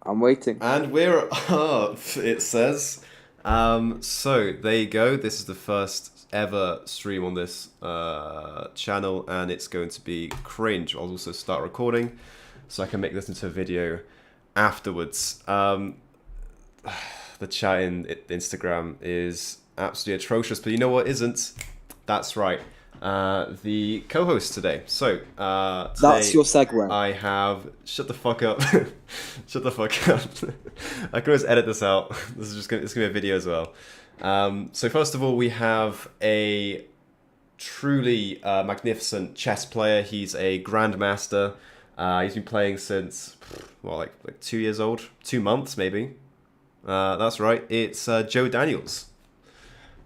I'm waiting. And we're up, it says. So there you go. This is the first ever stream on this channel, and it's going to be cringe. I'll also start recording so I can make this into a video afterwards. The chat in Instagram is absolutely atrocious, but you know what isn't? That's right. The co-host today. So That's today your segue. I have shut the fuck up. Shut the fuck up. I can always edit this out. This is just it's gonna be a video as well. So first of all, we have a truly magnificent chess player. He's a grandmaster. He's been playing since well, like 2 years old, 2 months maybe. That's right. It's Joe Daniels.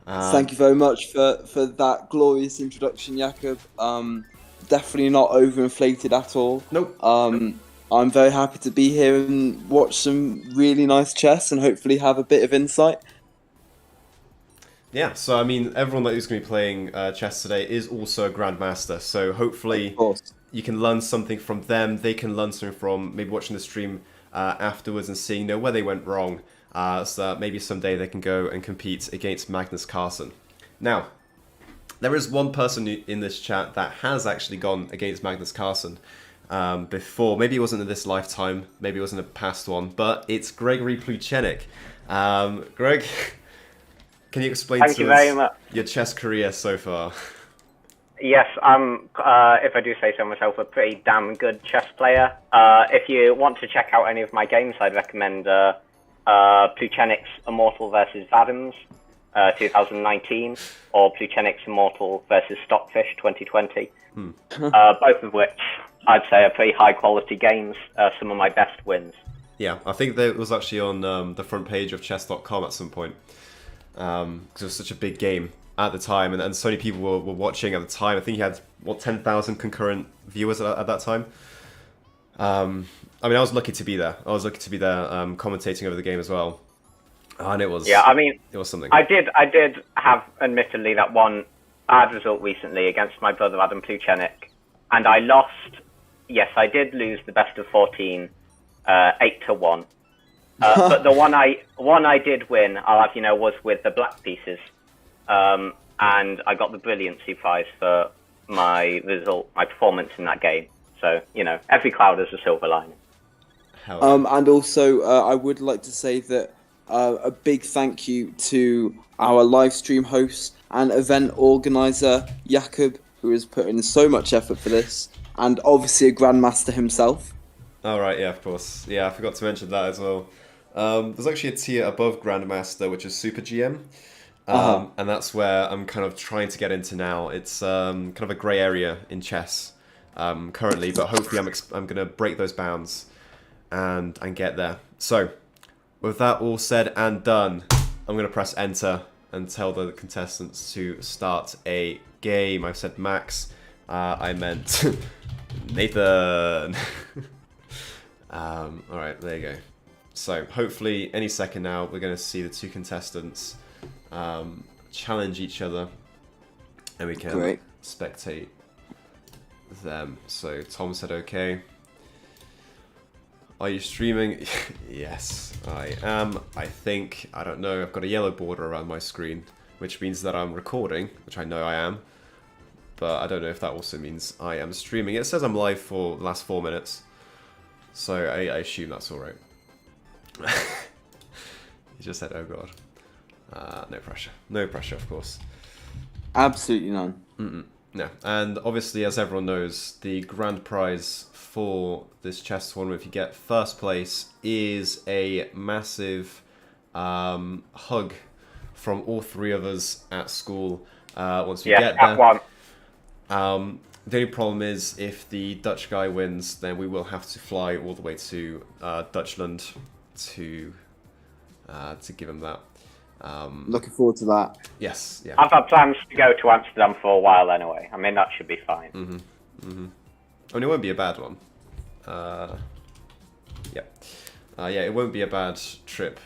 Thank you very much for that glorious introduction, Jakob. Definitely not overinflated at all. Nope. I'm very happy to be here and watch some really nice chess and hopefully have a bit of insight. Yeah, so I mean, everyone that is going to be playing chess today is also a grandmaster. So hopefully Of course. you can learn something from them. They can learn something from maybe watching the stream afterwards and seeing where they went wrong. So that maybe someday they can go and compete against Magnus Carlsen. Now, there is one person in this chat that has actually gone against Magnus Carlsen before. Maybe it wasn't in this lifetime, maybe it was in a past one, but it's Gregory Pluchenik. Greg, can you explain Thank you to very us much. your chess career so far? Yes, I'm, if I do say so myself, a pretty damn good chess player. If you want to check out any of my games, I'd recommend Pluchenik's Immortal versus Vadim's 2019, or Pluchenik's Immortal versus Stockfish 2020. Both of which I'd say are pretty high quality games, some of my best wins. Yeah, I think that it was actually on the front page of chess.com at some point. Because it was such a big game at the time, and so many people were watching at the time. I think he had, 10,000 concurrent viewers at that time. I mean, I was lucky to be there. I was lucky to be there commentating over the game as well. And it was, Yeah, I mean, it was something. I did have, admittedly, that one bad result recently against my brother Adam Pluchenik, and I lost. Yes, I did lose the best of 14, 8-1. But the one I did win, I'll have you know, was with the black pieces, and I got the brilliancy prize for my result, my performance in that game. So you know, every cloud has a silver lining. Hell yeah. And also, I would like to say that a big thank you to our live stream host and event organizer, Jakob, who has put in so much effort for this, and obviously a grandmaster himself. Oh, right, yeah, of course. Yeah, I forgot to mention that as well. There's actually a tier above Grandmaster, which is Super GM. And that's where I'm kind of trying to get into now. It's kind of a grey area in chess currently, but hopefully I'm going to break those bounds and get there. So, with that all said and done, I'm going to press enter and tell the contestants to start a game. I've said Max. I meant Nathan. Alright, there you go. So, hopefully, any second now, we're going to see the two contestants challenge each other, and we can spectate them. So, Tom said okay. Are you streaming? Yes, I am. I think, I don't know, I've got a yellow border around my screen, which means that I'm recording, which I know I am. But I don't know if that also means I am streaming. It says I'm live for the last 4 minutes. So I assume that's alright. He just said, oh god. No pressure. No pressure, of course. Absolutely none. No. And obviously, as everyone knows, the grand prize for this chess tournament, if you get first place, is a massive hug from all three of us at school once we get there. One. The only problem is if the Dutch guy wins, then we will have to fly all the way to Dutchland to give him that. Looking forward to that. Yes, yeah. I've had plans to go to Amsterdam for a while anyway. I mean, that should be fine. I mean, it won't be a bad one. Yeah. Yeah, it won't be a bad trip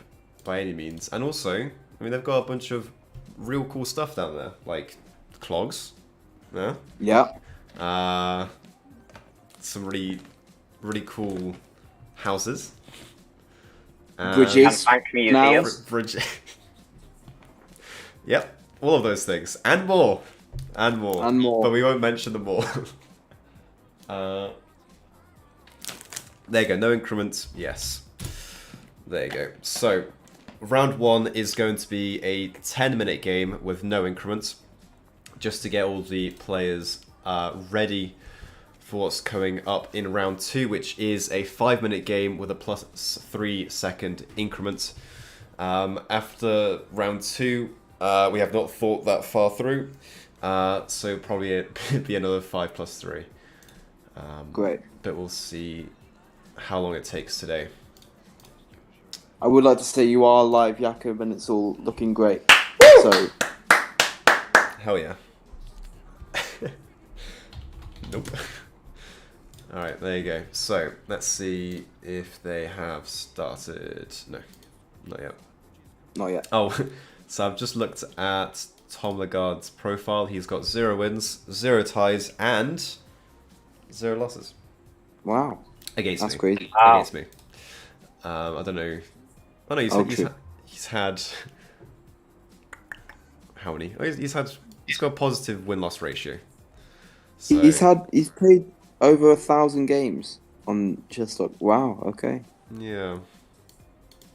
by any means. And also, I mean, they've got a bunch of real cool stuff down there, like clogs. Yeah. Yeah. Some really cool houses. And Bridges Bank now. Museum. Bridge. Yep, all of those things and more, and more. And more. But we won't mention them all. There you go. No increments. Yes. There you go. So, round 1 is going to be a 10-minute game with no increments, just to get all the players ready for what's coming up in round 2, which is a 5-minute game with a plus 3-second increment. After round 2, we have not thought that far through, so probably it'd be another 5 plus 3. Great. But we'll see how long it takes today. I would like to say you are live, Jakob, and it's all looking great. So, Hell yeah. Nope. Alright, there you go. So, let's see if they have started. No, not yet. not yet. Oh, so I've just looked at Tom Lagarde's profile. He's got 0 wins, 0 ties, and 0 losses. Wow. Against That's me. crazy. Wow. Against me. I don't know. Oh no, True. he's had how many? Oh, he's got a positive win-loss ratio. So, He's played over 1,000 games on Chessstock. Wow. Okay. yeah.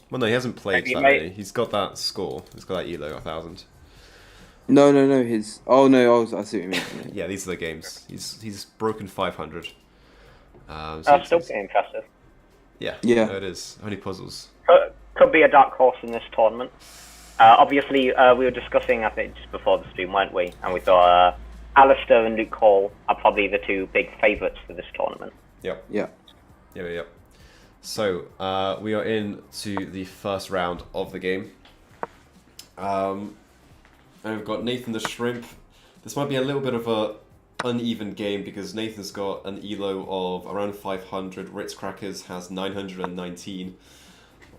Well, no, he hasn't played Maybe that mate- many. He's got that score. He's got that elo 1,000. No. His. Oh no. I see what you mean. Yeah, these are the games. He's broken 500. So That's still it's- pretty impressive. yeah, Yeah. it is. How many puzzles? Could be a dark horse in this tournament. Obviously, we were discussing, I think, just before the stream, weren't we? And we thought Alistair and Luke Hall are probably the 2 big favourites for this tournament. Yep. Yeah. Yep. So, we are into the first round of the game. And we've got Nathan the Shrimp. This might be a little bit of a uneven game because Nathan's got an elo of around 500. Ritz Crackers has 919.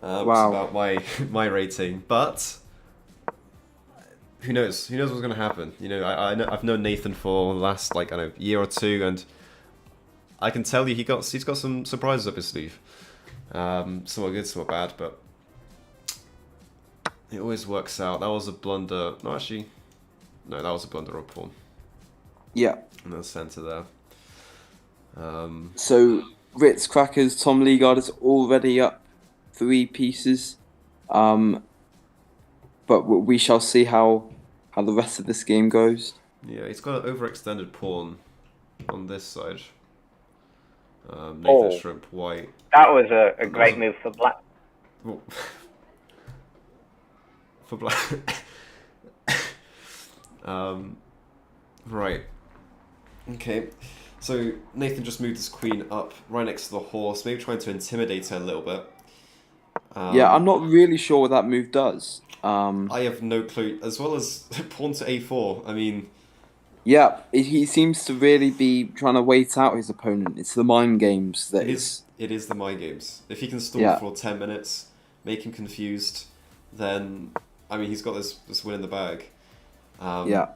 Wow. It's about my rating, but who knows? Who knows what's going to happen? You know, I've known Nathan for the last year or 2, and I can tell you he's got some surprises up his sleeve. Somewhat good, somewhat bad, but it always works out. That was a blunder. No, actually, no, that was a blunder of pawn Yeah. in the center there. So Ritz Crackers, Tom Leagard is already up 3 pieces. But we shall see how the rest of this game goes. Yeah, he's got an overextended pawn on this side. Nathan Shrimp white. That was a great move for black. Well, for black. Right. Okay. So Nathan just moved his queen up right next to the horse, maybe trying to intimidate her a little bit. Yeah, I'm not really sure what that move does. I have no clue. As well as pawn to a4. I mean, Yeah, he seems to really be trying to wait out his opponent. It's the mind games that it is the mind games. If he can stall Yeah. for 10 minutes, make him confused, then I mean he's got this win in the bag. Yeah.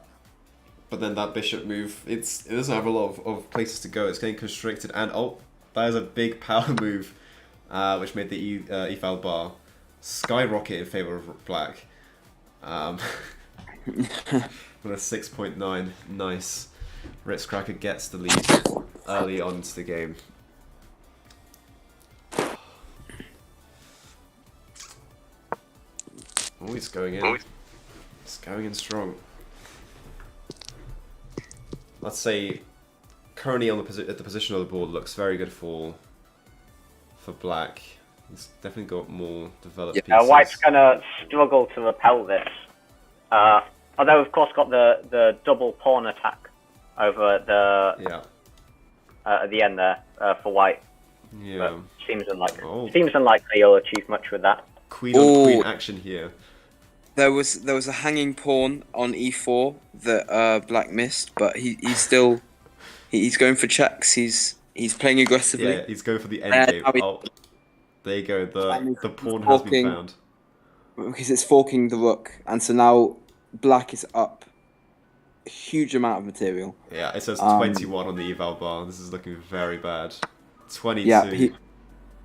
But then that bishop move, it doesn't have a lot of places to go. It's getting constricted, and that is a big power move, which made the e-file bar skyrocket in favor of black. With a 6.9, nice. Ritz Cracker gets the lead early on into the game. Oh, he's going in. It's going in strong. Let's say currently on at the position of the board looks very good for black. He's definitely got more developed pieces. White's gonna struggle to repel this. Although of course got the double pawn attack over at the end there for white. Yeah. But seems unlikely. Oh. Seems unlikely he'll achieve much with that. Queen on queen action here. There was a hanging pawn on e4 that black missed, but he's going for checks. He's playing aggressively. Yeah, he's going for the end game. now he- Oh, there you go. The pawn has forking. been found. Because it's forking the rook, and so now black is up a huge amount of material. Yeah, it says 21 on the eval bar. This is looking very bad. 22. Yeah,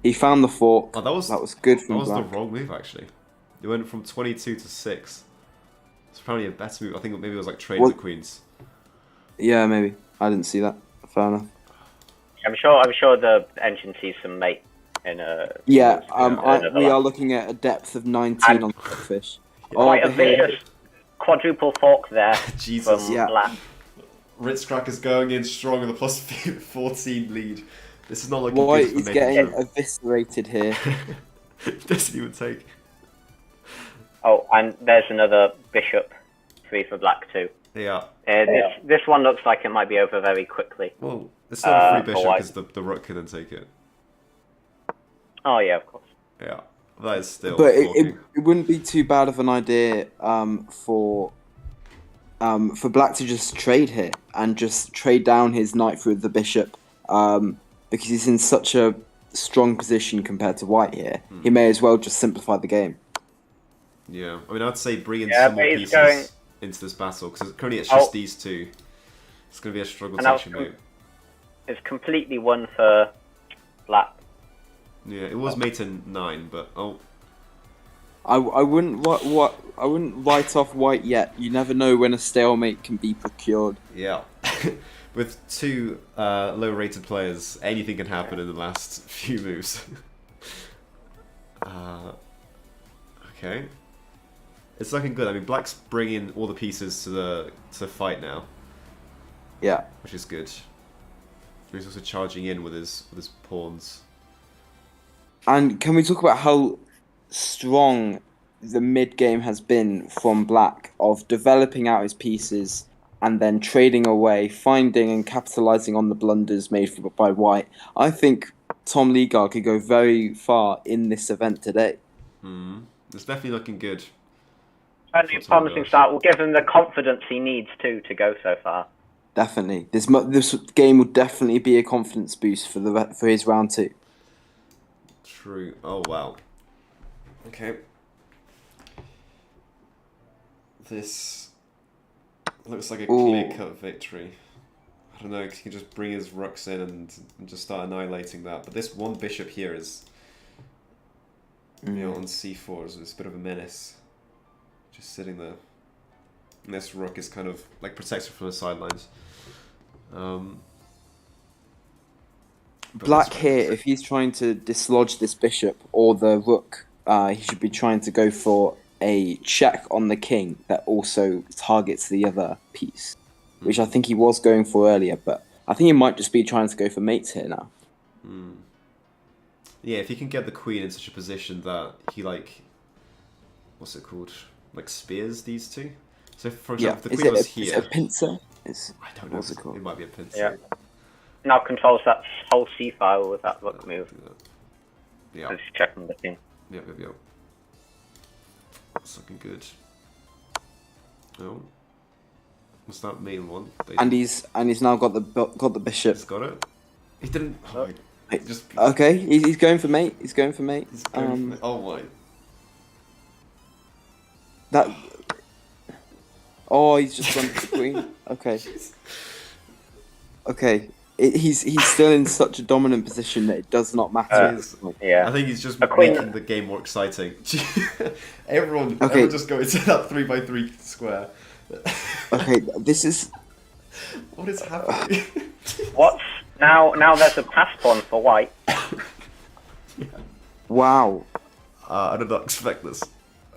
He found the fork. Oh, that was good that from was the black. wrong move actually. It went from 22 to 6. It's probably a better move. I think maybe it was like trade the queens. Yeah, maybe. I didn't see that. Fair enough. I'm sure the engine sees some mate in a. Yeah, we lap. are looking at a depth of 19 on fish. Quite a vicious quadruple fork there. Jesus. From Yeah. Black. Ritzcrack is going in strong with a plus 14 lead. This is not looking White good for is Nathan getting Jones. eviscerated here. Doesn't even take. Oh, and there's another bishop 3 for Black too. Yeah. This one looks like it might be over very quickly. Well, it's not a free for bishop white. because the rook can then take it. Oh yeah, of course. Yeah. That is still. But forking. it wouldn't be too bad of an idea for Black to just trade here and just trade down his knight through the bishop, because he's in such a strong position compared to White here. He may as well just simplify the game. Yeah. I mean, I'd say bring in Yeah, some more but he's pieces going- into this battle because currently it's just these two. It's going to be a struggle And to that was actually move. It's completely one for Black. Yeah, it was mate in 9, but I wouldn't I wouldn't write off White yet. You never know when a stalemate can be procured. yeah. With two low-rated players, anything can happen in the last few moves. Okay, it's looking good. I mean, Black's bringing all the pieces to the fight now, Yeah. which is good. He's also charging in with his pawns. And can we talk about how strong the mid game has been from Black of developing out his pieces and then trading away, finding and capitalizing on the blunders made by White? I think Tom Leaguard could go very far in this event today. It's definitely looking good. Certainly a promising start. Will give him the confidence he needs to go so far. Definitely, this game will definitely be a confidence boost for his round 2. True. Oh wow. Okay. This looks like a clear-cut victory. I don't know, because he can just bring his rooks in and just start annihilating that. But this one bishop here is, you know, on c4 is a bit of a menace. Just sitting there. And this rook is kind of like protected from the sidelines. Black here, if he's trying to dislodge this bishop or the rook, he should be trying to go for a check on the king that also targets the other piece, which I think he was going for earlier, but I think he might just be trying to go for mates here now. Yeah, if he can get the queen in such a position that he, like, what's it called? Like, spears these two? So, for example, if the queen was here... Is it a pincer? I don't know. What's it called? It might be a pincer. Yeah. Now controls that whole C file with that rook move. Yeah. Just checking the king. Yep. It's looking good. Oh. What's that main one? And he's now got the bishop. He's got it? He didn't... Oh, just... Okay, he's going for mate. He's going for mate. He's going for, oh my... That... Oh, he's just gone for the queen. Okay. Okay. He's still in such a dominant position that it does not matter. Yeah. I think he's just queen- making the game more exciting. everyone just go into that 3x3 square. Okay, this is... What is happening? What's now? There's a pass pawn for White. Wow. I did not expect this.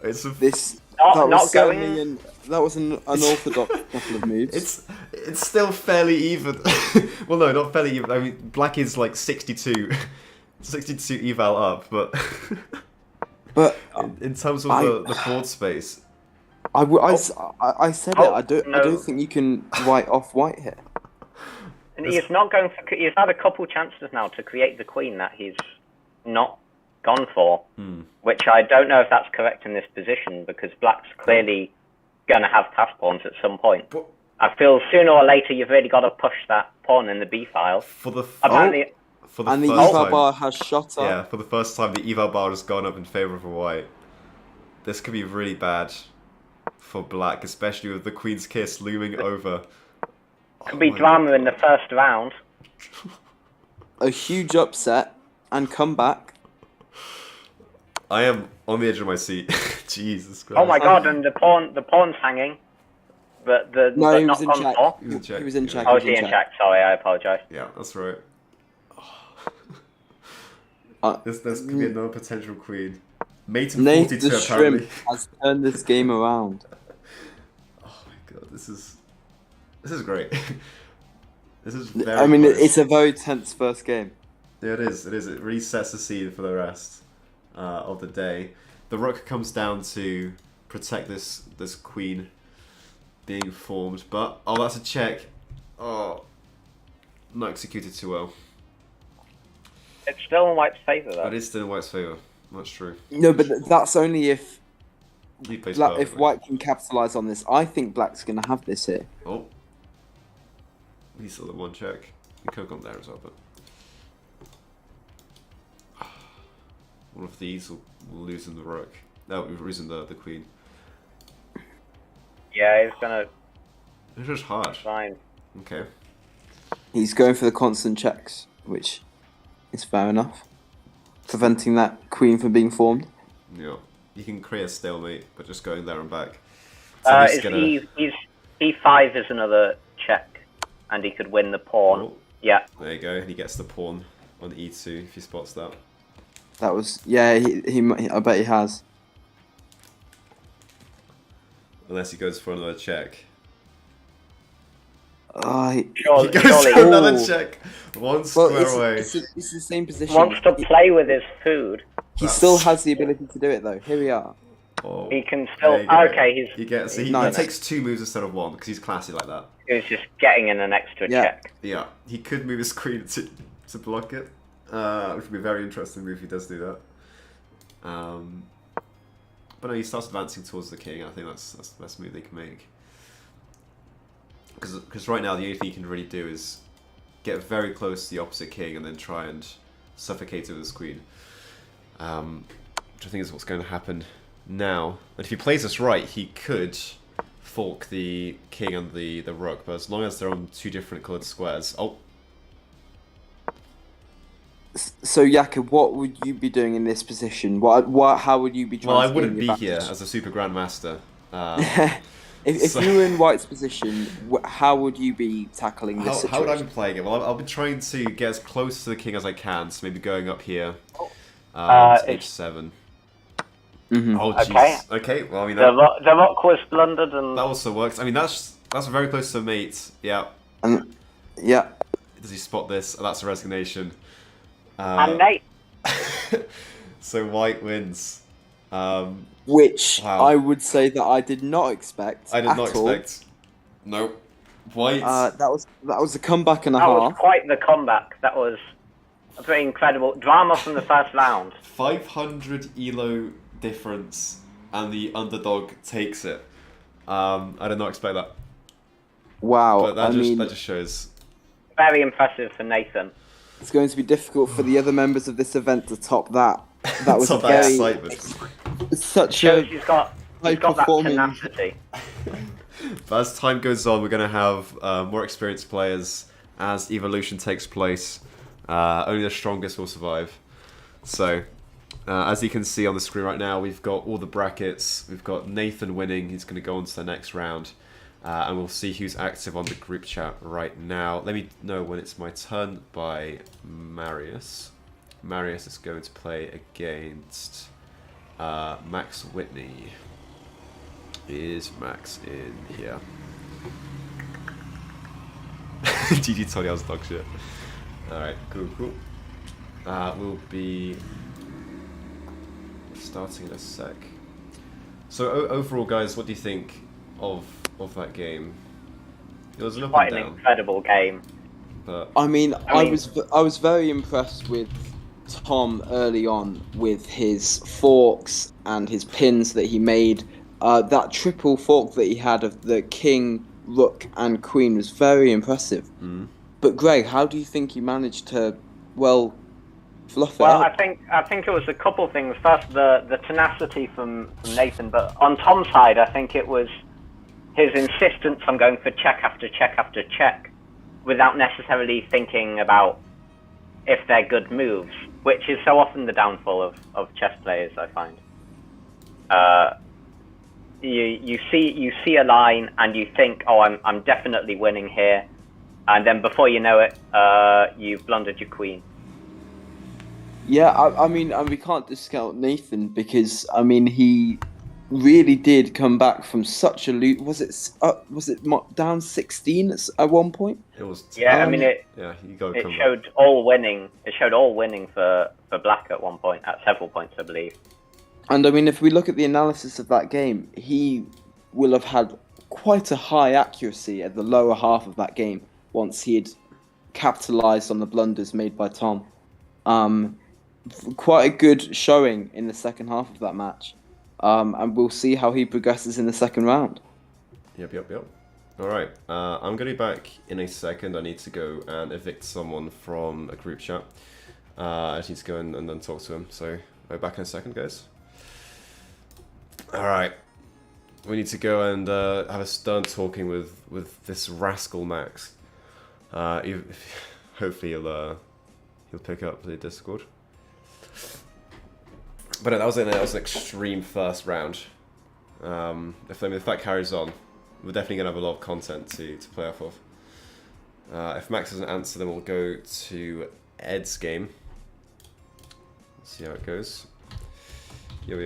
It's a... This... Not certainly that was an unorthodox couple of moves. It's still fairly even. Well, no, not fairly even. I mean, Black is like 62 eval up, but in terms of the board space, I said it. I don't no. think you can write off White here. And he's not going for. He's had a couple chances now to create the queen that he's not gone for, which I don't know if that's correct in this position because Black's clearly going to have pass pawns at some point. But I feel sooner or later you've really got to push that pawn in the B file. for the Apparently, And the first eval time, bar has shot up. yeah, for the first time, the eval bar has gone up in favor of a White. This could be really bad for Black, especially with the Queen's Kiss looming over. could be drama in the first round. A huge upset. and come back. I am on the edge of my seat. Jesus Christ. Oh my god! And the pawn's hanging, but No, but he not was in gone check. for. He was in check. He was in Yeah. check. Oh, he is was he in check? Sorry, I apologise. Yeah, that's right. Uh, This could be another potential queen. Mate in Nate 42 the apparently. Shrimp has turned this game around. Oh my god, this is great. This is very I mean, close. it's a very tense first game. Yeah, it is. It is. It really sets the scene for the rest of the day. The rook comes down to protect this queen being formed, but oh, that's a check. Oh, not executed too well. It's still in White's favour though. But it is still in White's favour. That's true. No, but that's only if He plays if perfectly. White can capitalise on this. I think Black's going to have this here. Oh, he's still at one check. He could have gone there as well, but one of these will lose in the rook. No, we've risen the queen. Yeah, he's gonna It's just hard. fine. Okay. He's going for the constant checks, which is fair enough. Preventing that queen from being formed. Yeah. You can create a stalemate, but just going there and back. It's at least E5 is another check, and he could win the pawn. Oh, Yeah. there you go. And he gets the pawn on E2 if he spots that. That was I bet he has. Unless he goes for another check. He He goes Surely for another Oh. check. One square away. it's the same position. wants to play with his food. He still has the ability to do it though. Here we are. Oh, He can there still. you go. Okay, He gets. He Nice. takes 2 moves instead of 1 because he's classy like that. he's just getting in an extra Yeah. check. Yeah, he could move his queen to block it, which would be a very interesting move if he does do that. But no, he starts advancing towards the king. I think that's the best move they can make. Because right now the only thing he can really do is get very close to the opposite king and then try and suffocate it with his queen. Which I think is what's going to happen now. But if he plays this right, he could fork the king and the rook, but as long as they're on 2 different coloured squares... Oh, So Jakob, what would you be doing in this position? How would you be trying well, I to wouldn't gain be the here advantage? as a super grandmaster. If So- you were in White's position, how would you be tackling this How would I situation? be playing it? Well, I'll be trying to get as close to the king as I can, so maybe going up here to h7. Mhm. Oh, Okay. jeez. Okay, well, I mean, The rock was blundered, and that also works. I mean, that's very close to mate. Yeah. And yeah, Does he spot this? Oh, that's a resignation. and Nate. So White wins. which Wow. I would say that I did not expect. I did not at all. expect. Nope. White. That was a comeback and a That was half. quite the comeback. That was a pretty incredible drama from the first round. 500 elo difference, and the underdog takes it. I did not expect that, Wow, but that I mean, just shows. Very impressive for Nathan. it's going to be difficult for the other members of this event to top that. That was Top a that very excitement. such Shows a he's got that high-performing- tenacity. But as time goes on, we're going to have more experienced players as evolution takes place. Only the strongest will survive. So, as you can see on the screen right now, we've got all the brackets. We've got Nathan winning. He's going to go on to the next round. And we'll see who's active on the group chat right now. Let me know when it's my turn by Marius. Marius is going to play against Max Whitney. Is Max in here? GG told you I was dog shit. Alright, cool. We'll be starting in a sec. So overall, guys, what do you think of that game? It was an up Quite and an down, incredible game. but I mean, I I mean- was very impressed with Tom early on with his forks and his pins that he made. That triple fork that he had of the king, rook, and queen was very impressive. But Greg, how do you think he managed to, fluff it Well, up? I think it was a couple of things. First, the tenacity from Nathan, but on Tom's side, I think it was his insistence on going for check after check after check, without necessarily thinking about if they're good moves, which is so often the downfall of chess players, I find. You see a line and you think, oh, I'm definitely winning here, and then before you know it, you've blundered your queen. Yeah, I mean, and we can't discount Nathan because I mean he really did come back from such a Was it down 16 at one point? It was. Yeah, I mean Yeah, you got to it come showed back. all winning. It showed all winning for Black at one point, at several points, I believe. And I mean, if we look at the analysis of that game, he will have had quite a high accuracy at the lower half of that game once he had capitalised on the blunders made by Tom. Quite a good showing in the second half of that match. And we'll see how he progresses in the second round. Yep. All right, I'm going to be back in a second. I need to go and evict someone from a group chat. I just need to go and then talk to him. So I'll be back in a second, guys. All right, we need to go and have a stern talking with this rascal Max. Hopefully he'll pick up the Discord. But that was an extreme first round. If that carries on, we're definitely gonna have a lot of content to play off of. If Max doesn't answer, then we'll go to Ed's game. Let's see how it goes. Yo.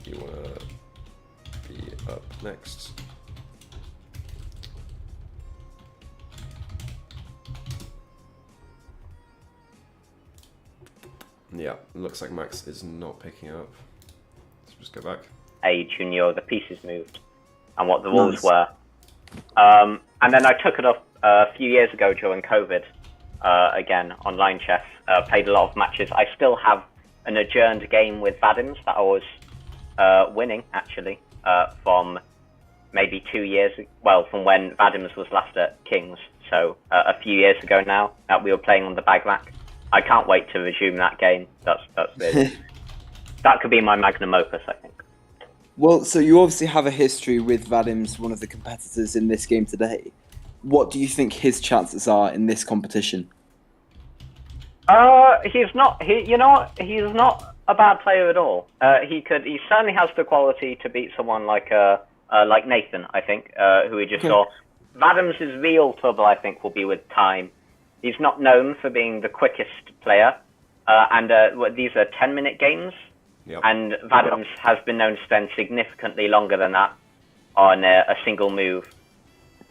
You wanna be up next? Yeah, looks like Max is not picking up. Let's just go back. Age who knew the pieces moved and what the rules were. And then I took it up a few years ago during COVID, again, online chess. Played a lot of matches. I still have an adjourned game with Vadims that I was winning, actually, from maybe 2 years, from when Vadims was last at King's. So a few years ago now, that we were playing on the bag rack. I can't wait to resume that game. That's really, that could be my magnum opus, I think. Well, so you obviously have a history with Vadims, one of the competitors in this game today. What do you think his chances are in this competition? He's not. You know what? He's not a bad player at all. He certainly has the quality to beat someone like Nathan, I think, who we just saw. Vadims' real trouble, I think, will be with time. He's not known for being the quickest player, and these are 10-minute games, and Vadims has been known to spend significantly longer than that on a single move.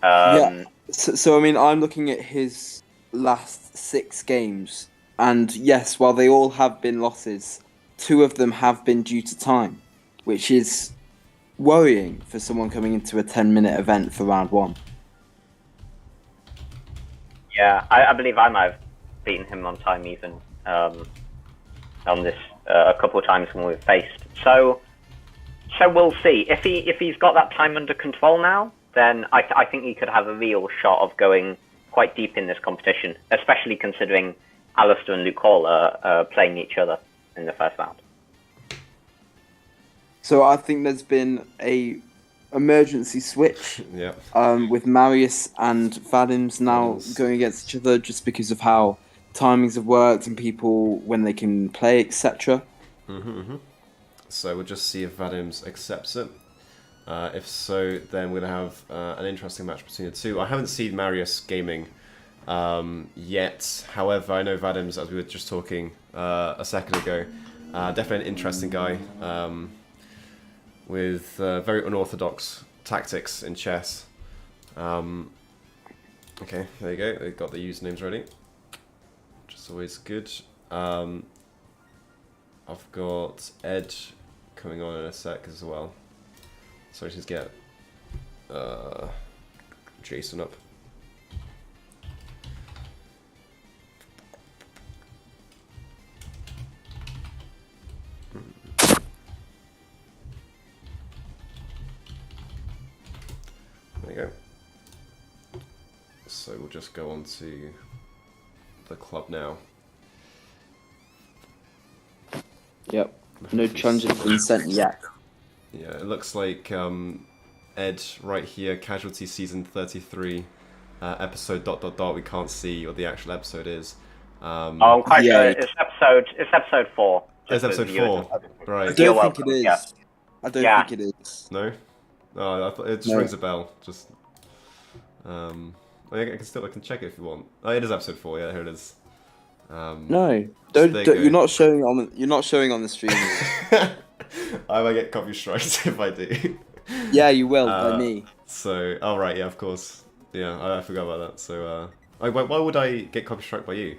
So I mean, I'm looking at his last 6 games, and yes, while they all have been losses, 2 of them have been due to time, which is worrying for someone coming into a 10-minute event for round 1. Yeah, I believe I might have beaten him on time even on this a couple of times when we've faced. So we'll see. If he's got that time under control now, then I think he could have a real shot of going quite deep in this competition, especially considering Alistair and Luke Hall are playing each other in the first round. So I think there's been a emergency switch with Marius and Vadims now going against each other just because of how timings have worked and people when they can play, etc. So we'll just see if Vadims accepts it. If so, then we're going to have an interesting match between the two. I haven't seen Marius gaming yet. However, I know Vadims, as we were just talking a second ago, definitely an interesting guy. With very unorthodox tactics in chess. Okay, there you go. They've got the usernames ready, which is always good. I've got Ed coming on in a sec as well. So let's just get Jason up. There you go. So we'll just go on to the club now. Yep. No challenge has been sent yet. Yeah, it looks like Ed right here, Casualty Season 33, episode ... We can't see what the actual episode is. I'm quite Yeah. sure it's episode 4. It's episode 4, I right? don't You're think it welcome, is. yeah. I don't Yeah. think it is. No? Oh, I thought it just No. rings a bell. Just, I can check it if you want. Oh, it is episode 4. Yeah, here it is. No, there you don't go. you're not showing on the stream. I might get copy strikes if I do. Yeah, you will by me. So, oh right, yeah, of course. Yeah, I forgot about that. So, why would I get copy struck by you?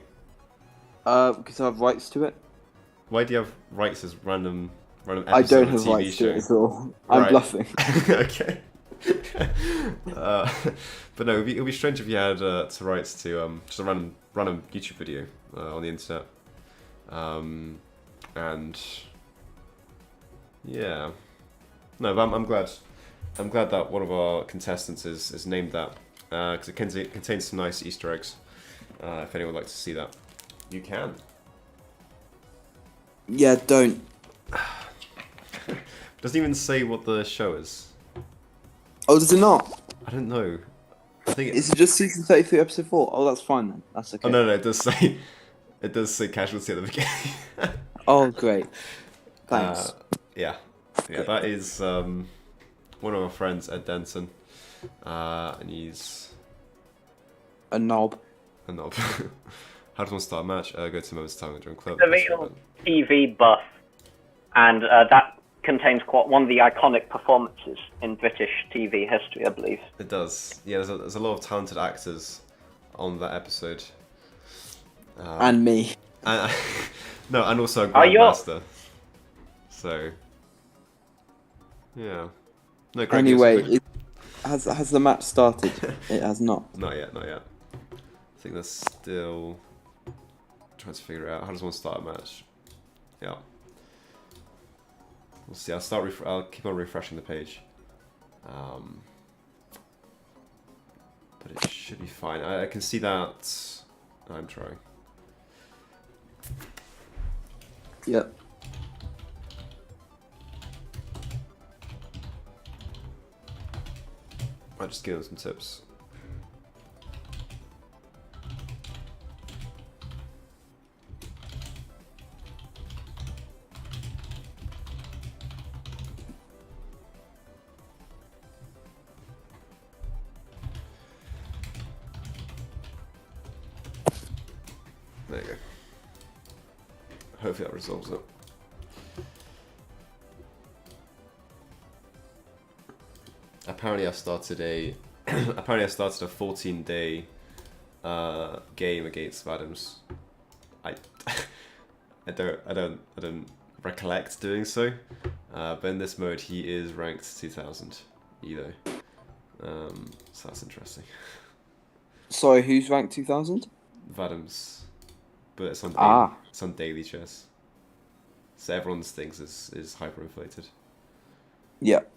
Because I have rights to it. Why do you have rights as random episode I don't of a have TV rights show? to it at all. I'm Right. bluffing. Okay. But no, it'd be strange if you had to rights to just a random YouTube video on the internet. And yeah, no, but I'm glad. I'm glad that one of our contestants is named that because it contains some nice Easter eggs. If anyone would like to see that, you can. Yeah, don't. Doesn't even say what the show is. Oh, does it not? I don't know. I think Is it just season 33, episode 4? Oh, that's fine then. That's okay. Oh no, it does say casualty at the beginning. Oh, great. Thanks. Yeah, that is one of our friends, Ed Denson, and he's A knob. a knob. How does one start a match? Go to Moments Time during club. The real TV buff, and that contains one of the iconic performances in British TV history, I believe. It does. Yeah, there's a lot of talented actors on that episode. And me. And, no, and also a Oh, you're- Grandmaster. So, yeah. No, Greg, Anyway, has the match started? It has not. Not yet. I think they're still trying to figure it out. How does one start a match? Yeah. We'll see. I'll keep on refreshing the page. But it should be fine. I can see that. I'm trying. Yep. I'll just give them some tips. There you go. Hopefully that resolves it. Apparently I started a 14-day game against Adams. I don't recollect doing so. But in this mode he is ranked 2000 either. So that's interesting. Sorry, who's ranked 2000? Adams. But it's on it's on daily chess. So everyone's things is hyperinflated. Yep.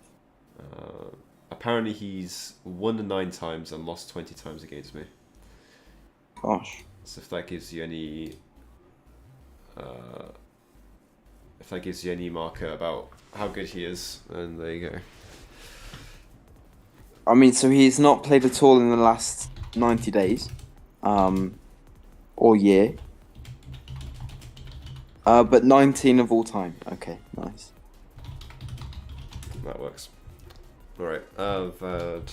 Apparently he's won 9 times and lost 20 times against me. Gosh. So if that gives you any marker about how good he is, then there you go. I mean, so he's not played at all in the last 90 days, or year. But 19 of all time. Okay, nice. That works. Alright, I've had...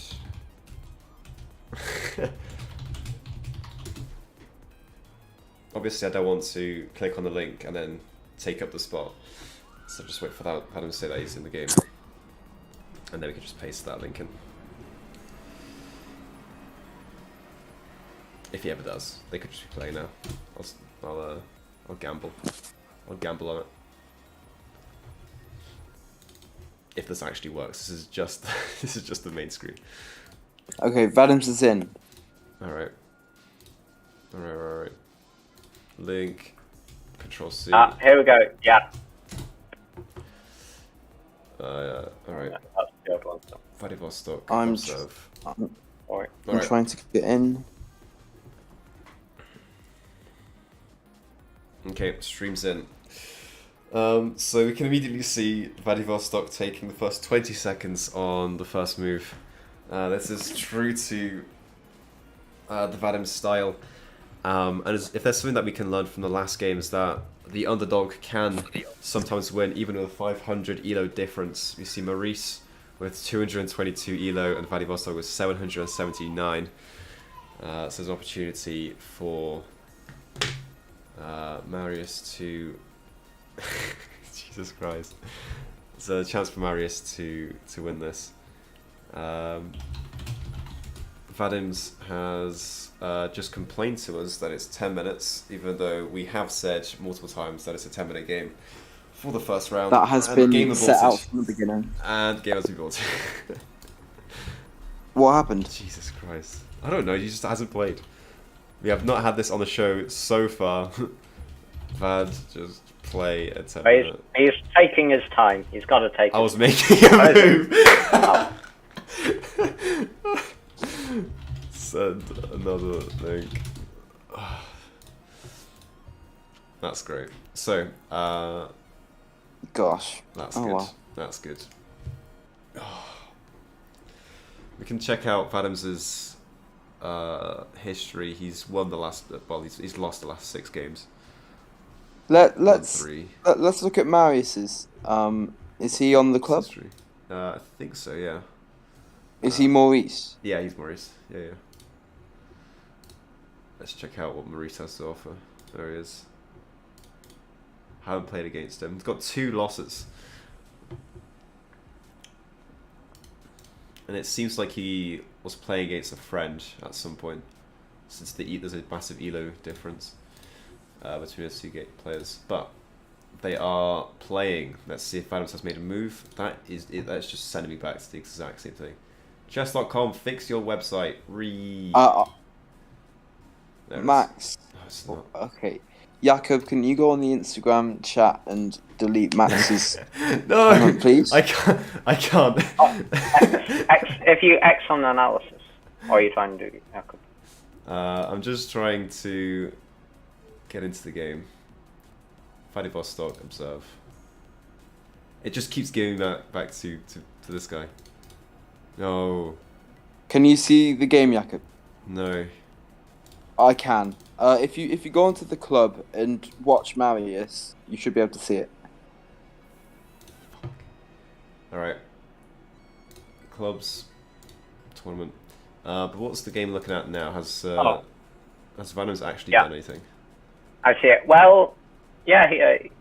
Obviously I don't want to click on the link and then take up the spot. So just wait for that, have him say that he's in the game. And then we can just paste that link in. If he ever does. They could just be playing now. I'll gamble. I'll gamble on it. If this actually works. This is just the main screen. Okay, Vadams is in. Alright. Link. Control C. Here we go. Yeah. Alright. That's the old one. Vladivostok. I'm observe. Alright. I'm trying to get in. Okay, stream's in. So we can immediately see Vladivostok taking the first 20 seconds on the first move. This is true to the Vadim style. And if there's something that we can learn from the last game is that the underdog can sometimes win even with a 500 elo difference. You see Maurice with 222 elo and Vladivostok with 779. So there's an opportunity for Marius to... Jesus Christ. There's a chance for Marius to win this. Vadims has just complained to us that it's 10 minutes, even though we have said multiple times that it's a 10-minute game for the first round. That has been set out from the beginning. And game has been aborted. What happened? Jesus Christ. I don't know, he just hasn't played. We have not had this on the show so far. Vad just play a 10-minute. He's taking his time. He's got to take. I was making a move. Send another link. That's great. So, Gosh. that's Oh, good. wow. That's good. We can check out Vadim's history. He's won the last. Well, he's lost the last 6 games. Let's 3. let's look at Marius's. Is he on the club? History. I think so. Yeah. Is he Maurice? Yeah, he's Maurice. Yeah. Let's check out what Maurice has to offer. There he is. Haven't played against him. He's got 2 losses. And it seems like he was playing against a friend at some point, since there's a massive elo difference between the 2 players. But they are playing. Let's see if Adams has made a move. That's just sending me back to the exact same thing. Chess.com, fix your website. Max. No, it's not. Okay. Jakob, can you go on the Instagram chat and delete Max's No, comment, please? I can't. If you X on analysis, or are you trying to do Jakob? I'm just trying to get into the game. Vladivostok, observe. It just keeps giving that back to this guy. No. Can you see the game, Jakob? No. I can. If you go onto the club and watch Marius, you should be able to see it. Alright. Clubs. Tournament. But what's the game looking at now? Has Vanham's actually done anything? I see it. Well, yeah, he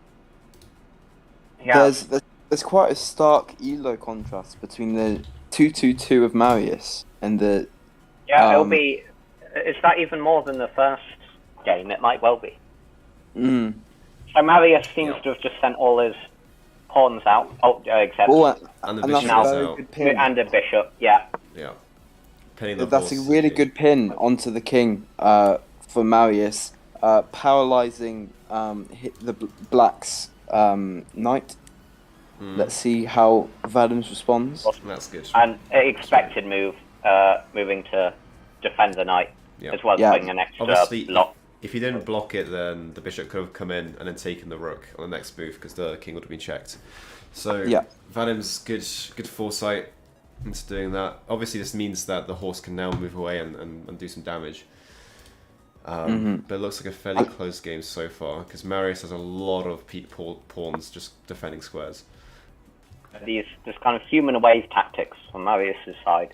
has. There's quite a stark elo contrast between the 2-2-2 of Marius and the... Yeah, it'll be... Is that even more than the first game? It might well be. Mm. So Marius seems to have just sent all his pawns out, except... And the and that's bishop a is very out. good pin. And a bishop, yeah. Yeah. Penny the That's a horse really is good pin onto the king for Marius, paralyzing hit the black's knight. Let's see how Vadim's responds. That's good. And expected move, moving to defend the knight, as well as putting an extra Obviously, block. if he didn't block it, then the bishop could have come in and then taken the rook on the next move because the king would have been checked. So Vadim's good foresight into doing that. Obviously, this means that the horse can now move away and do some damage. But it looks like a fairly close game so far because Marius has a lot of pawns just defending squares. This kind of human wave tactics on Marius's side.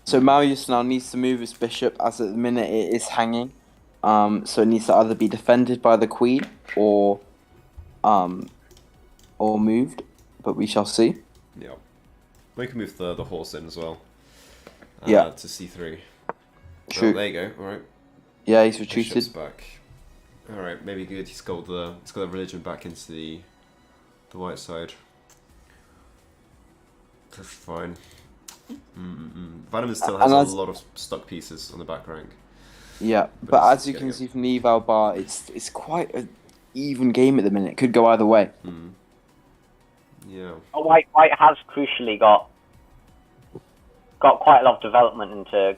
So Marius now needs to move his bishop, as at the minute it is hanging. So it needs to either be defended by the queen or moved, but we shall see. Yeah, we can move the horse in as well. To c3. True. Oh, there you go. All right. Yeah, he's retreated. Bishop's back. All right, maybe good. He's got the religion back into the white side. That's fine. Vadim still has a lot of stuck pieces on the back rank. Yeah, but as you can see from the eval bar, it's quite an even game at the minute. It could go either way. Yeah. Oh, White has crucially got quite a lot of development into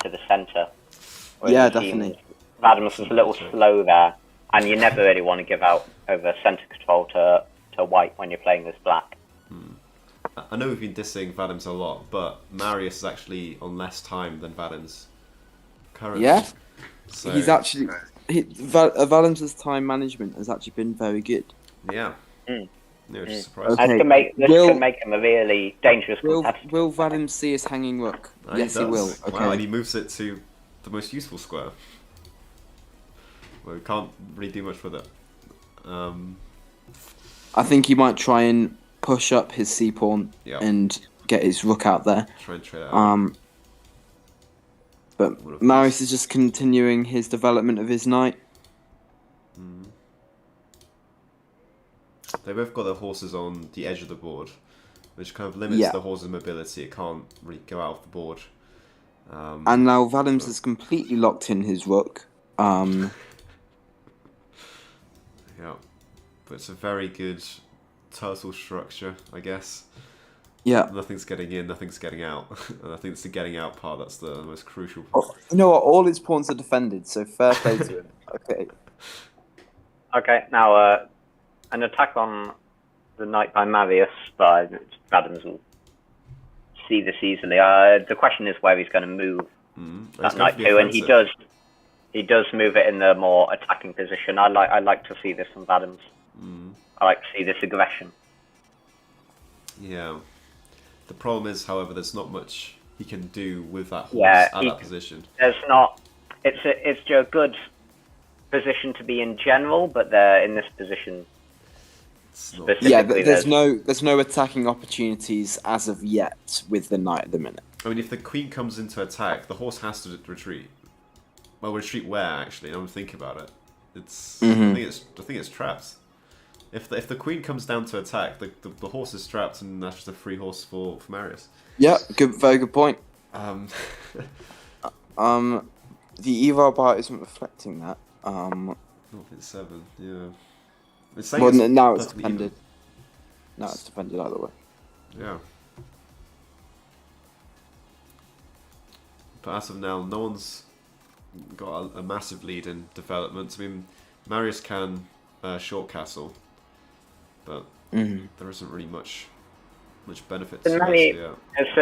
the centre. Yeah, definitely. Vadimus was a little slow there, and you never really want to give out over centre control to White when you're playing this black. I know we've been dissing Vadim's a lot, but Marius is actually on less time than Vadim's apparently. Yeah, So, he's actually Valim's time management has actually been very good. yeah. Mm. No, which is surprising. Okay. This could make him a really dangerous competitor. Will Vadim see his hanging rook? Oh, Yes, he will. does. Okay. Wow, and he moves it to the most useful square. Well, we can't really do much with it. I think he might try and push up his c pawn Yeah. and get his rook out there. Try and trade it out. But Marius is just continuing his development of his knight. They both got their horses on the edge of the board, which kind of limits the horse's mobility. It can't really go out of the board. And now Vadims has completely locked in his rook. Yeah, but it's a very good turtle structure, I guess. Yeah. Nothing's getting in, nothing's getting out. And I think it's the getting out part that's the most crucial part. Oh, you know what? All his pawns are defended, so fair play to him. Okay. Okay, now an attack on the knight by Marius, but Adams will see this easily. The question is where he's going to move that knight to, and he does move it in the more attacking position. I like to see this from Adams. I like to see this aggression. Yeah. The problem is, however, there's not much he can do with that horse at that position. There's not. It's a good position to be in general, but they're in this position. Yeah, there's no attacking opportunities as of yet with the knight at the minute. I mean, if the queen comes into attack, the horse has to retreat. Well, retreat where actually? I'm thinking about it. It's I think it's trapped. If the queen comes down to attack, the horse is trapped, and that's just a free horse for Marius. Yeah, very good point. The eval bar isn't reflecting that. 0.7, yeah. Well, now it's defended. Now it's defended either way. Yeah. But as of now, no one's got a massive lead in development. I mean, Marius can short castle, but there isn't really much benefit to it. Yeah. It's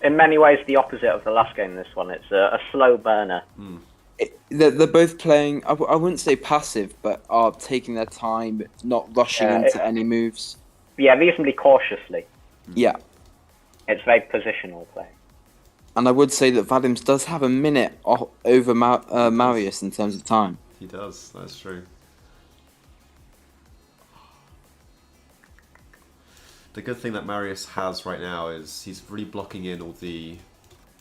in many ways the opposite of the last game. This one, it's a slow burner. They're both playing, I wouldn't say passive, but are taking their time, not rushing into any moves. Yeah, reasonably cautiously. Yeah. It's very positional play. And I would say that Vadims does have a minute over Marius in terms of time. He does, that's true. The good thing that Marius has right now is he's really blocking in all the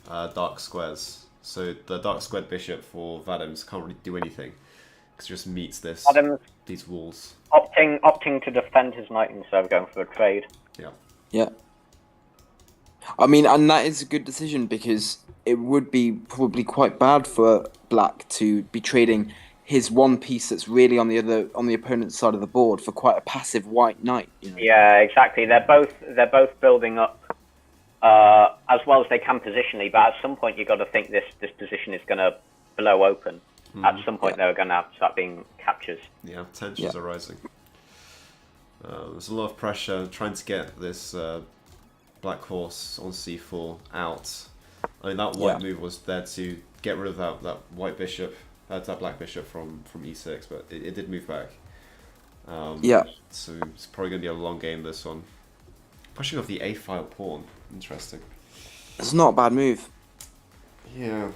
dark squares. So the dark squared bishop for Vadims can't really do anything because it just meets these walls. Opting to defend his knight instead of going for a trade. Yeah. Yeah. I mean, and that is a good decision because it would be probably quite bad for Black to be trading his one piece that's really on the opponent's side of the board for quite a passive white knight. You know? Yeah, exactly. They're both building up as well as they can positionally, but at some point you've got to think this position is going to blow open. At some point they're going to have to start being captures. Yeah, tensions are rising. There's a lot of pressure trying to get this black horse on c4 out. I mean, that white move was there to get rid of that white bishop, that black bishop from e6, but it did move back. So it's probably going to be a long game, this one. Pushing off the a-file pawn. Interesting. It's not a bad move. Yeah.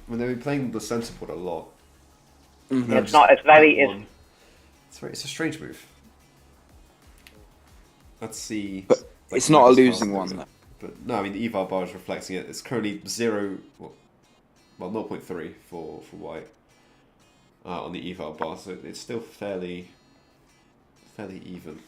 I mean, they've been playing the center board a lot. It's not. It's very. It's a strange move. Let's see. But it's not a losing one. Though. But no, I mean the eval bar is reflecting it. It's currently 0.3 for white on the eval bar, so it's still fairly even.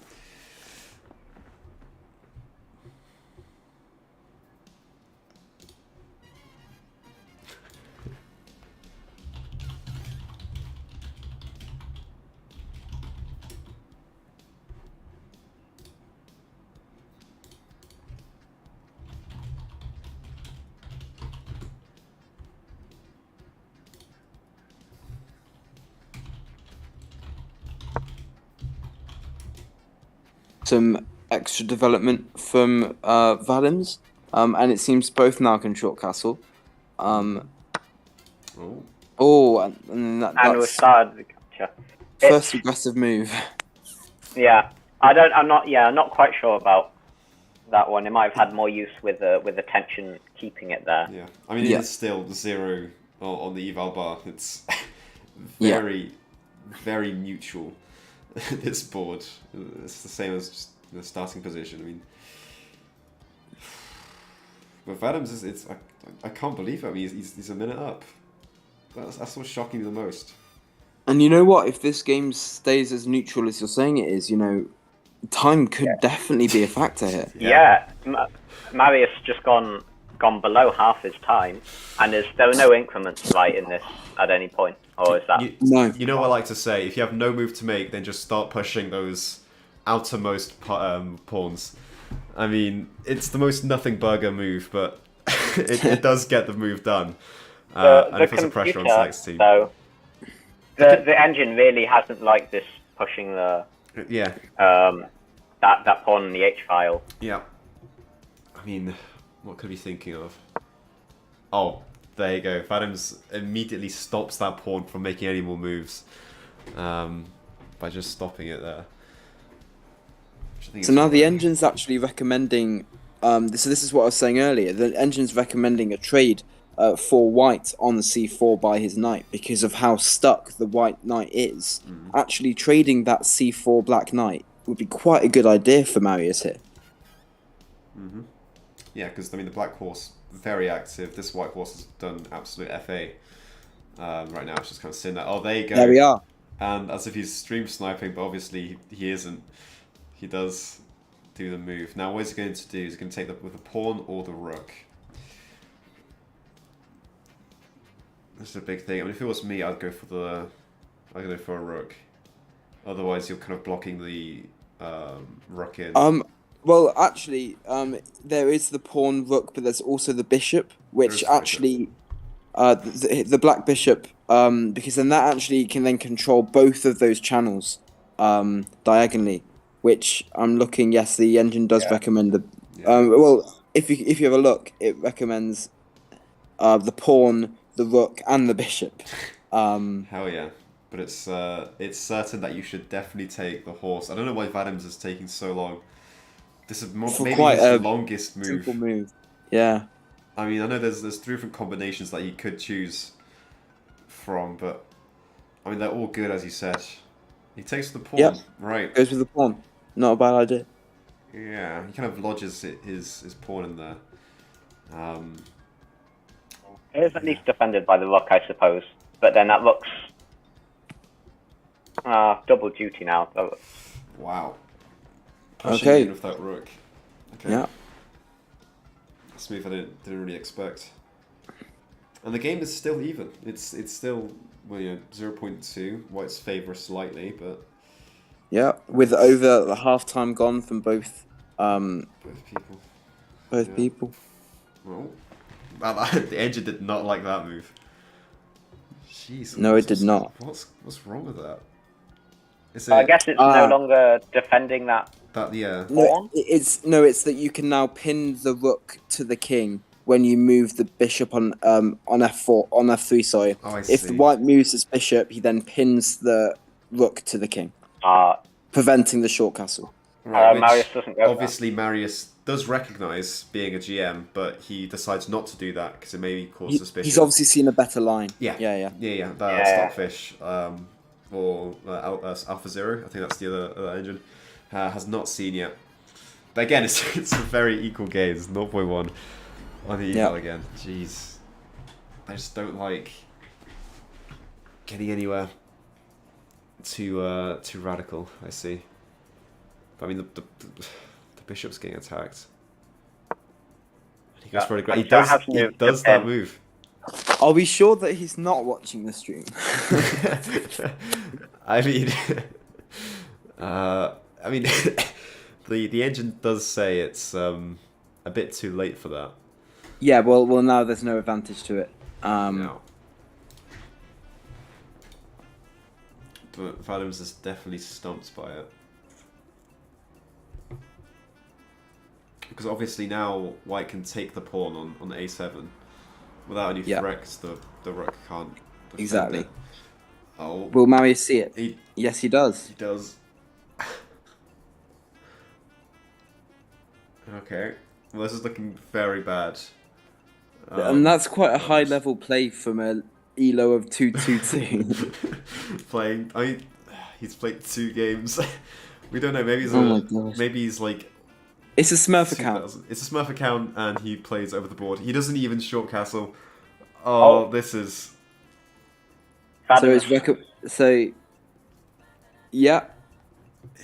Some extra development from Vadims, and it seems both now can short castle. Oh. Oh, and and we that's started the capture. first aggressive move. Yeah, I'm not quite sure about that one. It might have had more use with the tension keeping it there. Yeah, I mean, it Yeah. is still 0 on the eval bar. It's Yeah. very, very neutral. This board, it's the same as just the starting position. I mean, with Adams, I can't believe it. I mean, he's a minute up. That's what's shocking me the most. And you know what? If this game stays as neutral as you're saying it is, time could definitely be a factor here. Yeah, Marius just gone below half his time, and there were no increments right in this at any point, or is that? No. You know what I like to say? If you have no move to make, then just start pushing those outermost pawns. I mean, it's the most nothing burger move, but it does get the move done. And it puts the pressure on Select's team. So the engine really hasn't liked this pushing the Yeah. that pawn in the H file. Yeah. I mean, what could he be thinking of? Oh, there you go. Adams immediately stops that pawn from making any more moves by just stopping it there. So now the engine's actually recommending. So this is what I was saying earlier. The engine's recommending a trade for white on the c4 by his knight because of how stuck the white knight is. Actually, trading that c4 black knight would be quite a good idea for Marius here. Yeah, because I mean the black horse very active. This white horse has done absolute FA right now. It's just kind of sitting there. Oh, there you go. There we are. And as if he's stream sniping, but obviously he isn't. He does do the move. Now what he's going to do is he's going to take with the pawn or the rook. This is a big thing. I mean, if it was me, I'd go for a rook. Otherwise, you're kind of blocking the rook in. Well, actually, there is the pawn rook, but there's also the bishop, which actually, the black bishop, because then that actually can then control both of those channels diagonally. Which I'm looking. Yes, the engine does recommend the. Well, if you have a look, it recommends the pawn, the rook, and the bishop. Hell yeah! But it's certain that you should definitely take the horse. I don't know why Adams is taking so long. This is maybe his longest move. Simple move. Yeah. I mean, I know there's 3 different combinations that you could choose from, but I mean they're all good as you said. He takes the pawn, right? Goes with the pawn. Not a bad idea. Yeah, he kind of lodges his pawn in there. It is at least defended by the rook, I suppose. But then that looks double duty now. Wow. Pushing in with that rook. Okay. Yeah. That's a move I didn't really expect. And the game is still even. It's still 0.2. White's favour slightly, but Yeah, with over the half time gone from both people. people. Well, the engine did not like that move. Jeez. No, it did not. What's wrong with that? I guess it's no longer defending that. No, it's that you can now pin the rook to the king when you move the bishop on f4 on f3. Sorry. Oh, I if see. the white moves his bishop, he then pins the rook to the king, preventing the short castle. Right, Marius doesn't go. Obviously, Marius does recognise being a GM, but he decides not to do that because it may cause suspicion. He's obviously seen a better line. Yeah. That Stockfish or Alpha Zero, I think that's the other engine, has not seen yet. But again, it's a very equal game. It's 0.1 on the eval again. Jeez, I just don't like getting anywhere too radical. I see. I mean, the bishop's getting attacked. He goes for a great. He does that move. Are we sure that he's not watching the stream? I mean, the engine does say it's a bit too late for that. Yeah, well, now there's no advantage to it. No. But Adams is definitely stumped by it. Because obviously now White can take the pawn on a7. without any Yeah. threat, 'cause the rook can't defend Exactly. it. Oh, Will Marius see it? he Yes, he does. does. Okay, well, this is looking very bad. And that's quite a high level play from a elo of 2-2-2. Playing. I mean, he's played 2 games. We don't know. Maybe he's Oh my gosh. maybe he's like It's a Smurf account. 2000. It's a Smurf account, and he plays over the board. He doesn't even short castle. Oh, this is. So it's so. Yeah.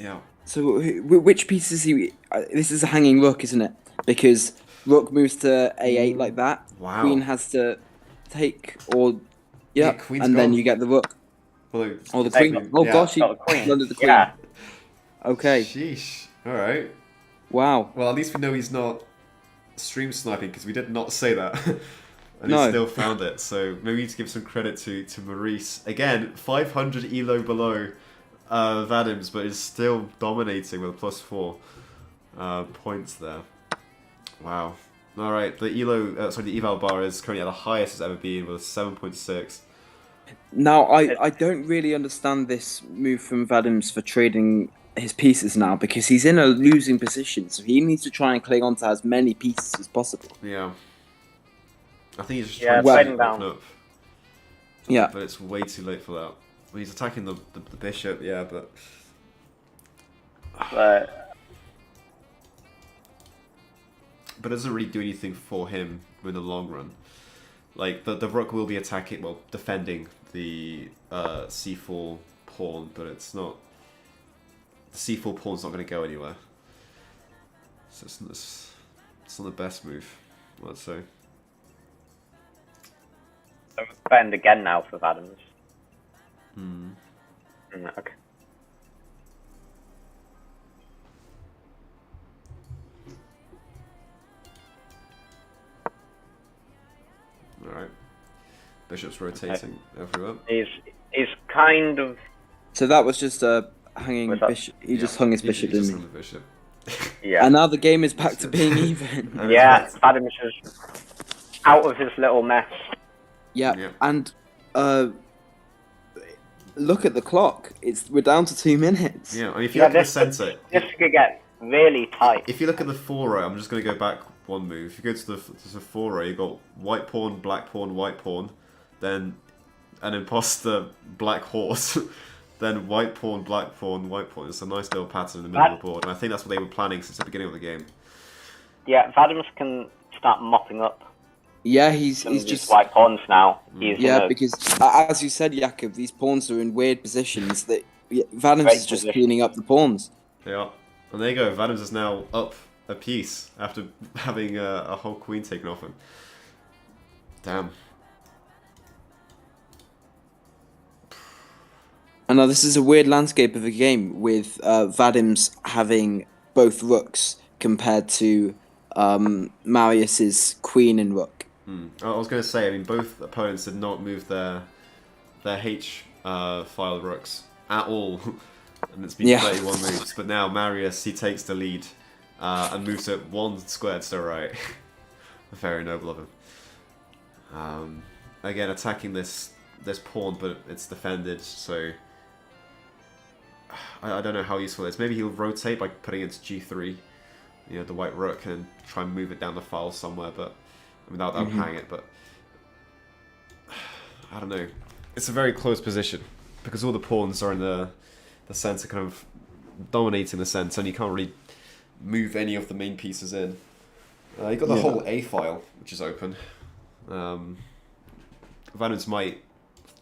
Yeah. So which piece is he? This is a hanging rook, isn't it? Because rook moves to a8 like that. Wow. Queen has to take or Yeah, queen's and then gone. you get the rook Well, or the queen. Oh yeah. gosh, he Got the queen. blundered the queen. Yeah. Okay. Sheesh. All right. Wow. Well, at least we know he's not stream sniping because we did not say that, and No. he still found it. So maybe we need to give some credit to Maurice again. 500 elo below Vadim's, but is still dominating with a +4 points there. Wow. All right. The the eval bar is currently at the highest it's ever been with 7.6. Now I don't really understand this move from Vadim's for trading his pieces now because he's in a losing position, so he needs to try and cling on to as many pieces as possible. Yeah. I think he's just Yeah, trying trading to open down. up. Yeah. But it's way too late for that. Well, he's attacking the bishop, yeah, but it doesn't really do anything for him in the long run. Like, the rook will be attacking, well, defending the c4 pawn, but it's not... The c4 pawn's not going to go anywhere. So it's not the best move, I'd say. So it's bend again now for Adams. Okay. Alright. Bishop's rotating everywhere. He's kind of. So that was just a hanging What's that? bishop. He just hung his bishop, He just didn't hung the bishop. Yeah. And now the game is back to being even. Yeah, Adams is out of his little mess. Yeah, Yeah. and look at the clock. We're down to 2 minutes. Yeah, I mean, if you Yeah, look at the this center, this could get really tight. if you look at the 4-row, I'm just going to go back one move. If you go to the 4-row, you've got white pawn, white pawn, then an imposter, black horse, then white pawn, white pawn. It's a nice little pattern in the middle of the board, and I think that's what they were planning since the beginning of the game. Yeah, Adams can start mopping up Yeah, he's some of these just white pawns now. He's in yeah a because as you said, Jakob, these pawns are in weird positions. That Vadim's Great is just position. cleaning up the pawns. Yeah, and there you go. Vadim's is now up a piece after having a whole queen taken off him. Damn. And now this is a weird landscape of a game with Vadim's having both rooks compared to Marius's queen and rook. I was going to say, I mean, both opponents did not move their H file rooks at all, and it's been Yeah. 31 moves. But now Marius, he takes the lead and moves it 1 square to the right. Very noble of him. Again, attacking this pawn, but it's defended, so I don't know how useful it is. Maybe he'll rotate by putting it to g3, you know, the white rook, and try and move it down the file somewhere, but I mean, that would hang it, but I don't know. It's a very close position because all the pawns are in the center, kind of dominating the center, and you can't really move any of the main pieces in. You got the whole A file, which is open. Vanons might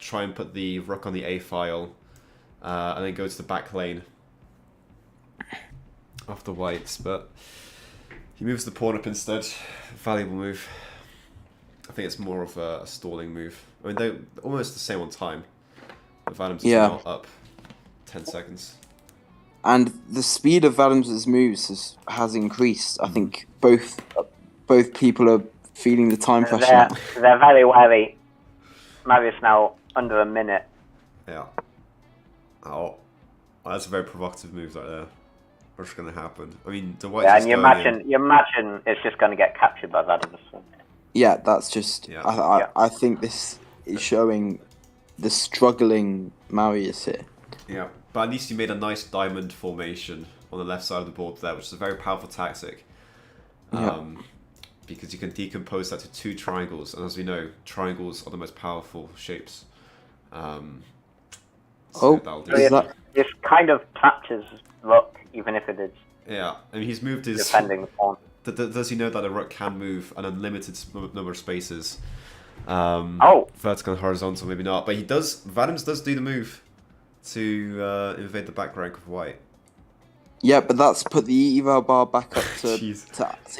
try and put the rook on the A file, and then go to the back lane of the whites, but he moves the pawn up instead. Valuable move. I think it's more of a stalling move. I mean, they're almost the same on time. But Vadim's is not up 10 seconds. And the speed of Vadim's moves has increased. I think both people are feeling the time pressure. They're very wary. Marius now under a minute. Yeah. Oh, that's a very provocative move right there. What's going to happen? I mean, the whites. Yeah, is and you going in. imagine it's just going to get captured by Adams. Yeah, that's just. Yeah. I think this is showing the struggling Marius here. Yeah, but at least you made a nice diamond formation on the left side of the board there, which is a very powerful tactic. Yeah. Because you can decompose that to 2 triangles, and as we know, triangles are the most powerful shapes. So that'll do. is that? This kind of captures rook, even if it is Yeah, I mean, he's moved his... defending the pawn. Does he know that a rook can move an unlimited number of spaces? Vertical and horizontal, maybe not. But he does... Vadims does do the move to invade the back rank of white. Yeah, but that's put the eval bar back up to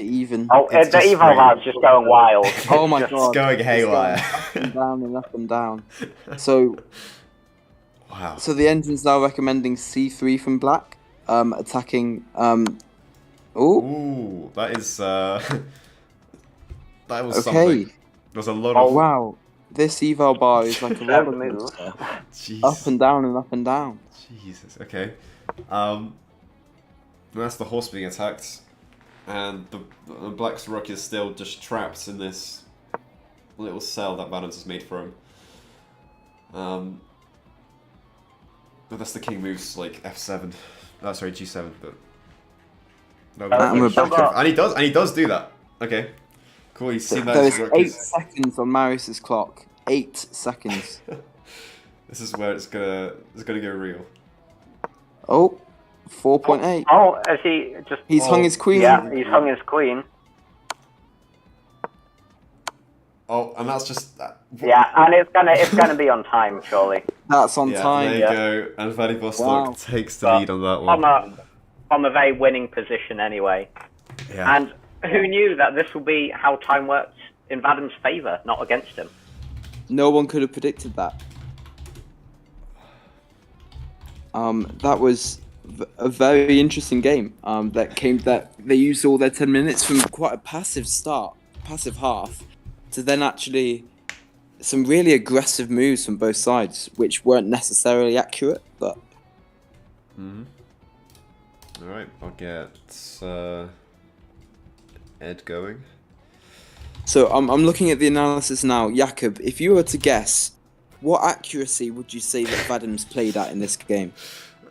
even. Oh, It's the just eval free. bar's just going wild. Oh my Just- god. It's going haywire. Up and down and up and down. So Wow. so the engine's now recommending c3 from black, attacking. Ooh, that is... that was Okay. something. There's a lot Oh of... wow. This eval bar is like a roller Move. coaster. Jeez. Up and down and up and down. Jesus, okay. That's the horse being attacked. And the black's rook is still just trapped in this little cell that Vadims has made for him. But that's the king moves like f7. Oh, sorry, g7, but... No, And we're back up. and he does do that. Okay. Cool, he's seen that There his is rook 8 is... seconds on Marius's clock. 8 seconds. This is where it's gonna go real. Oh, 4.8. Oh, has he just... He's hung his queen. Yeah, he's hung his queen. Oh, and that's just... Yeah, and it's gonna be on time, surely. That's on Yeah, time. there you go. And Vladimir Vostok Wow. takes the But lead on that one. From a very winning position anyway. Yeah. And who knew that this will be how time works in Vadim's favour, not against him? No one could have predicted that. That was a very interesting game. That they used all their 10 minutes from quite a passive half, to then actually some really aggressive moves from both sides, which weren't necessarily accurate, but Alright, I'll get Ed going. So I'm looking at the analysis now. Jakob, if you were to guess, what accuracy would you say that Vadim's played at in this game?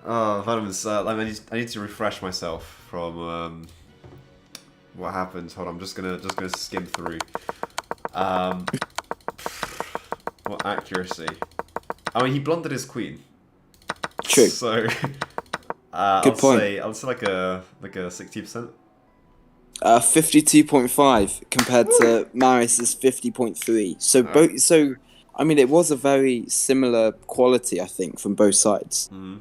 Oh, Vadim's, I need to refresh myself from what happened. Hold on, I'm just gonna skim through. What accuracy? I mean, he blundered his queen. True. So Good point. I'll say like a 60%. 52.5 compared to Marius's 50.3. So I mean, it was a very similar quality, I think, from both sides. Mm.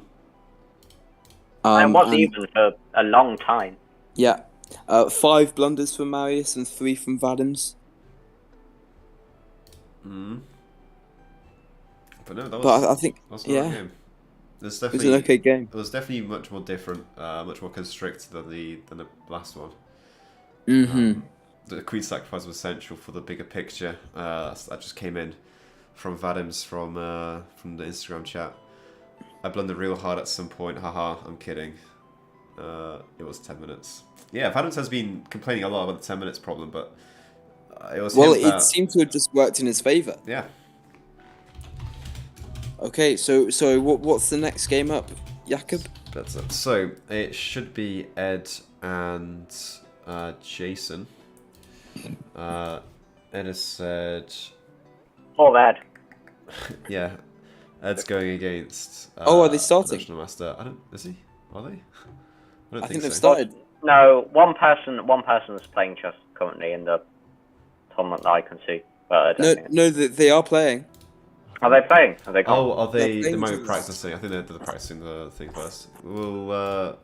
And it was even for a long time. Yeah. 5 blunders from Marius and 3 from Vadim's. Mm. But no, that was. But I think, that was an alright yeah, game. There's it was definitely an okay game. It was definitely much more different, much more constricted than the last one. Mm-hmm. The queen sacrifice was essential for the bigger picture. That just came in from Vadim's from the Instagram chat. I blundered real hard at some point. Haha, I'm kidding. It was 10 minutes. Yeah, Vadim's has been complaining a lot about the 10 minutes problem, but it was Well, him it that, seemed to have just worked in his favour. yeah. Okay, so what's the next game up, Jakob? That's it. So it should be Ed and Jason. Ed has said, All that. yeah, Ed's going against. Oh, are they starting? National Master. I don't. Is he? Are they? I don't I think they've so. started. No, one person is playing chess currently in the tournament that I can see. But I don't think No, they are playing. Are they playing? Are they gone? Oh, are they? They're They playing might be to- practicing. I think they're practicing the thing first. Well,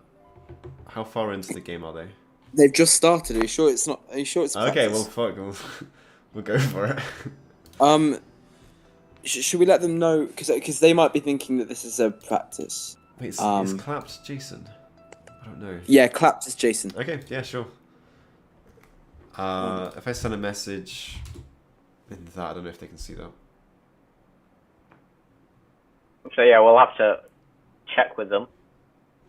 how far into the game are they? They've just started. Are you sure it's not? Are you sure it's Okay, well, practice? fuck. We'll go for it. Should we let them know? Because they might be thinking that this is a practice. Wait, is clapped Jason? I don't know. Yeah, clapped is Jason. Okay, yeah, sure. If I send a message in that, I don't know if they can see that. So yeah, we'll have to check with them.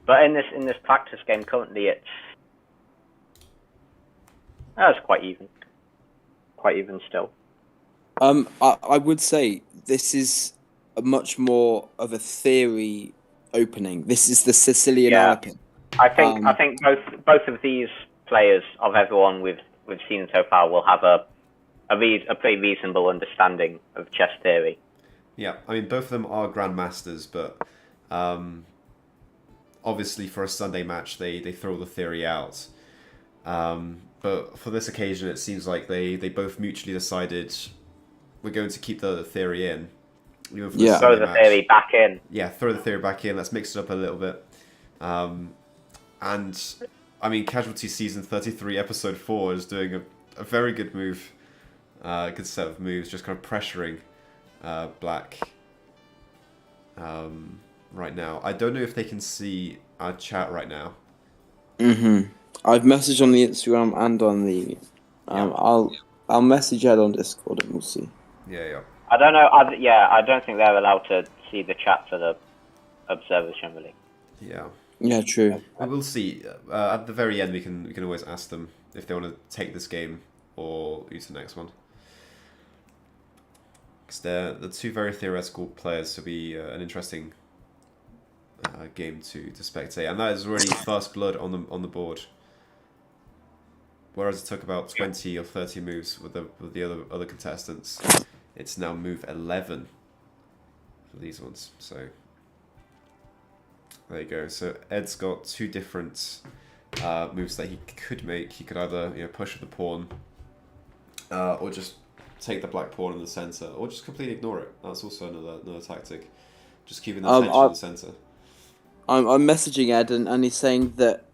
But in this practice game currently, it's quite even. quite even still. I would say this is a much more of a theory opening. This is the Sicilian Yeah. American. I think both of these players, of everyone we've seen so far, will have a pretty reasonable understanding of chess theory. Yeah, I mean, both of them are grandmasters, but obviously for a Sunday match, they throw the theory out. But for this occasion, it seems like they both mutually decided we're going to keep the theory in. Even for the Yeah. Throw Sunday the match. theory back in. Yeah, throw the theory back in. Let's mix it up a little bit. And I mean, Casualty Season 33, Episode 4 is doing a very good move, good set of moves, just kind of pressuring Black right now. I don't know if they can see our chat right now. I've messaged on the Instagram and on the. Yeah. I'll message Ed on Discord and we'll see. Yeah. I don't know. I don't think they're allowed to see the chat for the observers generally. Yeah. Yeah, true. We will see. At the very end, we can always ask them if they want to take this game or use the next one. Because they're the two very theoretical players, so it'll be an interesting game to spectate. And that is already first blood on the board. Whereas it took about 20 or 30 moves with the other contestants, it's now move 11 for these ones. So there you go. So Ed's got two different moves that he could make. He could either push with the pawn, or just take the black pawn in the center, or just completely ignore it. That's also another tactic. Just keeping the attention in the center. I'm messaging Ed and he's saying that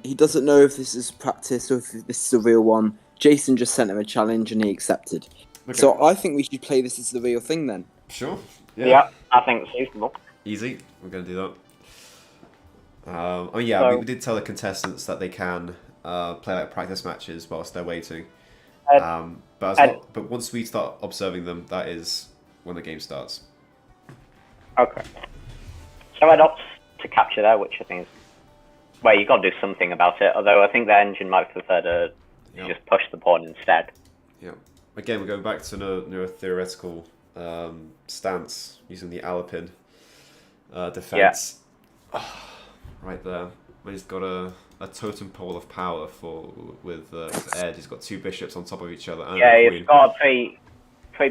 he doesn't know if this is practice or if this is a real one. Jason just sent him a challenge and he accepted. Okay. So I think we should play this as the real thing then. Sure. Yeah, I think it's reasonable. Easy. We're going to do that. We did tell the contestants that they can play like practice matches whilst they're waiting. But once we start observing them, that is when the game starts. Okay. So Ed opts to capture there, which I think is... Well, you've got to do something about it, although I think the engine might prefer to just push the pawn instead. Yeah. Again, we're going back to a theoretical stance using the Alapin defense. Yeah. Right there. He's got a totem pole of power with Ed. He's got two bishops on top of each other. And he's got a pretty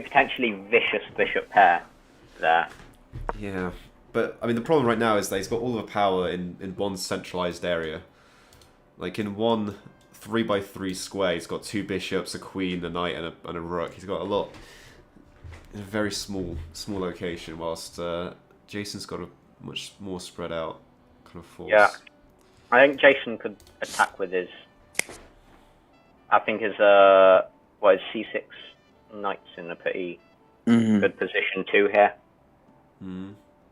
potentially vicious bishop pair there. Yeah. But, I mean, the problem right now is that he's got all the power in one centralized area. Like, in one 3x3 square, he's got two bishops, a queen, a knight, and a rook. He's got a lot in a very small location, whilst Jason's got a much more spread out kind of force. Yeah. I think Jason could attack with his... I think his C6 knight's in a pretty good position too here.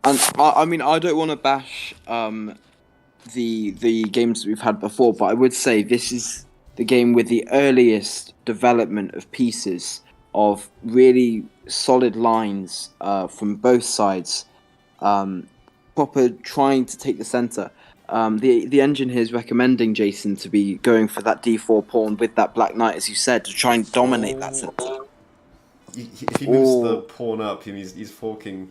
And I mean, I don't want to bash the games that we've had before, but I would say this is the game with the earliest development of pieces, of really solid lines from both sides, proper trying to take the center. The engine here is recommending Jason to be going for that d4 pawn with that black knight, as you said, to try and dominate that center. If he moves the pawn up, he's forking...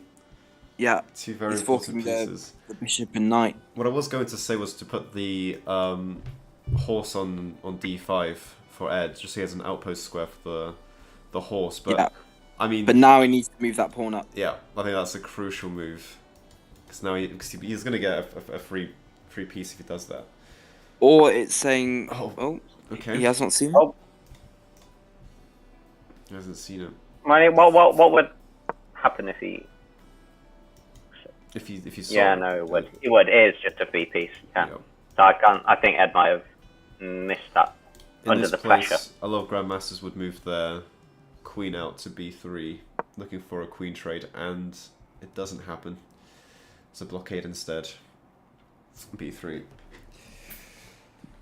Yeah, two very important pieces. The bishop and knight. What I was going to say was to put the horse on d5 for Ed, just so he has an outpost square for the horse. But I mean, but now he needs to move that pawn up. Yeah, I think that's a crucial move because now he's going to get a free piece if he does that. Or it's saying, okay, he has not seen it. Oh. He hasn't seen it. What would happen if he? If you saw yeah, it. No, it would. It would. It is just a free piece. Yeah. Yep. So I think Ed might have missed that under the pressure. A lot of grandmasters would move their queen out to b3, looking for a queen trade, and it doesn't happen. It's a blockade instead. b3.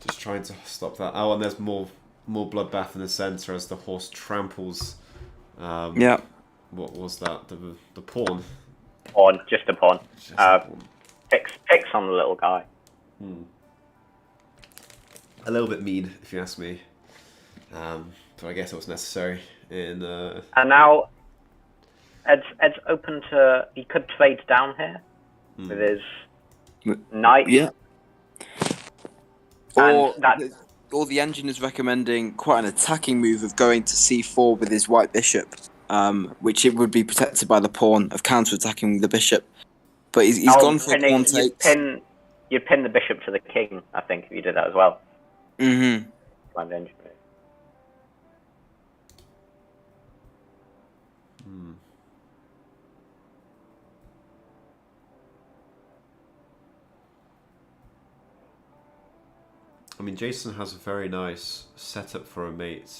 Just trying to stop that. Oh, and there's more bloodbath in the center as the horse tramples. What was that? The pawn. Pawn, just a pawn. Just a pawn. Picks on the little guy. A little bit mean, if you ask me. but I guess it was necessary in. And now Ed's open to. He could trade down here with his knight. Yeah. And Or the engine is recommending quite an attacking move of going to c4 with his white bishop, which it would be protected by the pawn of counter-attacking the bishop. But he's gone for a pawn takes. You'd pin the bishop to the king, I think, if you did that as well. Mm-hmm. I mean, Jason has a very nice setup for a mate.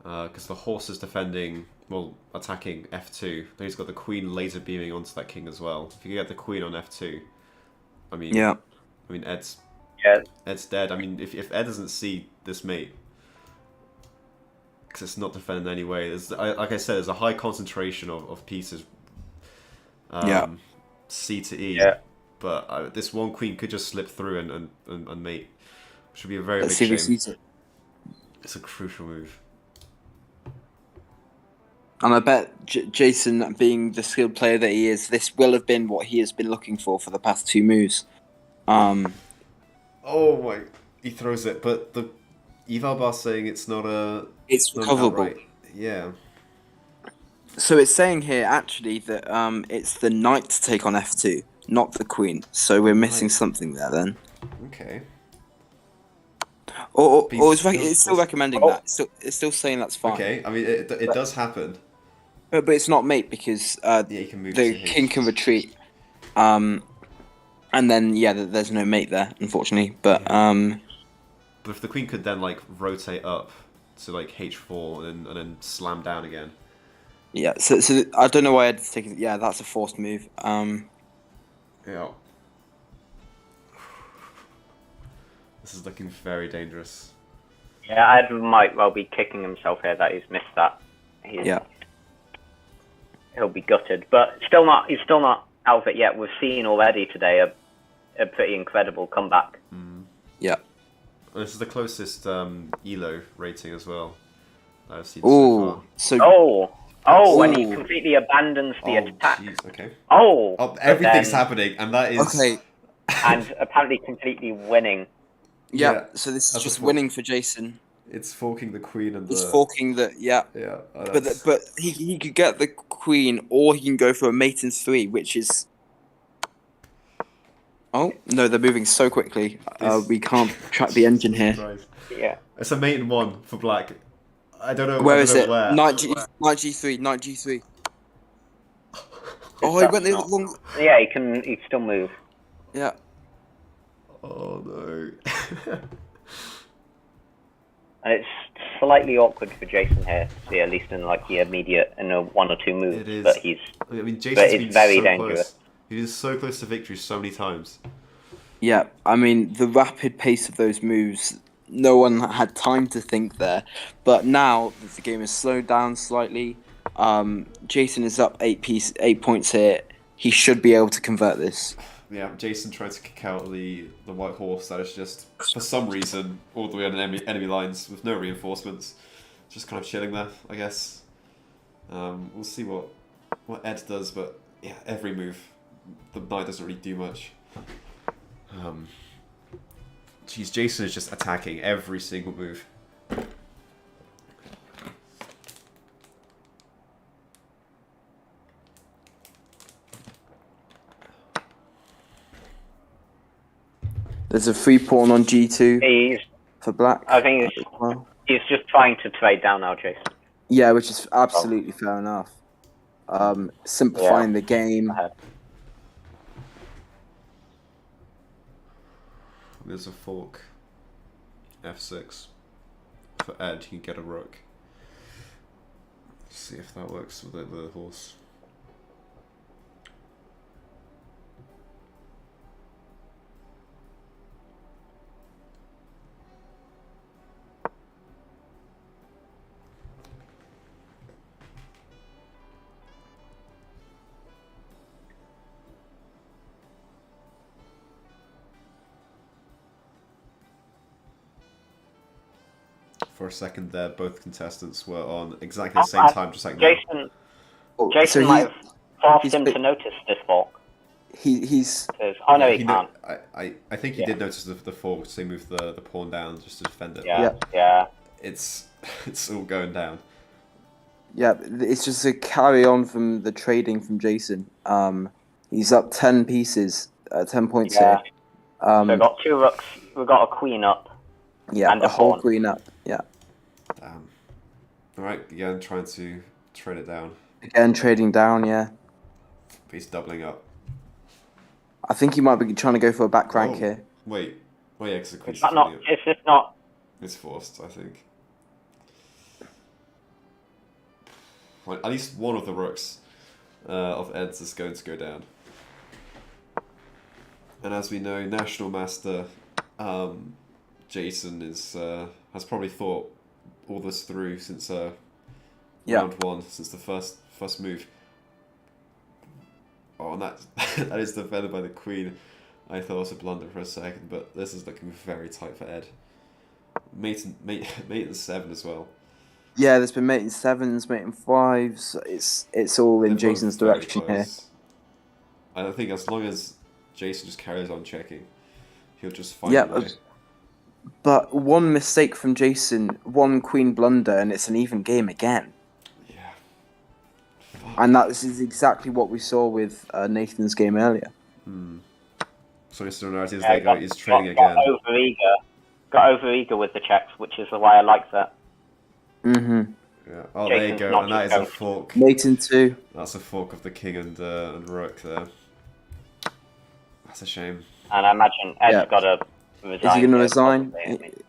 Because the horse is defending, well, attacking f2. Then he's got the queen laser beaming onto that king as well. If you get the queen on f2, I mean, Ed's dead. I mean, if Ed doesn't see this mate, because it's not defended in any way, like I said, there's a high concentration of pieces. C to E. Yeah. But this one queen could just slip through and mate, which would be a very big shame. It's a crucial move. And I bet Jason, being the skilled player that he is, this will have been what he has been looking for the past two moves. Oh my! He throws it, but the eval bar's saying it's not a. It's recoverable. Outright. Yeah. So it's saying here actually that it's the knight to take on f2, not the queen. So we're missing something there then. Okay. Or it's still recommending that. It's still saying that's fine. Okay, I mean it does happen. But it's not mate because you can move the king can retreat. And then there's no mate there, unfortunately. But But if the queen could then like rotate up to like h4 and then slam down again. Yeah. So I don't know why I'd take it. Yeah, that's a forced move. Yeah. This is looking very dangerous. Yeah, Ed might well be kicking himself here that he's missed that. He'll be gutted, but he's still not out of it yet. We've seen already today a pretty incredible comeback. Yeah. And this is the closest ELO rating as well I've seen so far. And he completely abandons the attack. Geez, okay. Everything's happening, and that is okay. And apparently completely winning. Yeah, so this is just winning for Jason. It's forking the queen and It's forking the Yeah. But he could get the queen, or he can go for a mate in 3, which is. Oh no, they're moving so quickly. We can't track the engine here. Right. Yeah. It's a mate in 1 for black. I don't know. Where is it? Where. Knight G3. Knight G3. Oh, he went the long. Yeah, he can still move. Yeah. Oh no. And it's slightly awkward for Jason here to see, at least in like the immediate in a 1 or 2 moves. It is. But Jason's very dangerous. Close. He is so close to victory so many times. Yeah, I mean the rapid pace of those moves. No one had time to think there, but now that the game has slowed down slightly, Jason is up 8 points here. He should be able to convert this. Yeah, Jason trying to kick out the white horse that is just, for some reason, all the way on enemy lines with no reinforcements. Just kind of chilling there, I guess. We'll see what Ed does, but yeah, every move, the knight doesn't really do much. Jason is just attacking every single move. There's a free pawn on G2 for black. I think he's just trying to trade down now, Jason. Yeah, which is absolutely fair enough. Simplifying the game. There's a fork. F6. For Ed, you can get a rook. Let's see if that works with the horse. for a second there, both contestants were on exactly the same time, just like now. Jason might have forced him to notice this fork. He's. Oh no, he can't. I think he did notice the fork, so he moved the pawn down just to defend it. Yeah. It's all going down. Yeah, it's just a carry on from the trading from Jason. He's up 10 pieces, 10 points here. So we've got 2 rooks, we've got a queen up. Yeah, and a whole pawn. queen up. Yeah. Damn. Alright, again, trying to trade it down. Again, trading down, yeah. He's doubling up. I think he might be trying to go for a back rank here. Wait, yeah, because the queen's Is this not... It's forced, I think. Well, at least one of the rooks of Ed's is going to go down. And as we know, National Master Jason has probably thought all this through since round 1, since the first move. Oh, and that is defended by the queen. I thought it was a blunder for a second, but this is looking very tight for Ed. Mate in 7 as well. Yeah, there's been mate in 7s, mate in 5s. It's all in Jason's direction here. I think as long as Jason just carries on checking, he'll just find a way. But one mistake from Jason, one queen blunder, and it's an even game again. Yeah. And that is exactly what we saw with Nathan's game earlier. So his narrative is trading again. Got over eager with the checks, which is why I like that. Yeah. Oh, there you go, and that is a fork. Mate in 2. That's a fork of the king and rook there. That's a shame. And I imagine Ed's got to resign. Is he going to resign?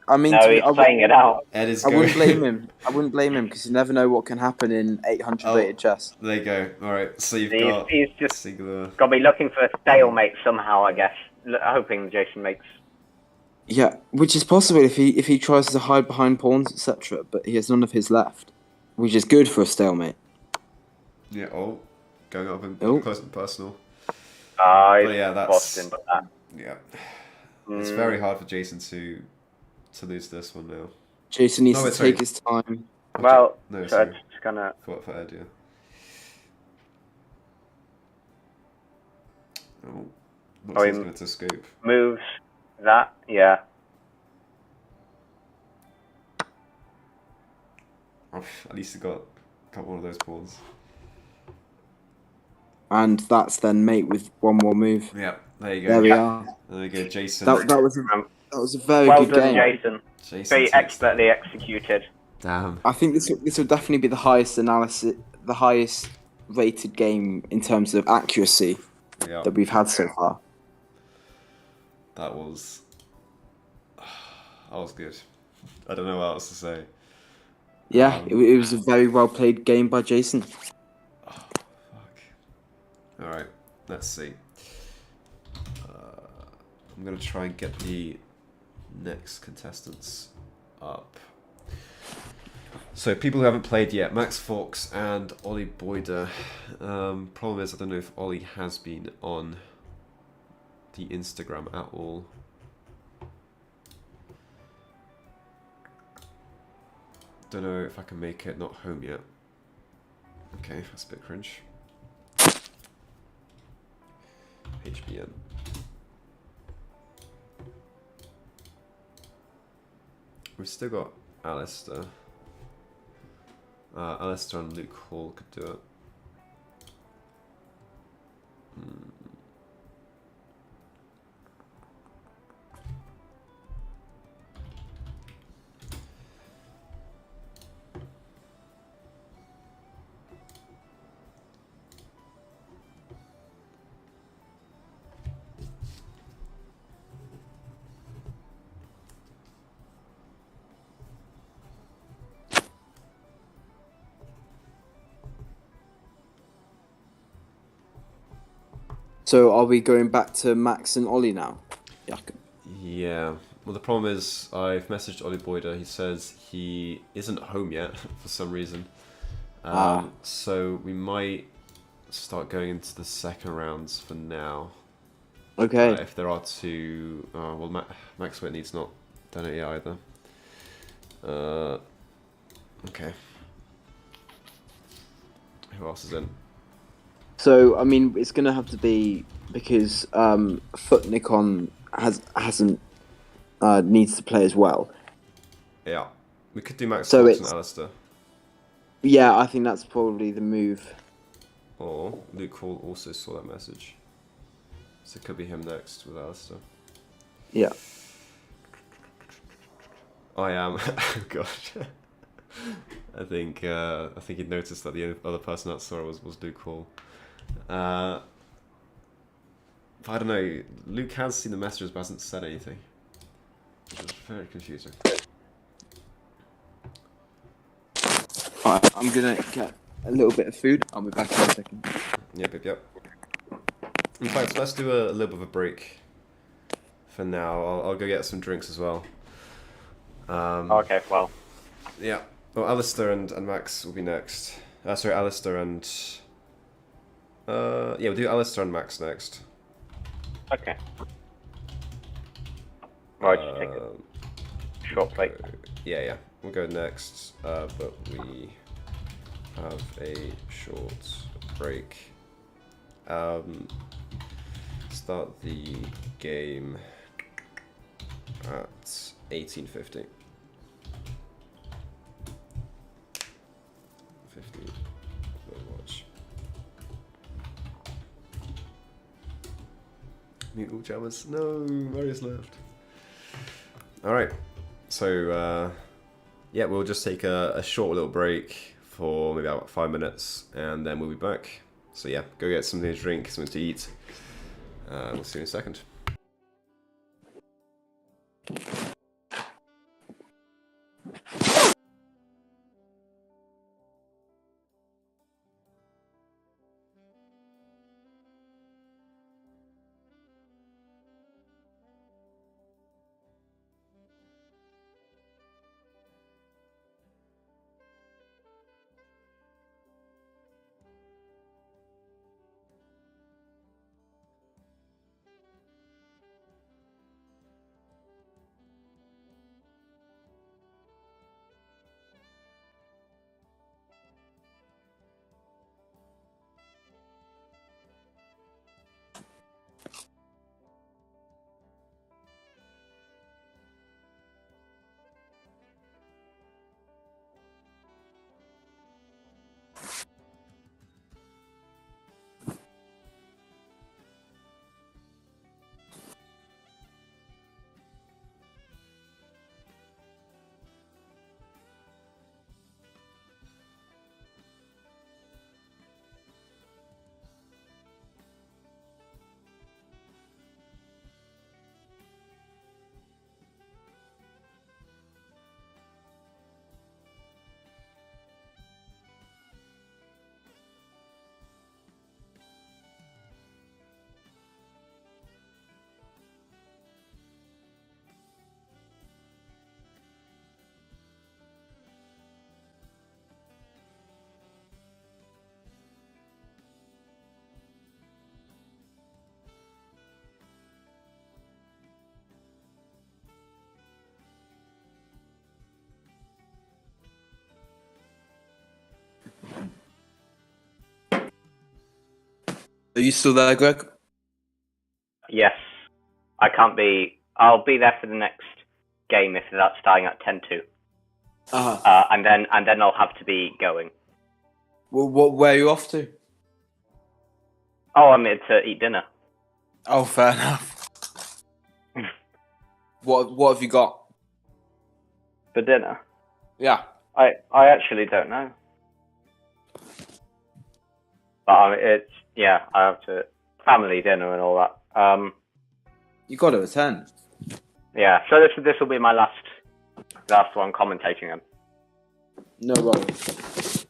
I mean, no, he's playing it out. Ed is I wouldn't blame him. I wouldn't blame him because you never know what can happen in 800 rated chess. There you go. All right, so he's just got to be looking for a stalemate somehow, I guess. Hoping Jason makes. Yeah, which is possible if he tries to hide behind pawns, etc. But he has none of his left, which is good for a stalemate. Yeah. Oh, going up and close and personal. But yeah, that's Boston. Yeah. It's very hard for Jason to lose this one now. Jason needs to take his time. Well, so it's just gonna for Ed, yeah. Oh, looks like he's going to scoop. Moves that, yeah. Oh, at least he got one of those pawns. And that's then mate with one more move. Yeah, there you go. There we are. There you go, Jason. That was a very well good done, game. Jason. Very expertly executed. Damn. I think this will definitely be the highest rated game in terms of accuracy that we've had so far. That was good. I don't know what else to say. Yeah, it was a very well played game by Jason. Oh, fuck. Alright, let's see. I'm going to try and get the next contestants up. So, people who haven't played yet, Max Fox and Ollie Boyder. Problem is, I don't know if Ollie has been on the Instagram at all. Don't know if I can make it not home yet. Okay, that's a bit cringe. HBN. We've still got Alistair. Alistair and Luke Hall could do it. So are we going back to Max and Ollie now? Yeah. Well, the problem is I've messaged Ollie Boyder. He says he isn't home yet for some reason. So we might start going into the second rounds for now. Okay. If there are two... well, Max Whitney's not done it yet either. Okay. Who else is in? So I mean, it's gonna have to be because Footnikon hasn't needs to play as well. Yeah. We could do Max So Fox and it's Alistair. yeah, I think that's probably the move. Or Luke Hall also saw that message. So it could be him next with Alistair. Yeah. I am. Oh gosh. I think he'd noticed that the other person that saw it was Luke Hall. But I don't know. Luke has seen the messages but hasn't said anything, which is very confusing. Alright, I'm gonna get a little bit of food. I'll be back in a second. Yep. In fact, let's do a little bit of a break for now. I'll go get some drinks as well. Okay, well. Yeah. Well, Alistair and Max will be next. Sorry, Alistair and... yeah, we'll do Alistair and Max next. Okay. Right, just take a short break. Yeah. We'll go next, but we have a short break. Start the game at 18:50. 50. Watch. Mute all jammers. No, Mario's left. Alright. So, yeah, we'll just take a short little break for maybe about 5 minutes, and then we'll be back. So yeah, go get something to drink, something to eat. We'll see you in a second. Are you still there, Greg? Yes. I'll be there for the next game if that's starting at 10-2. And then I'll have to be going. Well, where are you off to? Oh, I'm here to eat dinner. Oh, fair enough. What have you got? For dinner? Yeah. I actually don't know. But I have to family dinner and all that. You got to attend. Yeah, so this will be my last one commentating on. No worries.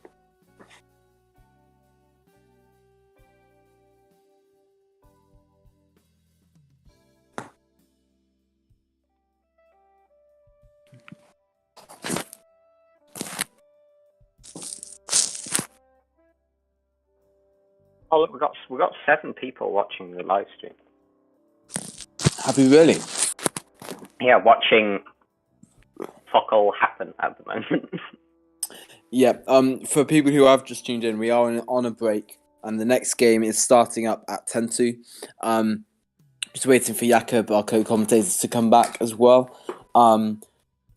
Oh look, we got 7 people watching the live stream. Have you really? Yeah, watching fuck all happen at the moment. Yeah. For people who have just tuned in, we are on a break, and the next game is starting up at 10:02. Just waiting for Jakob, our co-commentators, to come back as well.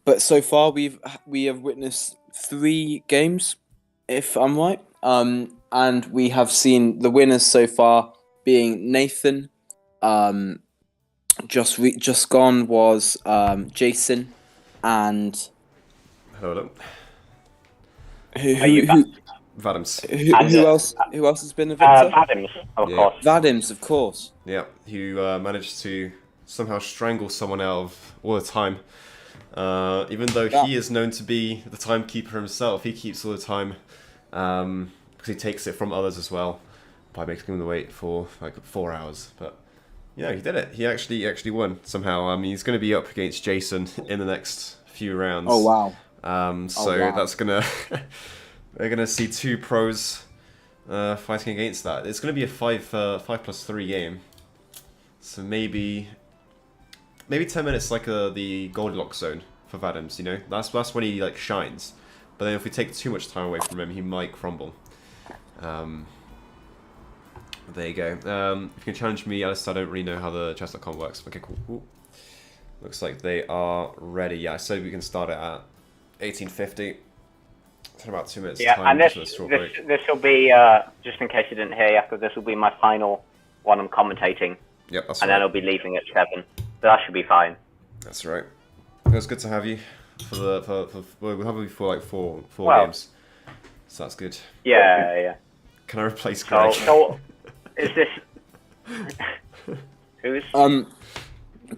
But so far we have witnessed 3 games, if I'm right. And we have seen the winners so far being Nathan. Just gone was Jason, and Hello. Vadims. Who else? Who else has been a victor? Adams, of course. Vadims, of course. Yeah, who managed to somehow strangle someone out of all the time. Even though he is known to be the timekeeper himself, he keeps all the time because he takes it from others as well by making them wait for like 4 hours. But yeah, he did it. He actually won somehow. He's going to be up against Jason in the next few rounds. Oh wow! That's gonna we're gonna see 2 pros fighting against that. It's gonna be a 5+3 game. So maybe 10 minutes like the Goldilocks zone for Vadims, you know? That's when he like shines. But then if we take too much time away from him, he might crumble. There you go. If you can challenge me, Alistair, I don't really know how the chess.com works. Okay, cool. Ooh. Looks like they are ready. Yeah, I said we can start it at 1850. It's in about 2 minutes time. And this will be, just in case you didn't hear, Jakob, this will be my final one I'm commentating. Yep, that's and right. then I'll be leaving at 7. So that should be fine. That's right. It was good to have you we'll have you for like four games. So that's good. Yeah. Can I replace Greg? So is this who's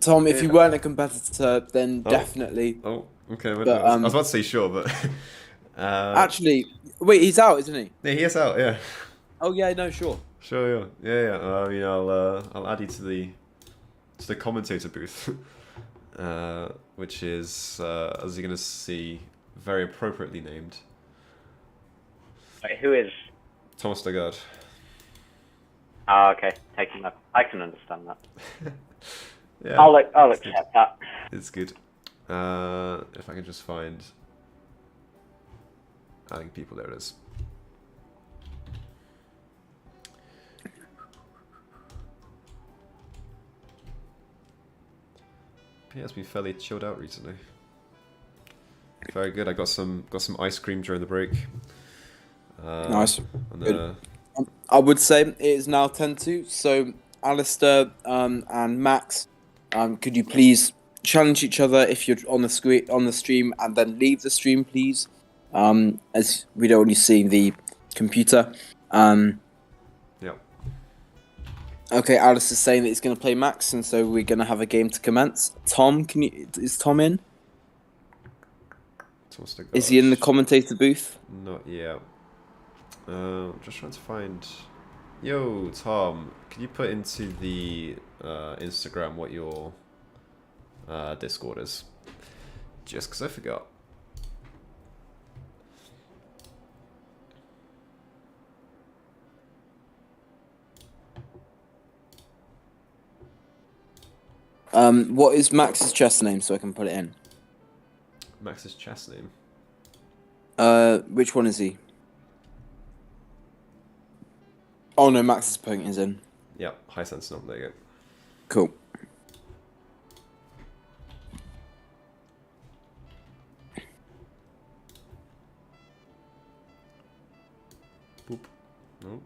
Tom, if you weren't a competitor, then definitely. Oh, okay. But, I was about to say sure, but actually, wait, he's out, isn't he? yeah, he is out. Yeah. Oh yeah, no, sure. Sure, yeah. I mean, I'll add you to the commentator booth, which is, as you're gonna see, very appropriately named. Wait, who is? Thomas Lagarde. Oh, okay. Taking that, I can understand that. Yeah, I'll accept that. it's good. If I can just find adding people, there it is. He has been fairly chilled out recently. Very good. I got some ice cream during the break. Nice. And, I would say it is now 10:02. So, Alistair and Max, could you please challenge each other if you're on the stream, and then leave the stream, please, as we don't want you seeing the computer. yeah. Okay, Alistair's saying that he's going to play Max, and so we're going to have a game to commence. Tom, is Tom in? Is he in the commentator booth? Not yet. Just trying to find. Yo, Tom, can you put into the Instagram what your Discord is? Just because I forgot. What is Max's chess name so I can put it in? Max's chess name? Which one is he? Oh no, Max's point is in. Yeah, high sense nom, there you go. Cool. Boop. No.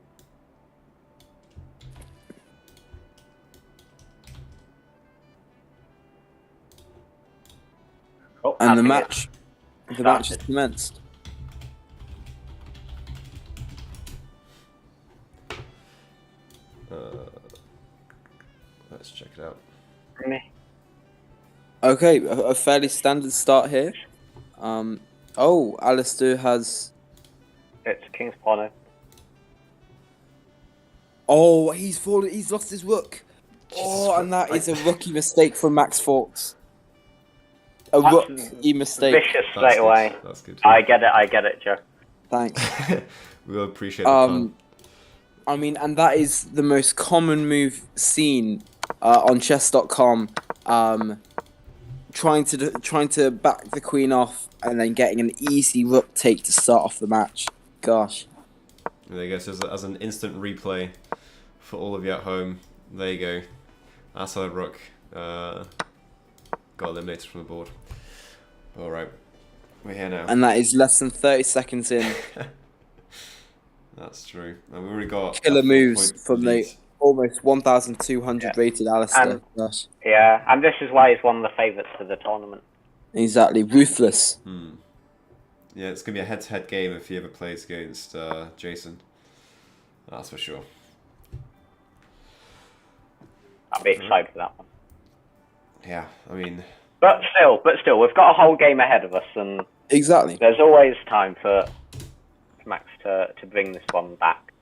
Oh, And the match is commenced. Let's check it out. Okay, a fairly standard start here. Alistair has. It's King's Pawn. Oh, he's fallen. He's lost his rook. And that is a rookie mistake from Max Fawkes. A rookie mistake. Vicious straight away. That's good. I get it, Joe. Thanks. We'll appreciate the fun. I mean, and that is the most common move seen on chess.com. trying to back the queen off and then getting an easy rook take to start off the match. Gosh. There you go. So as an instant replay for all of you at home, there you go. That's how the rook got eliminated from the board. All right, we're here now. And that is less than 30 seconds in. That's true. And we already got Killer moves from lead. the almost 1,200 rated Alistair. Gosh. Yeah, and this is why he's one of the favourites for the tournament. Exactly, ruthless. Yeah, it's going to be a head-to-head game if he ever plays against Jason. That's for sure. I'll be excited for that one. Yeah, I mean... But still, we've got a whole game ahead of us, and Exactly. there's always time for Max to bring this one back.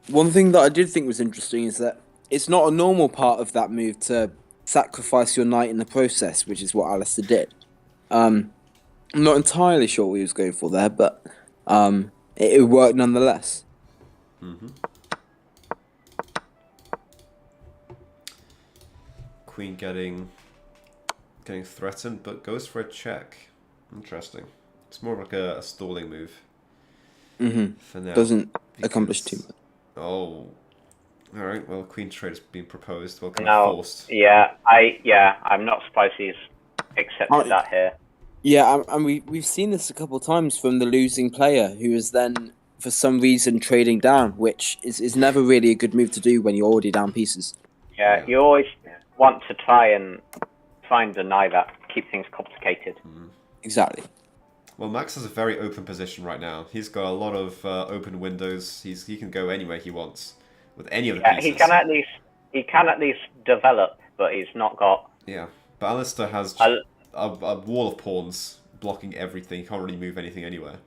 One thing that I did think was interesting is that it's not a normal part of that move to sacrifice your knight in the process, which is what Alistair did. I'm not entirely sure what he was going for there, but it worked nonetheless. Queen getting threatened, but goes for a check. Interesting. It's more like a stalling move. For now. Doesn't accomplish too much. Oh. Alright, well, queen trade has been proposed. Well, kind of forced. I'm not surprised he's accepted that here. Yeah, and we've seen this a couple of times from the losing player who is then, for some reason, trading down, which is never really a good move to do when you're already down pieces. Yeah, you always want to try and deny that, keep things complicated. Exactly. Well, Max has a very open position right now. He's got a lot of open windows. He can go anywhere he wants with any of the pieces. He can at least develop, but he's not got. Yeah, but Alistair has a wall of pawns blocking everything. He can't really move anything anywhere.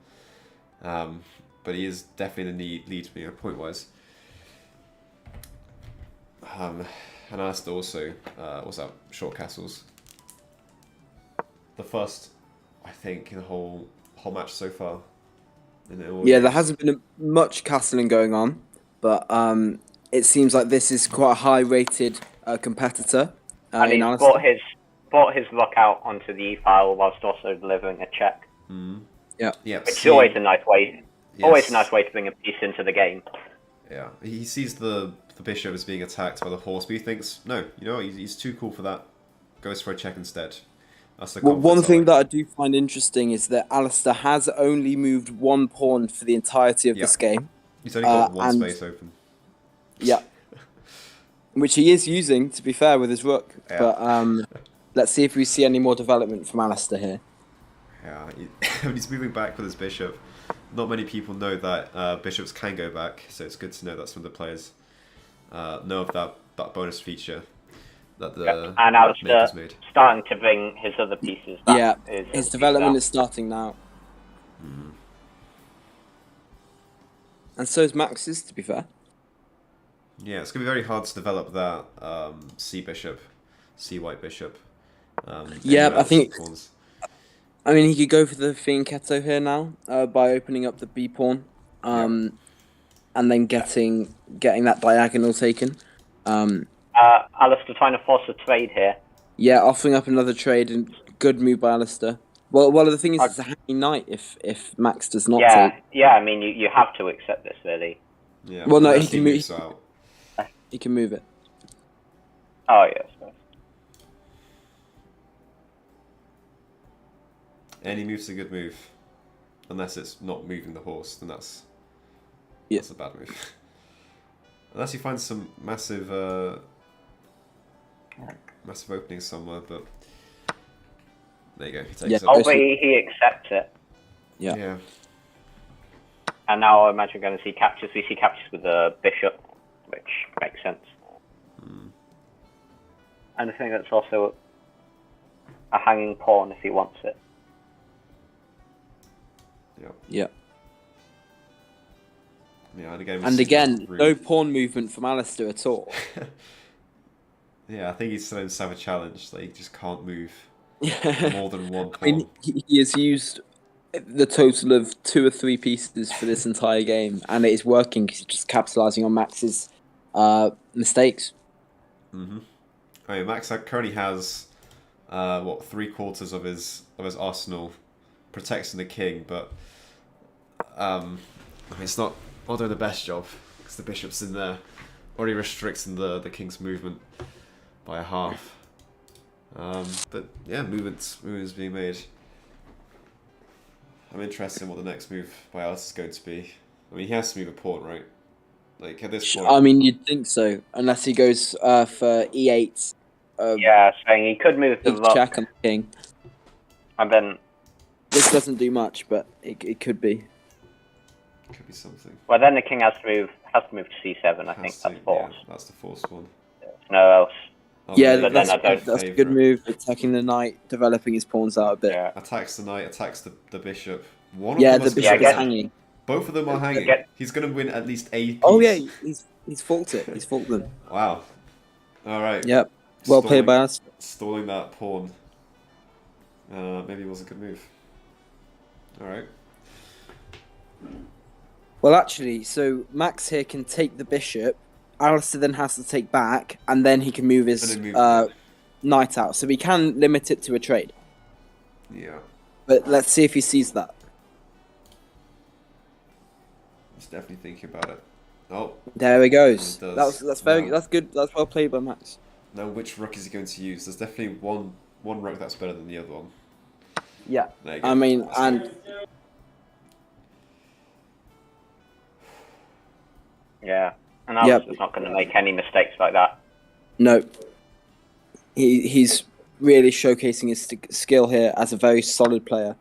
But he is definitely in the lead point wise. And Alistair also was out short castles. The first, I think, in the whole match so far. Yeah, there hasn't been much castling going on, but it seems like this is quite a high-rated competitor. And he's brought his rook out onto the e-file whilst also delivering a check. Yeah, which is always a nice way. Yes. Always a nice way to bring a piece into the game. Yeah, he sees the bishop as being attacked by the horse, but he thinks, no, you know, he's too cool for that. Goes for a check instead. Well, one thing that I do find interesting is that Alistair has only moved one pawn for the entirety of this game. He's only got one space open. Yeah. Which he is using, to be fair, with his rook. Yeah. But let's see if we see any more development from Alistair here. Yeah, he's moving back with his bishop. Not many people know that bishops can go back, so it's good to know that some of the players know of that bonus feature. That the and Alistair starting to bring his other pieces back. Yeah, his development is starting now. And so is Max's, to be fair. Yeah, it's going to be very hard to develop that C bishop, C white bishop. Yeah, I think... I mean, he could go for the fianchetto here now by opening up the B pawn, and then getting that diagonal taken. Alistair trying to force a trade here. Yeah, offering up another trade, and good move by Alistair. Well, the thing is, it's a hanging knight if Max does not take. Yeah, I mean, you have to accept this, really. Yeah. Well, no, he can move. He can move it. Oh yes. Any move's a good move, unless it's not moving the horse. Then that's a bad move. Unless he finds some massive openings somewhere, but there you go. He takes it. Oh, but he accepts it. Yeah. And now I imagine we're going to see captures. We see captures with the bishop, which makes sense. And I think that's also a hanging pawn if he wants it. Yeah. Yeah, and again, no pawn movement from Alistair at all. Yeah, I think he's still in have a challenge. Like, he just can't move more than one pawn. I mean, he has used the total of 2 or 3 pieces for this entire game, and it is working because he's just capitalising on Max's mistakes. I mean, Max currently has what, 3/4 of his arsenal protecting the king, but I mean, it's not doing the best job because the bishop's in there, already restricting the king's movement by a half. But yeah, movements being made. I'm interested in what the next move by Alice is going to be. I mean, he has to move a pawn, right? Like at this point. I mean, you'd think so, unless he goes for e8. Yeah, saying he could move the Big rook, check on the king. and then This doesn't do much, but it could be. Could be something. well, then the king has to move to c7. I think that's forced. Yeah, that's the force one. There's no else. Oh, Yeah, but then I don't that's a good move. Attacking the knight, developing his pawns out a bit. Yeah. Attacks the knight, attacks the bishop. One of Yeah, them the must be bishop is Yeah, hanging. Both of them are hanging. Get- He's going to win at least a piece. Oh yeah, he's faulted it. He's faulted them. Wow. All right. Yep. Well played by us. Stalling that pawn. Maybe it was a good move. All right. Well, actually, so Max here can take the bishop. Alistair then has to take back, and then he can move his knight out. So we can limit it to a trade. Yeah. But let's see if he sees that. He's definitely thinking about it. Oh. There he goes. He does. That's good. That's well played by Max. Now, which rook is he going to use? There's definitely one rook that's better than the other one. Yeah. There you go. I mean, and Yeah, and Alistair's not going to make any mistakes like that. no, he's really showcasing his skill here as a very solid player.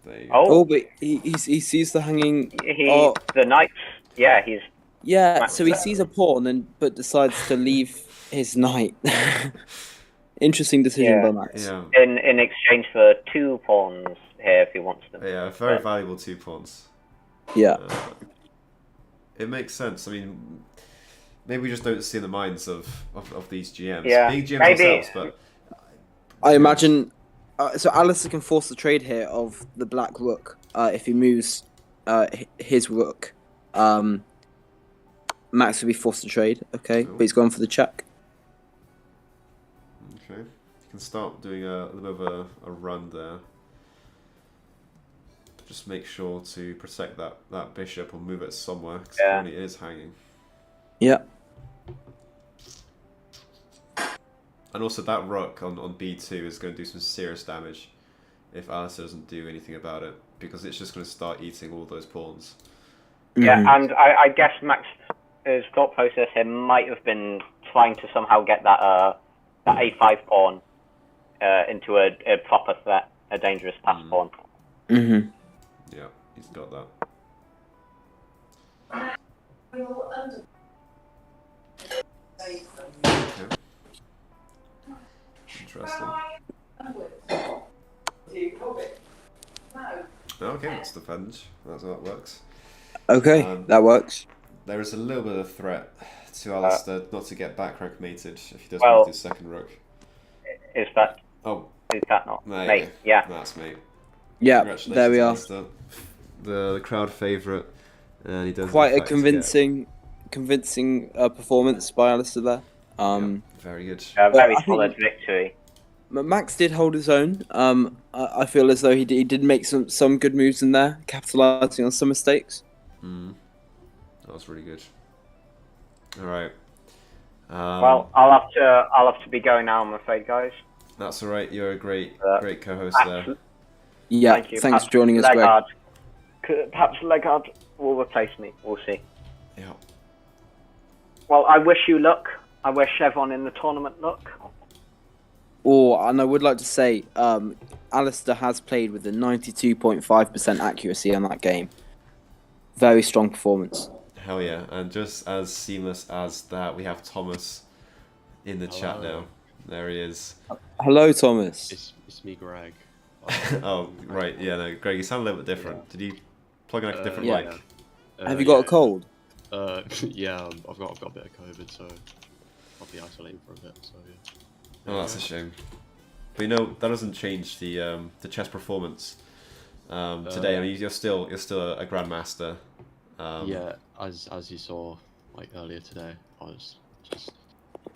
There you go. Oh, but he sees the hanging. The knights. Yeah, he's Yeah, so he sees a pawn but decides to leave his knight. Interesting decision by Max. Yeah. in exchange for 2 pawns here if he wants them. Yeah, very valuable 2 pawns. Yeah. It makes sense. I mean, maybe we just don't see in the minds of these GMs. Yeah, Being GMs maybe. ourselves, but I imagine. So Alistair can force the trade here of the black rook if he moves his rook. Max will be forced to trade. Okay, Cool. but he's gone for the check. okay, you can start doing a little bit of a run there. Just make sure to protect that bishop or move it somewhere because currently it is hanging. Yeah. And also that rook on b2 is going to do some serious damage if Alistair doesn't do anything about it because it's just going to start eating all those pawns. Yeah, and I guess Max's thought process here might have been trying to somehow get that a5 pawn into a proper threat, a dangerous pass pawn. Mm-hmm. Yeah, he's got that. Okay. Interesting. Okay, that's defend. That's how that works. Okay, that works. There is a little bit of threat to Alistair not to get back mated if he does move his second rook. Is that not mate? Go. Yeah. That's mate. Yeah, Congratulations, there we are. Alistair. The crowd favourite, and he does Quite in a fact convincing performance by Alistair there. very good. Very solid victory. Max did hold his own. I feel as though he did make some good moves in there, capitalizing on some mistakes. That was really good. All right. Well, I'll have to be going now, I'm afraid, guys. That's all right. You're a great co-host there. Yeah, Thank you. thanks for joining us, Greg. Perhaps Legard will replace me. We'll see. Yeah. Well, I wish you luck. I wish everyone in the tournament luck. Oh, and I would like to say, Alistair has played with a 92.5% accuracy on that game. Very strong performance. Hell yeah. And just as seamless as that, we have Thomas in the chat now. There he is. Hello, Thomas. It's me, Greg. Oh, right. Yeah, no, Greg, you sound a little bit different. Did you plug in a different yeah. mic? Have you got a cold? Yeah, I've got a bit of COVID, so I'll be isolating for a bit. So yeah. Oh, that's a shame. But you know, that doesn't change the chess performance today. I mean, you're still a grandmaster. Yeah, as you saw like earlier today, I was just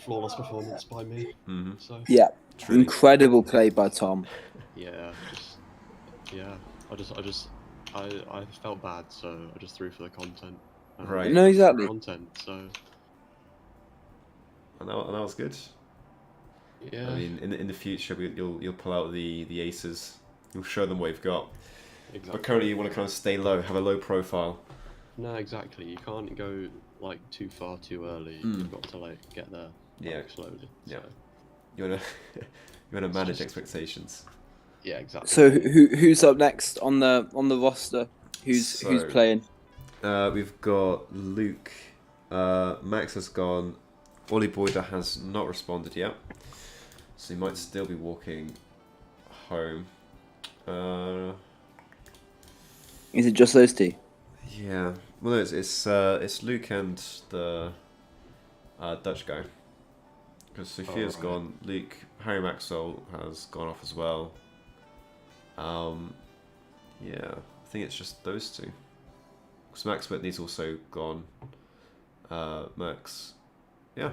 flawless performance by me. Mhm. So Yeah, Truly. incredible play by Tom. yeah, I felt bad, so I just threw for the content. Right. No, exactly. Content. So And that was good. yeah. I mean, in the future, you'll pull out the aces. You'll show them what you've got. Exactly. But currently, you want to kind of stay low, have a low profile. No, exactly. You can't go like too far too early. You've got to like get there slowly. Yeah. So. You wanna you wanna manage expectations. Yeah, exactly. So who's up next on the roster? Who's playing? We've got Luke. Max has gone. Ollie Boyder has not responded yet, so he might still be walking home. Is it just those two? Yeah. Well, no, it's Luke and the Dutch guy. Because Sophia's gone. Luke, Harry Maxwell has gone off as well. Yeah, I think it's just those two. Because Max Whitney's also gone. Max, yeah.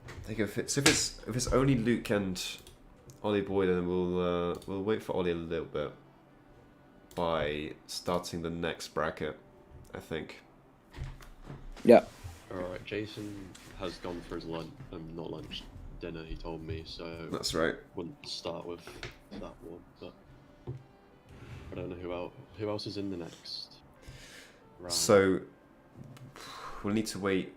I think if it's only Luke and Ollie Boyd, then we'll wait for Ollie a little bit by starting the next bracket, I think. Yeah. Alright, Jason has gone for his dinner, he told me, so That's right. wouldn't start with that one, but I don't know who else is in the next round. So we'll need to wait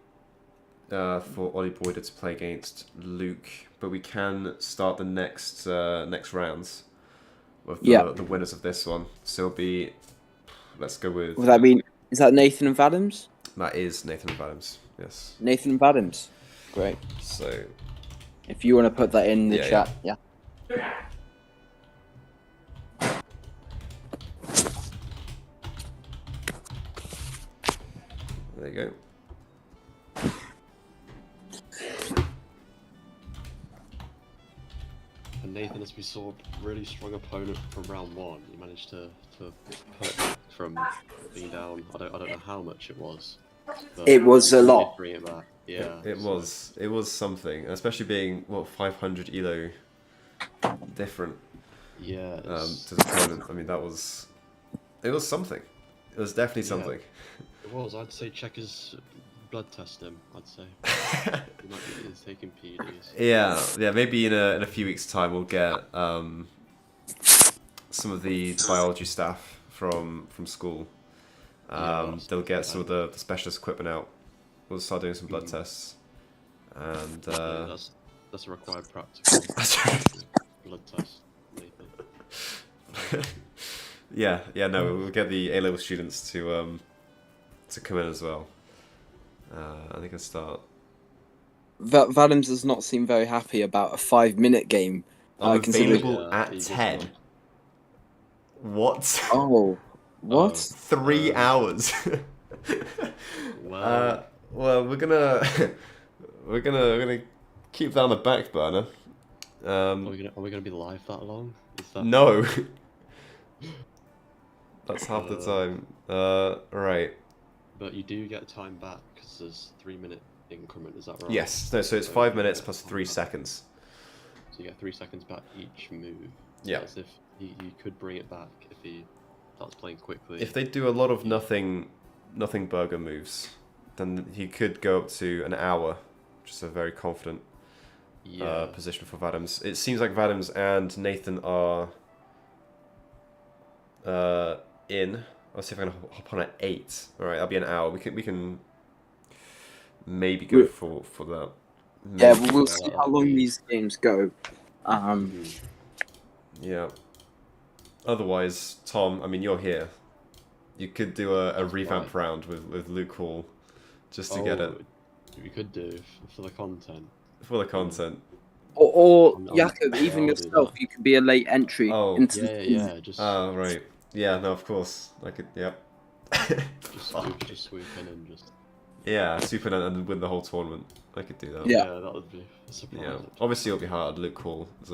for Ollie Boyder to play against Luke, but we can start the next rounds with the winners of this one. So it'll be, let's go with. Would that mean, is that Nathan and Vadams? That is Nathan and Adams. Yes. Nathan and Vadams. Great. So If you want to put that in the chat, yeah. there you go. And Nathan, as we saw, really strong opponent from round one. He managed to put back from being down. I don't know how much it was. It was a lot. Bring it back. Yeah. It was something, especially being 500 elo different. Yeah. To the opponent. I mean, it was something. It was definitely something. It was. I'd say check his blood test him. I'd say. He might be taking PEDs. Yeah. Maybe in a few weeks' time we'll get some of the biology staff from school. They'll get some of the specialist equipment out. We'll start doing some blood tests, and that's a required practical blood test. Nathan. yeah. No, we'll get the A-level students to come in as well. And they can start. Vadams does not seem very happy about a 5-minute game. Available at 10. What? Oh, what? 3 hours. Wow. Well, we're gonna keep that on the back burner. Are we gonna be live that long? Is that... No. That's half the time. Right. But you do get time back because there's 3-minute increment. Is that right? Yes. No. So it's 5 minutes plus 3 seconds. So you get 3 seconds back each move. Yeah. As if he could bring it back if he starts playing quickly. If they do a lot of nothing burger moves, then he could go up to an hour, which is a very confident position for Vadams. It seems like Vadams and Nathan are in. I'll see if I can hop on at 8. All right, that'll be an hour. We can maybe go for that. Yeah, we'll see how long these games go. Yeah. Otherwise, Tom, I mean, you're here. You could do a revamp round with Luke Hall, just to get it. We could do for the content. For the content. Or I'm Jakob, even yourself, you could be a late entry into the season. Yeah, just Oh, right. Yeah, no, of course. I could, yeah. just swoop in and just. Yeah, super and win the whole tournament. I could do that. Yeah. That would be a surprise. Yeah. Obviously, it'll be hard. Luke Hall is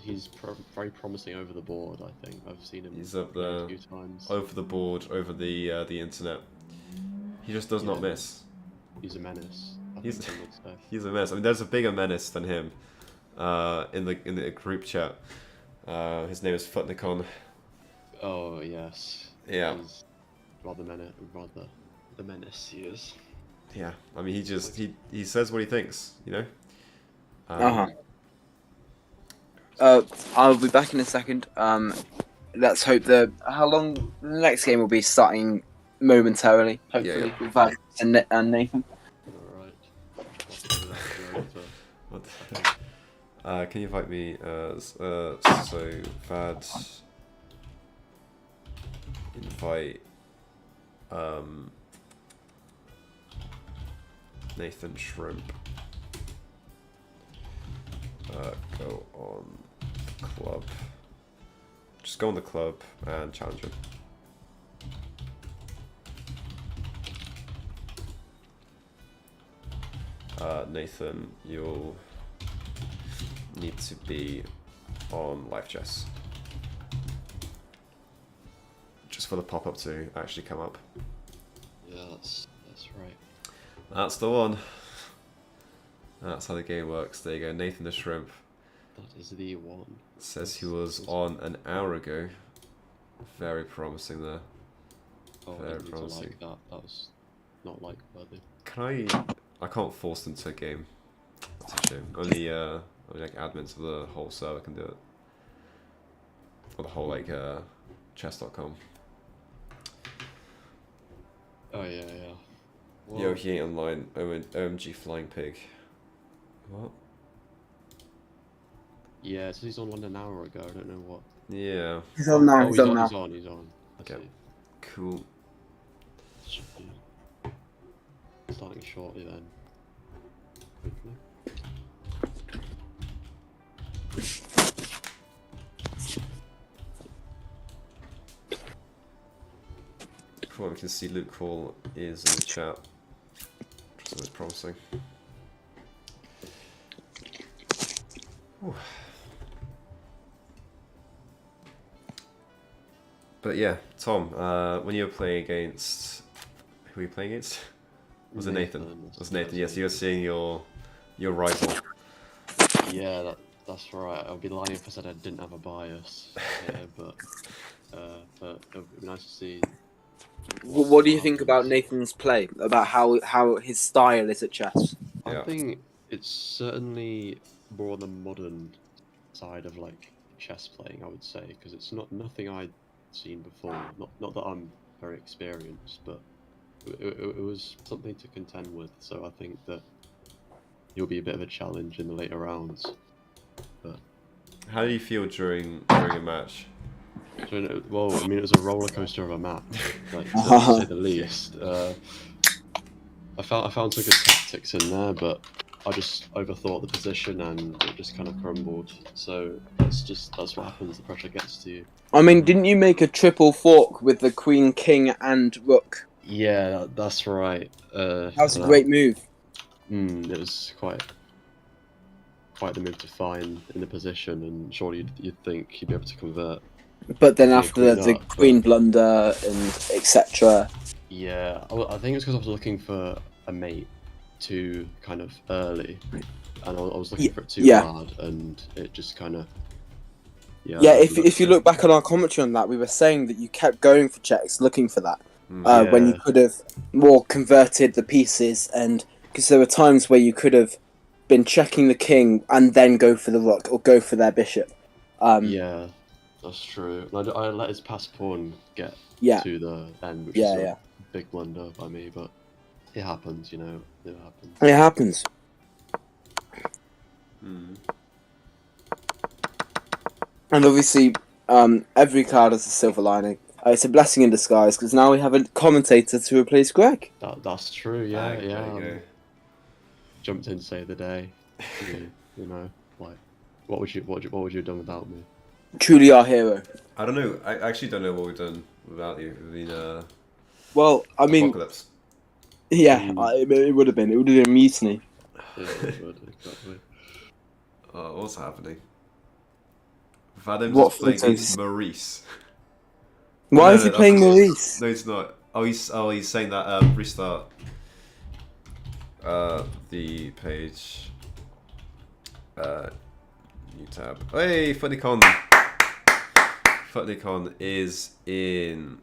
he's very promising over the board. I think I've seen him. He's up there, a few times. over the board, over the internet. He just does not miss. he's a menace. He's- Some would say. He's a menace. I mean, there's a bigger menace than him in the group chat. His name is Futnicon. Oh yes. Yeah. He's rather the menace he is. Yeah, I mean, he says what he thinks, you know? I'll be back in a second. Let's hope the next game will be starting momentarily. Hopefully, with Vad and Nathan. Alright. What? Can you invite me as so Vad invite Nathan Shrimp go on club. Just go on the club and challenge him. Nathan, you'll need to be on live chess. Just for the pop-up to actually come up. Yeah, that's right. That's the one. That's how the game works. There you go. Nathan the Shrimp That is the one. says he was on an hour ago. Very promising there. Oh, Very I didn't need to promising. like that. That was not like worthy. Can I can't force them to a game. That's a shame. Only like admins of the whole server can do it. Or the whole like chess.com. Oh yeah. Yo, he ain't online. OMG flying pig. What? Yeah, it says he's on one an hour ago. I don't know what. Yeah. He's on now. Oh, He's on now. He's on. I Okay. see. Cool. Should be starting shortly then. Hopefully. Cool. We can see Luke Hall is in the chat. Which is promising. Whew. But yeah, Tom, when you were playing against, who were you playing against? Was it Nathan? It was Nathan. Yes, you were seeing your rival. Yeah, that's right. I'd be lying if I said I didn't have a bias. Yeah, but it would be nice to see. What do you think about Nathan's play? About how his style is at chess? Yeah. I think it's certainly more on the modern side of like chess playing, I would say, because it's nothing I'd seen before. Not that I'm very experienced, but it was something to contend with. So I think that he'll be a bit of a challenge in the later rounds. But How do you feel during a match? so, well, I mean, it was a roller coaster of a match, like to say the least. I found some good tactics in there, but I just overthought the position and it just kind of crumbled. So that's what happens. The pressure gets to you. I mean, didn't you make a triple fork with the queen, king, and rook? Yeah, that's right. That was a great move. It was quite the move to find in the position, and surely you'd think he'd be able to convert. But then Yeah, after the queen up, queen blunder and etc. Yeah, I think it's because I was looking for a mate too kind of early, and I was looking for it too hard, and it just kind of. Yeah, if you look back on our commentary on that, we were saying that you kept going for checks, looking for that, when you could have more converted the pieces, and because there were times where you could have been checking the king and then go for the rook or go for their bishop. Yeah, that's true. And I let his pass pawn get to the end, which is a big blunder by me, but it happens, you know. It happens. It happens. And obviously, every card has a silver lining. It's a blessing in disguise because now we have a commentator to replace Greg. That's true. Yeah, There you yeah. go. Jumped in to save the day. You know, like what would you have done without me? Truly our hero. I don't know. I actually don't know what we've done without you. I mean, Well, I mean, Apocalypse. yeah, it would have been. It would have been a mutiny. Yeah, it would, exactly. What's happening? Vadim's What just playing photos? against Maurice. Why No, is he no, playing that's- Maurice? No, he's not. Oh, he's saying that restart. the page. New tab. Hey, FutneyCon. FutneyCon is in.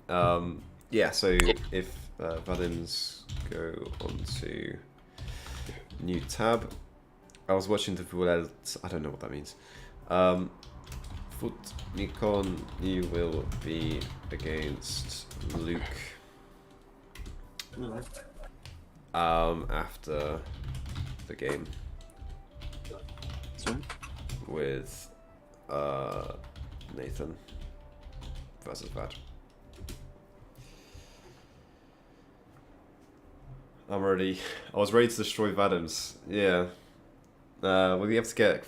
Yeah. So if Vadim's go onto new tab, I was watching the Vuelta. I don't know what that means. FutneyCon, you will be against Luke. After the game with Nathan versus Vad. I'm ready. I was ready to destroy Vadim's. Yeah. We have to get.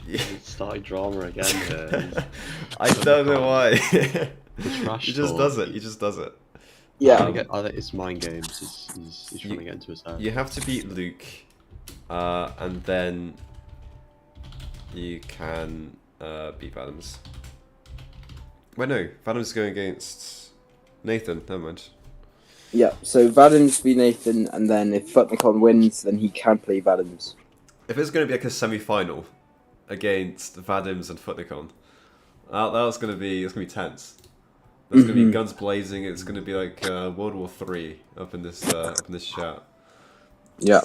Yeah. Starting drama again here. I don't know why. Trash He just talk. does it. He just does it. Yeah. I think it's mind games. He's trying to get into his head. You have to beat Luke, and then you can beat Vadim's. Wait, no. Vadim's going against Nathan. Never mind. Yeah, so Vadim's v Nathan, and then if FutneyCon wins, then he can play Vadim's. If it's going to be like a semi-final against Vadim's and FutneyCon, that's going to be tense. There's going to be guns blazing. It's going to be like World War III up in this chat. Yeah.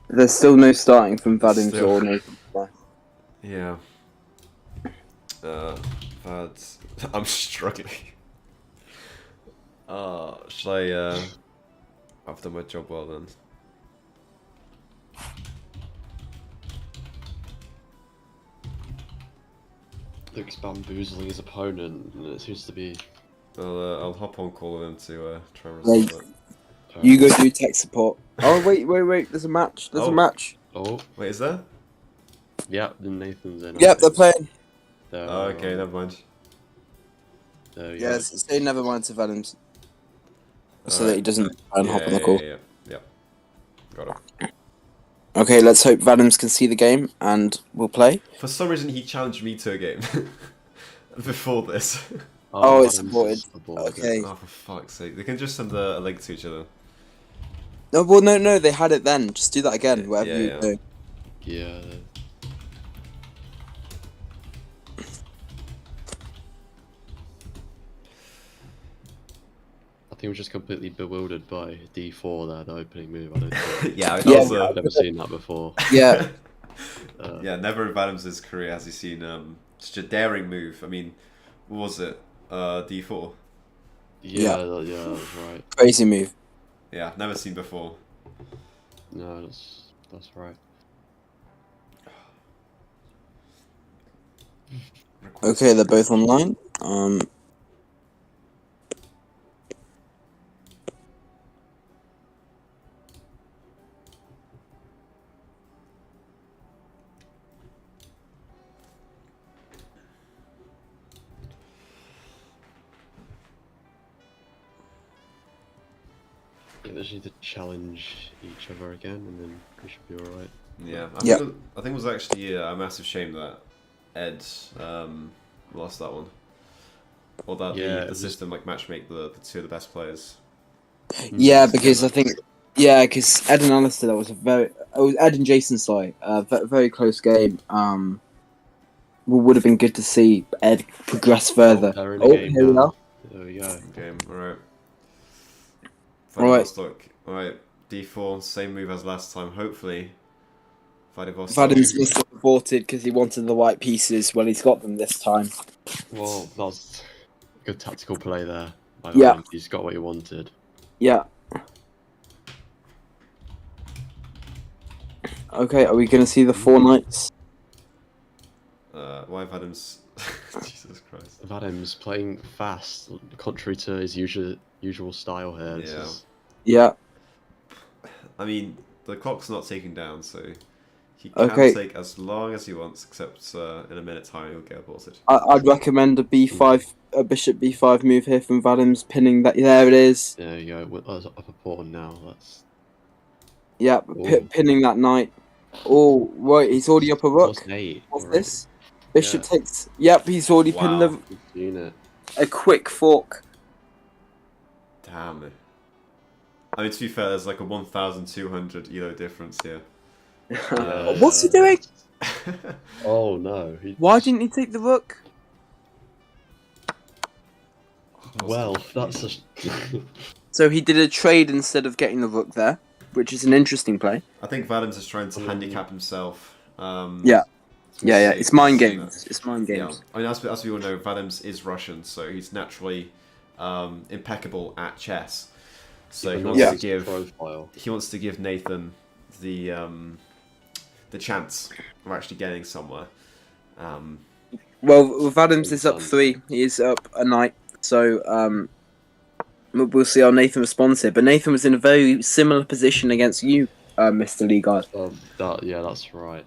There's still no starting from Vadim's Still. or Nathan's side. Yeah. Vads. I'm struggling. Should I? I've done my job well then. Luke's bamboozling his opponent, and it seems to be. I'll hop on call with him to try and Right. resolve it. You go do tech support. Oh, wait, there's a match. There's Oh. a match. Oh, Wait, is there? yeah, then Nathan's in. I Yep, they're think. playing. There Oh, we okay, are. never mind. There we Yes, say never mind to Vadim's. So that he Alright. doesn't try and hop on the Yeah, call. yeah. Got it. Okay, let's hope Vadim's can see the game and we'll play. For some reason, he challenged me to a game before this. Oh, it's Adams aborted. is aborted. Okay. Oh, for fuck's sake! They can just send a link to each other. No, well, no, they had it then. Just do that again, Yeah, whatever you yeah. do. Yeah. I think we're just completely bewildered by D4 there, the opening move. I don't think. Yeah, Yeah, also, I've never seen that before. Yeah, yeah, never in Adams' career has he seen such a daring move. I mean, what was it? D4. Yeah, that was right. crazy move. Yeah, never seen before. No, that's right. Okay, they're both online. I think they just need to challenge each other again, and then we should be alright. Yeah, Yeah. I think it was actually a massive shame that Ed lost that one, or that Yeah, it the was- system like matchmake the two of the best players. Yeah, because I think because Ed and Alistair, that was it was Ed and Jason, sorry, very close game. Would have been good to see Ed progress further. They're in a Oh, game here we now. are. There we go. Game, alright. Alright. Alright, D4, same move as last time. Hopefully, Vadim's must have aborted because he wanted the white pieces when he's got them this time. Well, that was a good tactical play there. By Yeah. Adam. He's got what he wanted. Yeah. Okay, are we going to see the four knights? Why have Adams? Jesus Christ. Adam's playing fast, contrary to his usual style here. This Yeah. is- Yeah. I mean, the clock's not ticking down, so he can Okay. take as long as he wants, except in a minute's time he'll get aborted. I'd recommend a b5, a bishop b5 move here from Vadim's, pinning that. There it is. There you go. That's up a pawn now. That's Yeah, Ooh. pinning that knight. Oh, right, he's already up a rook. plus 8. What's already. this? Bishop Yeah. takes. Yep, he's already pinned Wow. We've seen it. a quick fork Damn. I mean, to be fair, there's like a 1,200 elo difference here. What's he doing? Oh no. Why didn't he take the rook? Well, that's a. So he did a trade instead of getting the rook there, which is an interesting play. I think Vadim's is trying to handicap himself. Yeah. Yeah, see- it's mind see games. that. It's mind Yeah, games. I mean, as we all know, Vadim's is Russian, so he's naturally impeccable at chess. So he wants Yeah. to give Profile. Nathan the chance of actually getting somewhere. Well, Adams is up 3. He is up a knight. So we'll see how Nathan responds here. But Nathan was in a very similar position against you, Mr. Leagard. That's right.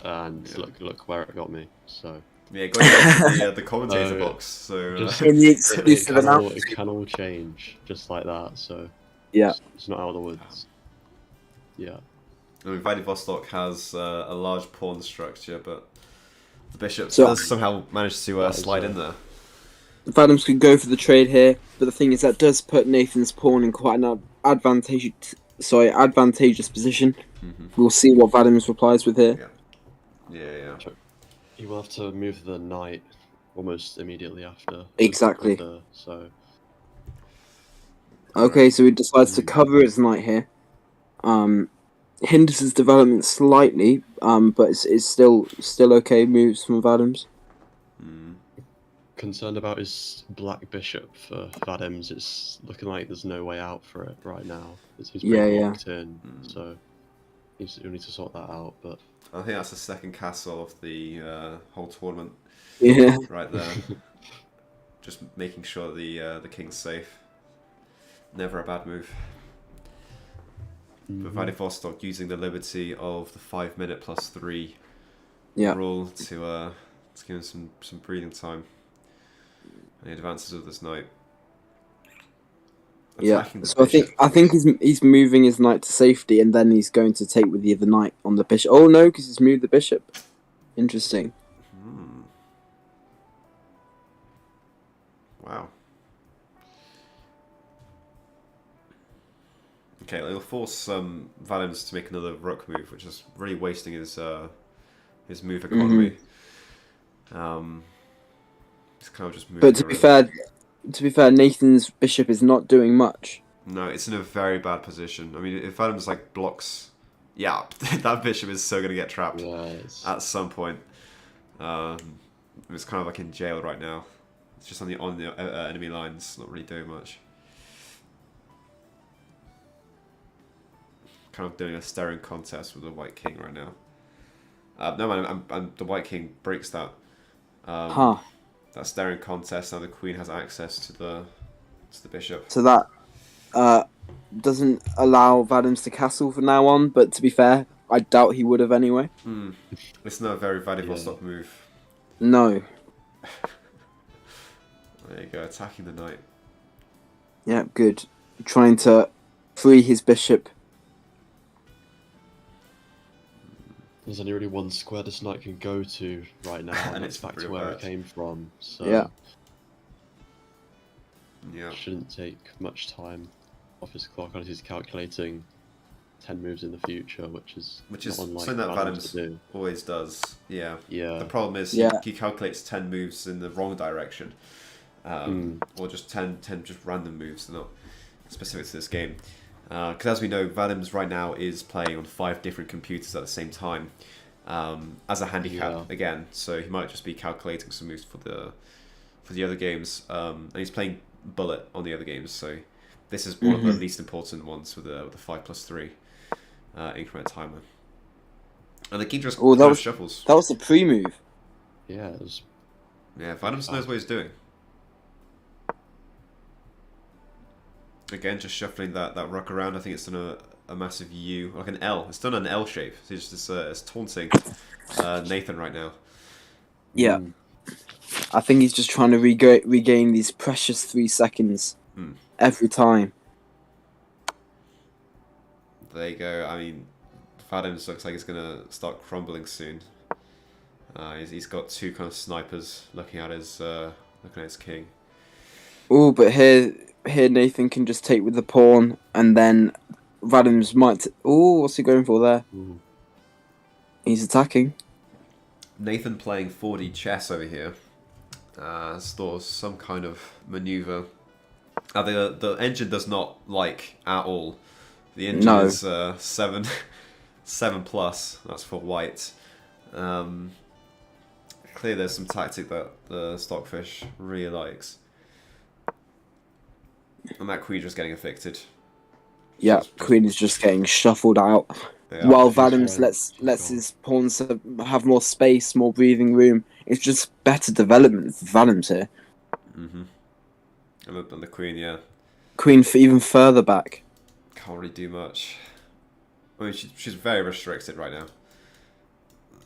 And look where it got me. So Yeah, going to the commentator box. So In the exclusive announcement. it can all change just like that. So Yeah. it's not out of the woods. Yeah. I mean, Vladivostok has a large pawn structure, but the bishop So- does somehow manage to slide in there. Adams could go for the trade here, but the thing is that does put Nathan's pawn in quite an advantageous position. We'll see what Adams replies with here. Yeah. He will have to move the knight almost immediately after. Exactly. So Okay, so he decides to cover his knight here. Hinders his development slightly, but it's still okay moves from Adams. concerned about his black bishop for Vadems. It's looking like there's no way out for it right now. He's pretty locked in, so he'll need to sort that out. But I think that's the second castle of the whole tournament. Yeah. Right there. Just making sure the king's safe. Never a bad move. But Vladivostok using the liberty of the 5 minute plus 3 rule to give him some breathing time. And he advances with this knight. Attacking the So bishop. I think he's moving his knight to safety, and then he's going to take with the other knight on the bishop. Oh no, because he's moved the bishop. Interesting. Wow. Okay, it'll force Valens to make another rook move, which is really wasting his move economy. He's kind of just moving. But to be fair, Nathan's bishop is not doing much. No, it's in a very bad position. I mean, if Valens like blocks, yeah, that bishop is so gonna get trapped at some point. It's kind of like in jail right now. It's just on the enemy lines, not really doing much. Kind of doing a staring contest with the white king right now. No man, the white king breaks that. That staring contest. Now the queen has access to the bishop. So that doesn't allow Vadim's to castle from now on. But to be fair, I doubt he would have anyway. It's not a very Vladivostok move. No. There you go, attacking the knight. Yeah, good. Trying to free his bishop. there's only really one square this knight can go to right now, and it's back to where it came from. So yeah, shouldn't take much time off his clock unless he's calculating 10 moves in the future, which is not unlike something that Vadim's to do. always does. Yeah. Yeah. The problem is he calculates 10 moves in the wrong direction, or just 10 just random moves. They're not specific to this game. Because as we know, Vadim's right now is playing on 5 different computers at the same time, as a handicap again. So he might just be calculating some moves for the other games, and he's playing bullet on the other games. So this is one of the least important ones with the 5+3 increment timer. And the king just shuffles. That was a pre-move. Yeah, it was. Yeah, Vadim knows what he's doing. Again, just shuffling that rook around. I think it's done a massive U, like an L. It's done an L shape. So it's taunting Nathan right now. Yeah. I think he's just trying to regain these precious 3 seconds every time. There you go. I mean, Vadim's looks like he's going to start crumbling soon. He's got 2 kind of snipers looking at his king. Oh, but here here Nathan can just take with the pawn, and then Vadim's might... Oh, what's he going for there? Ooh. He's attacking. Nathan playing 4D chess over here. Stores some kind of maneuver. The engine does not like at all. The engine is 7 plus. That's for white. Clearly, there's some tactic that the Stockfish really likes. And that queen just getting evicted. Yeah, queen is just getting shuffled out. Yeah. While She's Vadim's trying- lets she's his pawns have more space, more breathing room. It's just better development for Vadim's here. Mm-hmm. And the queen, yeah, Queen for even further back. can't really do much. I mean, she's very restricted right now.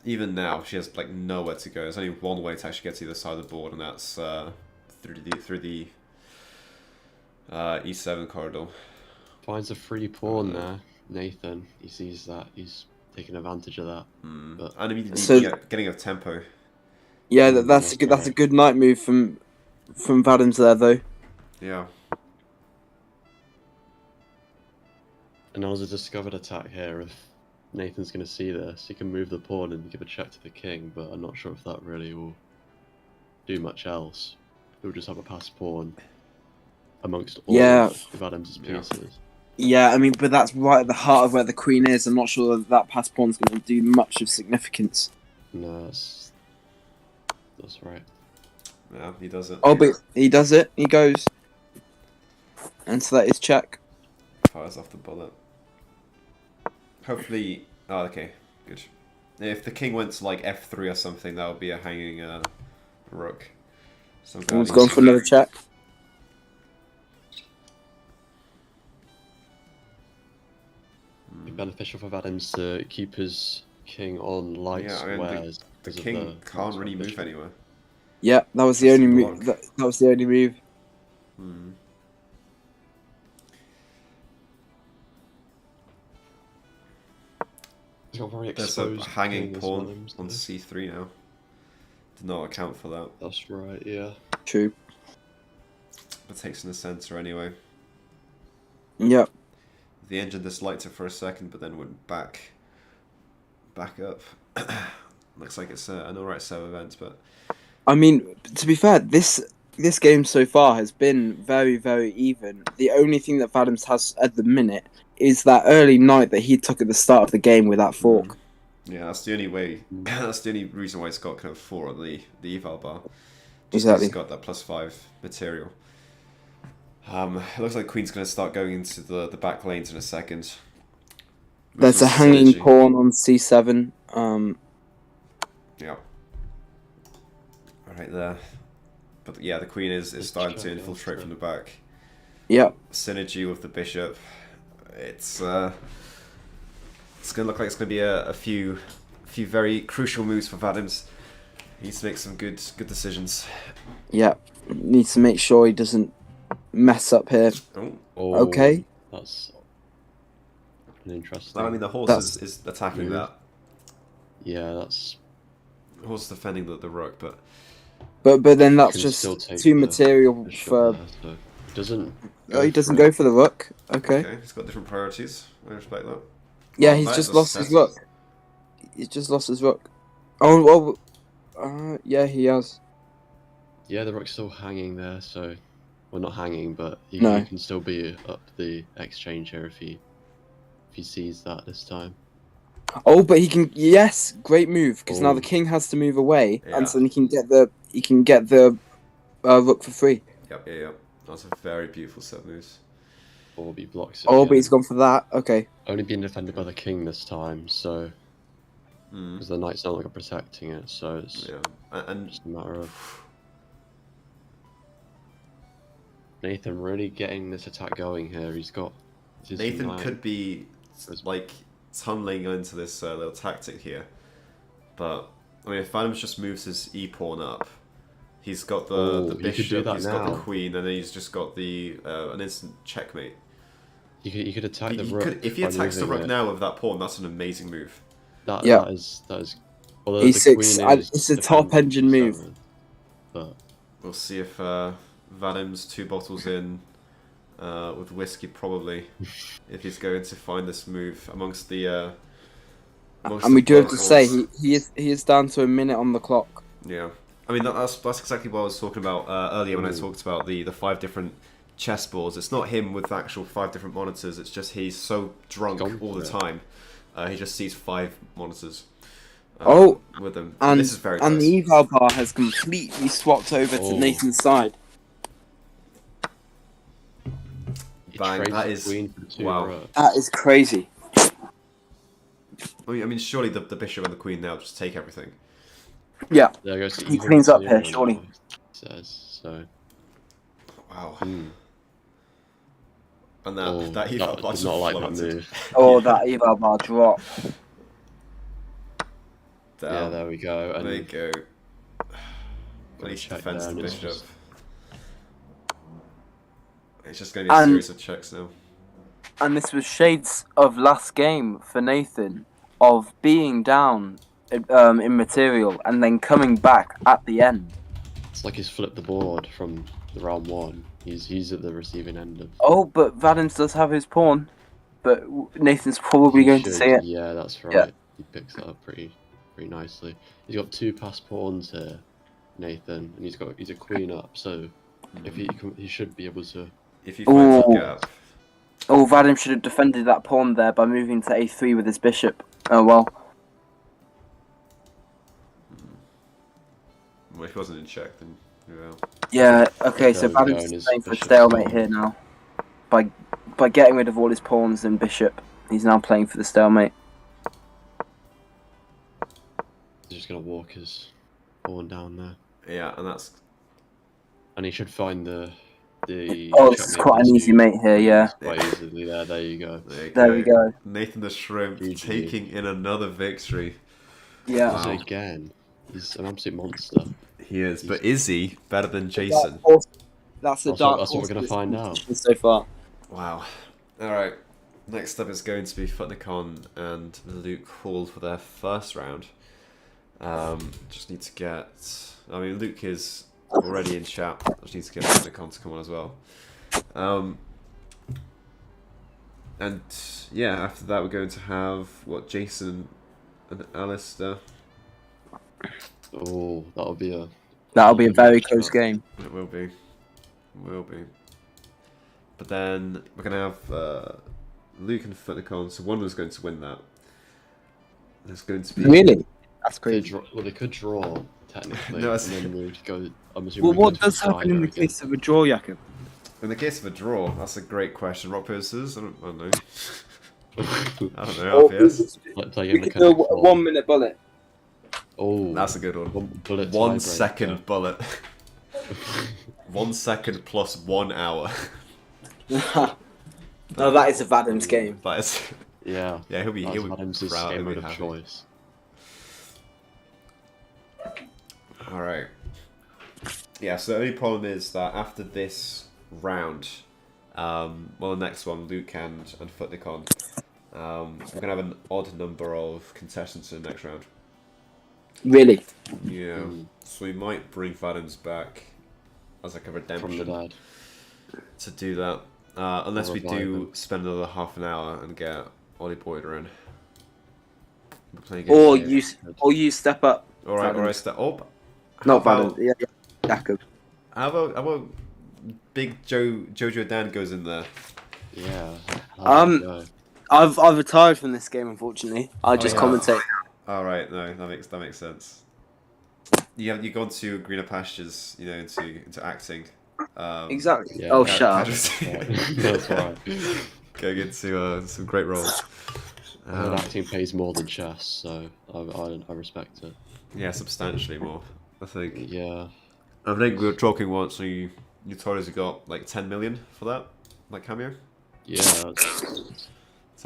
Even now, she has like nowhere to go. There's only one way to actually get to the other side of the board, and that's through the E7 corridor. Finds a free pawn there, Nathan. He sees that. He's taking advantage of that. But And immediately So- getting a tempo. Yeah, that's a good. That's a good knight move from Vadim's there though. Yeah. And now there's a discovered attack here. If Nathan's going to see this, he can move the pawn and give a check to the king, but I'm not sure if that really will do much else. He'll just have a passed pawn amongst all Yeah. of Vadim's Yeah. pieces. Yeah, I mean, but that's right at the heart of where the queen is. I'm not sure that pass pawn's going to do much of significance. No, that's right. Yeah, he does it. Oh, but he does it. He goes, and so that is check. Fires off the bullet. Hopefully... Oh, okay. Good. If the king went to like F3 or something, that would be a hanging rook. Someone's gone for another check. It'd be beneficial for Vadim's to keep his king on light Yeah, I mean, squares. the because of king can't really move bishop. anywhere. Yeah, that was the Just only block. move. That was the only move. Hmm. He's got very There's a exposed hanging king as pawn Vadim's, on though. C3 now. Did not account for that. That's right, yeah. True. But takes in the center anyway. Yep. The engine disliked it for a second, but then went back up. Looks like it's an alright set of events, but I mean, to be fair, this game so far has been very, very even. The only thing that Vadim's has at the minute is that early knight that he took at the start of the game with that fork. yeah, that's the only way. That's the only reason why it's got kind of 4 on the eval bar. Just 'cause Exactly. It's got that +5 material. It looks like Queen's going to start going into the back lanes in a second. There's a With some hanging synergy. pawn on C7. Yeah. Right there. But yeah, the Queen is starting to check, yeah, infiltrate so- from the back. Yep. Synergy with the bishop. It's gonna look like it's gonna be a few very crucial moves for Vadim's. He needs to make some good decisions. Yep. Needs to make sure he doesn't mess up here. Oh, Oh, Okay. That's an interesting. I mean the horse That's- is attacking move. that. Yeah, that's. The horse is defending the rook, but But then that's Can just still take too the material bishop for. there, so it doesn't. Oh, he doesn't for go it. for the rook. Okay. okay, he's got different priorities. I respect that. Yeah, Oh, he's that just is lost his set. rook. He's just lost his rook. Oh, well. Yeah, he has. Yeah, the rook's still hanging there, so. Well, not hanging, but he No. can still be up the exchange here if he sees that this time. Oh, but he can. Yes, great move because now Oh. the king has to move away, Yeah. and so then he can get the rook for free. Yep. That's a very beautiful set of moves. Orby blocks it. Oh, but again. he's gone for that. Okay. Only being defended by the king this time, so Mm. because the knight's no longer protecting it, so it's Yeah, and just a matter of Nathan really getting this attack going here. He's got his Nathan knight. could be like tunneling into this little tactic here, but I mean, if Adams just moves his e pawn up, he's got Oh, the he could do bishop, that he's got the now. queen, and then he's just got the an instant checkmate. You could attack the He rook. could, if he by attacks the moving rook it. now with that pawn, that's an amazing move. Yeah. That is. Although E6, the queen is it's a top defending engine move. E7, but We'll see if Vadim's 2 bottles in with whiskey probably, if he's going to find this move amongst the. And we do have to say puzzles. he is down to a minute on the clock. Yeah, I mean that's exactly what I was talking about earlier when I talked about the 5 different chessboards. It's not him with actual 5 different monitors. It's just he's so drunk all the time. He just sees 5 monitors. With them. And this is very and close. the eval bar has completely swapped over to Nathan's side. He Bang, trades that the is- queen for the 2 wow. rooks. That is crazy. I mean, surely the bishop and the queen now just take everything. Yeah. There goes He cleans up here, surely. Says so. Wow. Hmm. And that eval bar did just not like that plummeted. move. Oh, that eval bar drop. Down. Yeah, there we go. And There you go. Gotta At least check defends the down, it's bishop. just- It's just going to be a And- series of checks now. And this was shades of last game for Nathan, of being down in material and then coming back at the end. It's like he's flipped the board from the round 1. He's at the receiving end of. Oh, but Vadens does have his pawn, but Nathan's probably He going to should- see it. Yeah, that's right. Yeah. He picks it up pretty nicely. He's got 2 passed pawns here, Nathan, and he's a queen up. So if he should be able to. If he finds Ooh. a gap. Oh, Vadim should have defended that pawn there by moving to a3 with his bishop. Oh well. Well, if he wasn't in check, then yeah. Yeah, okay, so There we go, Vadim's and his playing for a bishop's stalemate gone. here now. By getting rid of all his pawns and bishop, he's now playing for the stalemate. He's just gonna walk his pawn down there, Yeah, and that's and he should find the. Oh, this is checkmate quite an whiskey easy mate here, yeah. quite easily there. There you go. There we go. Nathan the Shrimp GG. taking in another victory. Yeah. Wow. So again, he's an absolute monster. He is, but is he better than Jason? That's the That's dark what we're horse gonna of find this out. competition so far. Wow. Alright. Next up is going to be Futnicon and Luke Hall for their first round. Just need to get. I mean, Luke is already in chat. I just need to get Futnicon to come on as well. And yeah, after that, we're going to have Jason and Alistair. Oh, that'll be a. That'll be a very close game. It will be. Will be. But then we're going to have Luke and Futnicon, so one of them's going to win that. There's going to be. Really? That's They crazy. they could draw technically, No, and it's- then we would go. I'm assuming. Well, we what go to does the happen in cider the again. case of a draw, Jakob? In the case of a draw, that's a great question. Rock, paper, scissors? I don't know. I don't know, RPS. Like play We a could do a mechanic ball. 1 minute bullet. Oh, That's a good one. one bullet 1 tiebreaker. second bullet. 1 second plus 1 hour. No, that is a Vadim's game. That is. Yeah. Yeah, he'll be That's proud. Adam's He'll game be mode of happy. choice. Alright. Yeah, so the only problem is that after this round, the next one, Luke and Futnicon, we're going to have an odd number of contestants in the next round. Really? Yeah. So we might bring Vadim's back as like a redemption From the dead. to do that. Unless we Revive do him. spend another half an hour and get Ollie Boyder in. We're playing Or against you step up. Alright, Vadim. alright, step up. Not How about- Vadim. Yeah, Jakob. How about Big Jojo Dan goes in there? Yeah. I've retired from this game, unfortunately. I just yeah. commentate. Alright, no, that makes sense. You've gone to greener pastures, into acting. Exactly. Yeah. Oh, Yeah, shut up. That's right. Going into some great roles. And acting pays more than chess, so I respect it. Yeah, substantially more. I think. Yeah. I think we were talking once, and you told us you got like 10 million for that, like cameo. Yeah. 10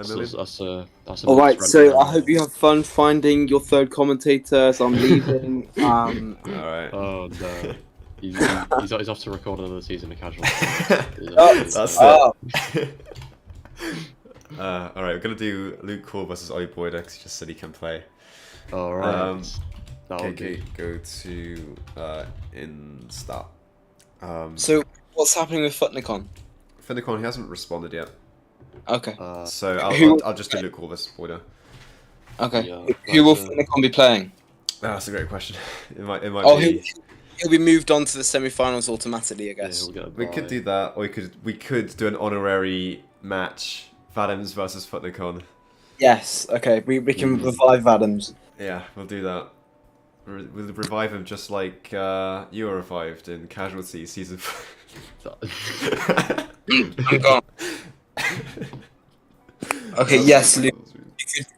million. That's a All right, month's so rent I there. hope you have fun finding your third commentator as I'm leaving. All right. Oh no. He's off to record another season of Casual. That's Oh. it. All right, we're gonna do Luke Cole versus Ollie Boyder because he just said he can play. All right. That'll Okay, be. go to in start. So what's happening with Futnicon? Finicon, he hasn't responded yet. Okay. So I'll just do Luke Corvus for you. Okay. Yeah, Who will that's, Finicon be playing? That's a great question. It might Oh, be. he'll be moved on to the semi-finals automatically, I yeah, guess. he'll get a We could bye. do that, or we could do an honorary match. Vadims versus Futnicon. Yes. Okay. We can revive Adams. Yeah, we'll do that. We'll revive him just like you were revived in Casualty season. I'm gone. Okay. Yes, Luke.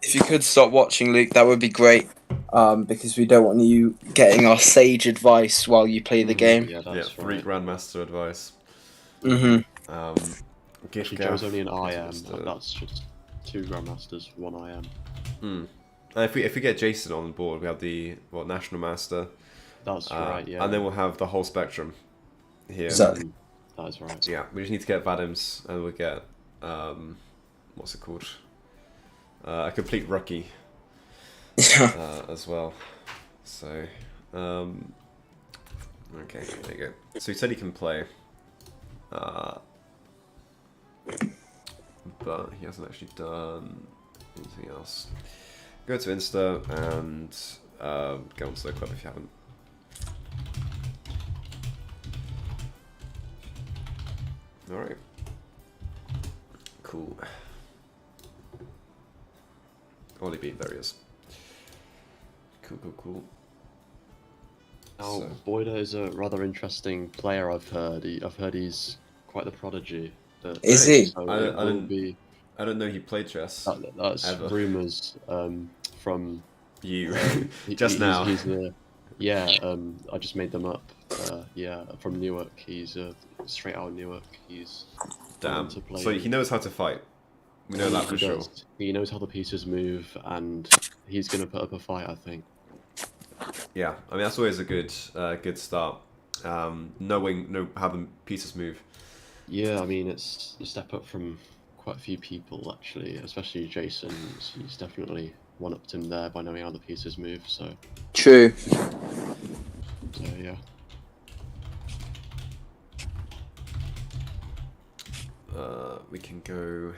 If you could stop watching, Luke, that would be great. Because we don't want you getting our sage advice while you play the game. Yeah, Yeah, that's 3 right. Grandmaster advice. Mm-hmm. Gift Actually, Joe's gaff, only an IM, just, and that's just 2 Grandmasters, 1 IM. And if we get Jason on board, we have the National Master. That's right, yeah. And then we'll have the whole spectrum here. Exactly. That is right. Yeah, we just need to get Vadims, and we'll get what's it called? A complete rookie as well. So, okay, there you go. So he said he can play, but he hasn't actually done anything else. Go to Insta and go onto the club if you haven't. Alright. Cool. Ollie B, there he is. Cool. Now, So- Boyda is a rather interesting player, I've heard. I've heard he's quite the prodigy. Is he? So I it will didn't- be... I don't know he played chess. That's Ever. rumours from... You. he- Just he's- now. I just made them up. From Newark. He's straight out of Newark. He's Damn. to play. So he knows how to fight. We know that for He sure. does. He knows how the pieces move, and he's going to put up a fight, I think. Yeah, I mean that's always a good start. Knowing how the pieces move. Yeah, I mean, it's a step up from quite a few people, actually, especially Jason. He's definitely one-upped him there by knowing how the pieces move, so True. yeah. We can go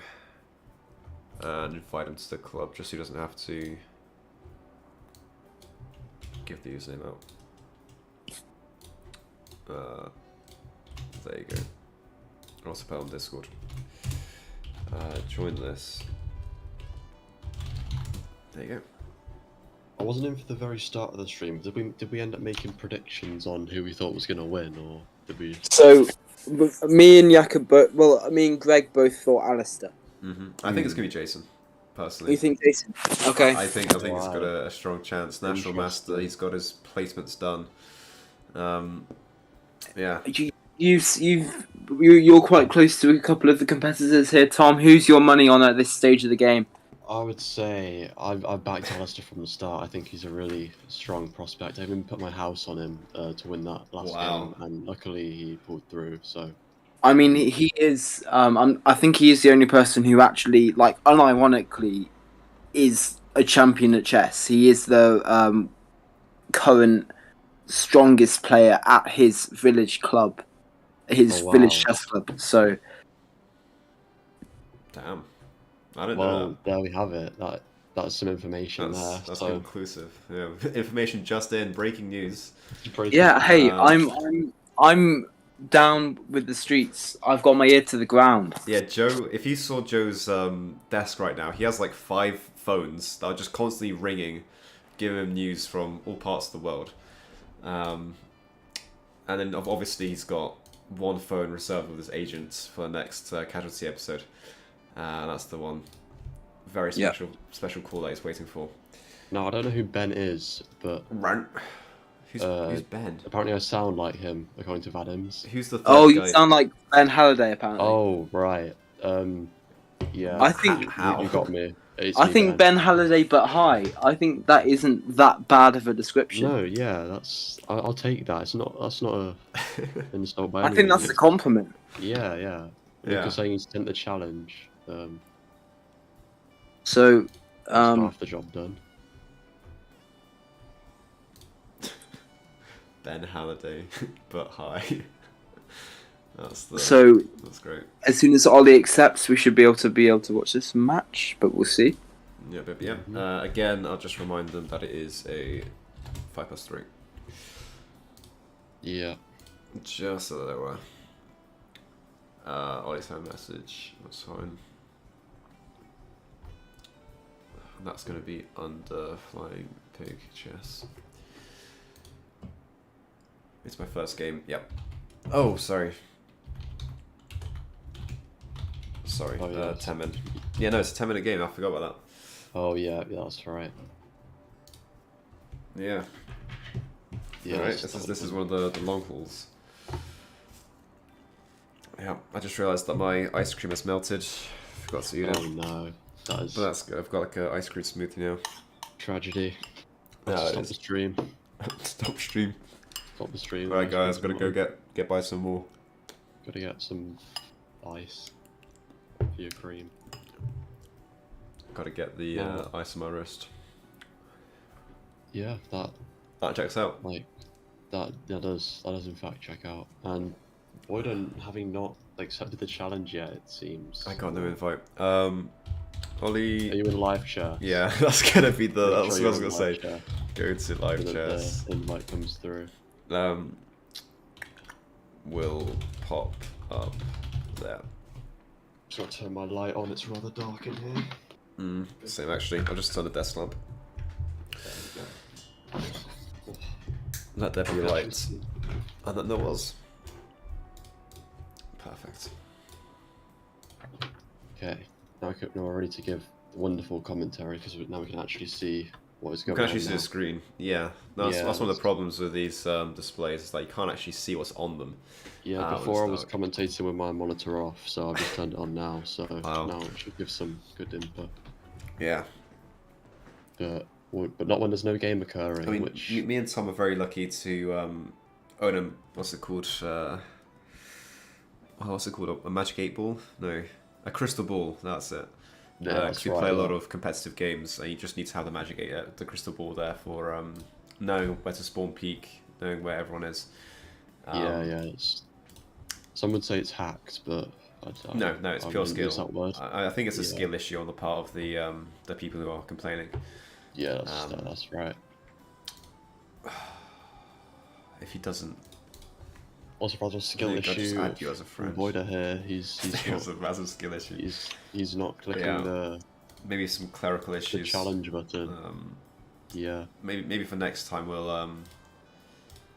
and invite him to the club just so he doesn't have to give the username out. There you go. I'll also put it on Discord. Join this. There you go. I wasn't in for the very start of the stream. Did we end up making predictions on who we thought was going to win, or did we... So, me and Jakob, me and Greg both thought Alistair. I think it's gonna be Jason, personally. You think Jason? Okay. I think he's got Wow. a strong chance. National Master, he's got his placements done. Yeah. You're quite close to a couple of the competitors here, Tom. Who's your money on at this stage of the game? I would say I've backed Alistair from the start. I think he's a really strong prospect. I even put my house on him to win that last Wow. game, and luckily he pulled through. So I mean, he is. I think he is the only person who actually, like, unironically, is a champion at chess. He is the current strongest player at his village club, his Oh, wow. village chess club. So, Damn. I don't know. well, there we have it. That's some information That's there. conclusive. Yeah. Information just in, breaking news. yeah. Hey, Um, I'm down with the streets. I've got my ear to the ground. Yeah, Joe, if you saw Joe's desk right now, he has like 5 phones that are just constantly ringing, giving him news from all parts of the world. And then obviously he's got 1 phone reserved with his agent for the next Casualty episode. And that's the one very special call that he's waiting for. Now I don't know who Ben is, but Rant. Who's Ben? apparently I sound like him according to Vadims. Who's the third Oh, you guy? sound like Ben Halliday, apparently. Oh right. Yeah. I think How? You got me. It's I me, think Ben Halliday, but high. I think that isn't that bad of a description. No, yeah, I'll take that. That's not a insult by I any think that's means. a compliment. Yeah. Yeah. You're saying he's sent the challenge. So, That's half the job done. Ben Halliday, but high. So That's great. as soon as Ollie accepts, we should be able to watch this match, but we'll see. Yeah, but yeah. Again, I'll just remind them that it is a 5+3. Yeah. Just so that they were. Ollie sent a message. That's fine. That's going to be under Flying Pig Chess. It's my first game. Yep. Oh, sorry. Sorry. Oh, yeah. 10 minute. Yeah, no, it's a 10-minute game. I forgot about that. Oh yeah, that's right. Yeah. Yeah. Alright, this is one of the long hauls. Yeah, I just realised that my ice cream has melted. Forgot to eat it. Oh no, that is But that's good. I've got like an ice cream smoothie now. tragedy. No, it Stop is. the stream. Stop stream. Stop the stream. Alright guys, gotta go get buy some more. Gotta get some ice for your cream. Gotta get the ice on my wrist. Yeah, That checks out. like that does in fact check out. And Boyden, having not accepted the challenge yet, it seems. I got no invite. Ollie. Are you in live chat? Yeah, that's gonna be the. Make That's sure what I was you're gonna in say. live chat Go to live so that chess. the invite comes through. Will pop up there. Just gotta turn my light on. It's rather dark in here. Same actually. I'll just turn the desk lamp. Let there be light. And then there was. Perfect. Okay, now we're ready to give wonderful commentary because now we can actually see what is You going can on. actually see the screen. Yeah, that's Yeah, one of the that's- problems with these displays. Is that you can't actually see what's on them. Yeah, when before I it's was dark. commentating with my monitor off, so I've just turned it on now. So Wow. now it should give some good input. Yeah. But not when there's no game occurring. I mean, which me and Tom are very lucky to own a what's it called? What's it called? A magic 8-ball? No, a crystal ball. That's it. Yeah, that's 'cause we right, play a lot yeah. of competitive games, and you just need to have the magic 8, the crystal ball there for knowing where to spawn peak, knowing where everyone is. yeah. Some would say it's hacked, but No, it's I pure wouldn't use skill. that word. I think it's a Yeah. skill issue on the part of the people who are complaining. Yeah, that's right. If he doesn't, Also, rather a skill I think I'll just issue. add you as a from friend. Voida here, he's It's not, a massive skill issue. he's not clicking Yeah. Maybe some clerical the issues. challenge button. Yeah, Maybe for next time we'll I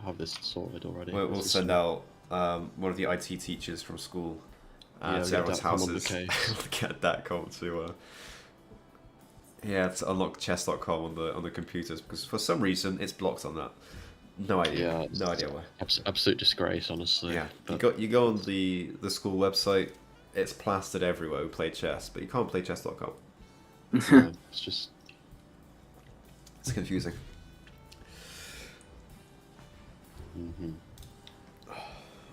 have this sorted already. we'll This is send small. out one of the IT teachers from school Yeah, to get everyone's that come on the houses. case. Get that com to to unlock chess.com on the computers because for some reason it's blocked on that. No idea. Yeah, No idea why. Absolute disgrace, honestly. Yeah, But you go on the school website. It's plastered everywhere. We play chess, but you can't play chess.com. yeah, it's just It's confusing.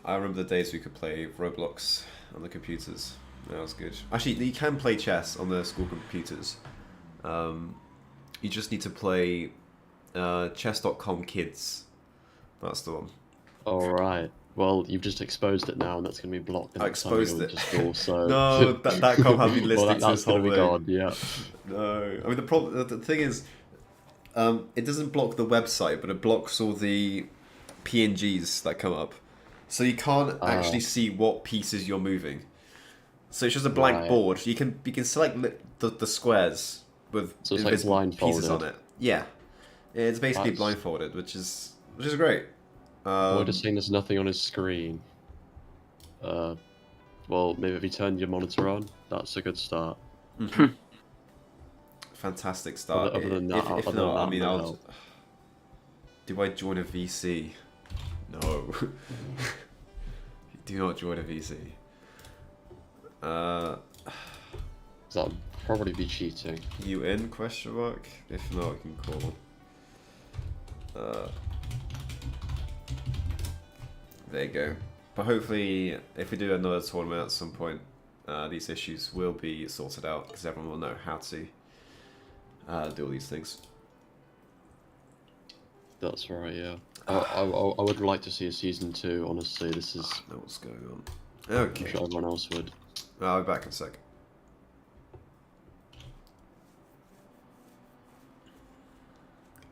I remember the days we could play Roblox on the computers. That was good. Actually, you can play chess on the school computers. You just need to play chess.com Kids. That's the one. all right. Well, you've just exposed it now, and that's going to be blocked. I exposed it. Store, so No, that com has been well, listening to that's this whole going to be thing. gone. Yeah. No, I mean the thing is, it doesn't block the website, but it blocks all the PNGs that come up, so you can't actually see what pieces you're moving. So it's just a blank Right. board. You can select the squares with So it's like invisible pieces on blindfolded. it. Yeah, it's basically That's- blindfolded, which is great. We're just saying there's nothing on his screen. Well, maybe if you turn your monitor on, that's a good start. Fantastic start. Other than that, if other not, than I that, mean, no. do I join a VC? No. Do not join a VC. That'd probably be cheating. You in? Question mark. If not, I can call. There you go. But hopefully, if we do another tournament at some point, these issues will be sorted out because everyone will know how to do all these things. That's right. Yeah. I would like to see a season 2. Honestly, this is. I don't know what's going on. I'm Okay. sure everyone else would. I'll be back in a sec.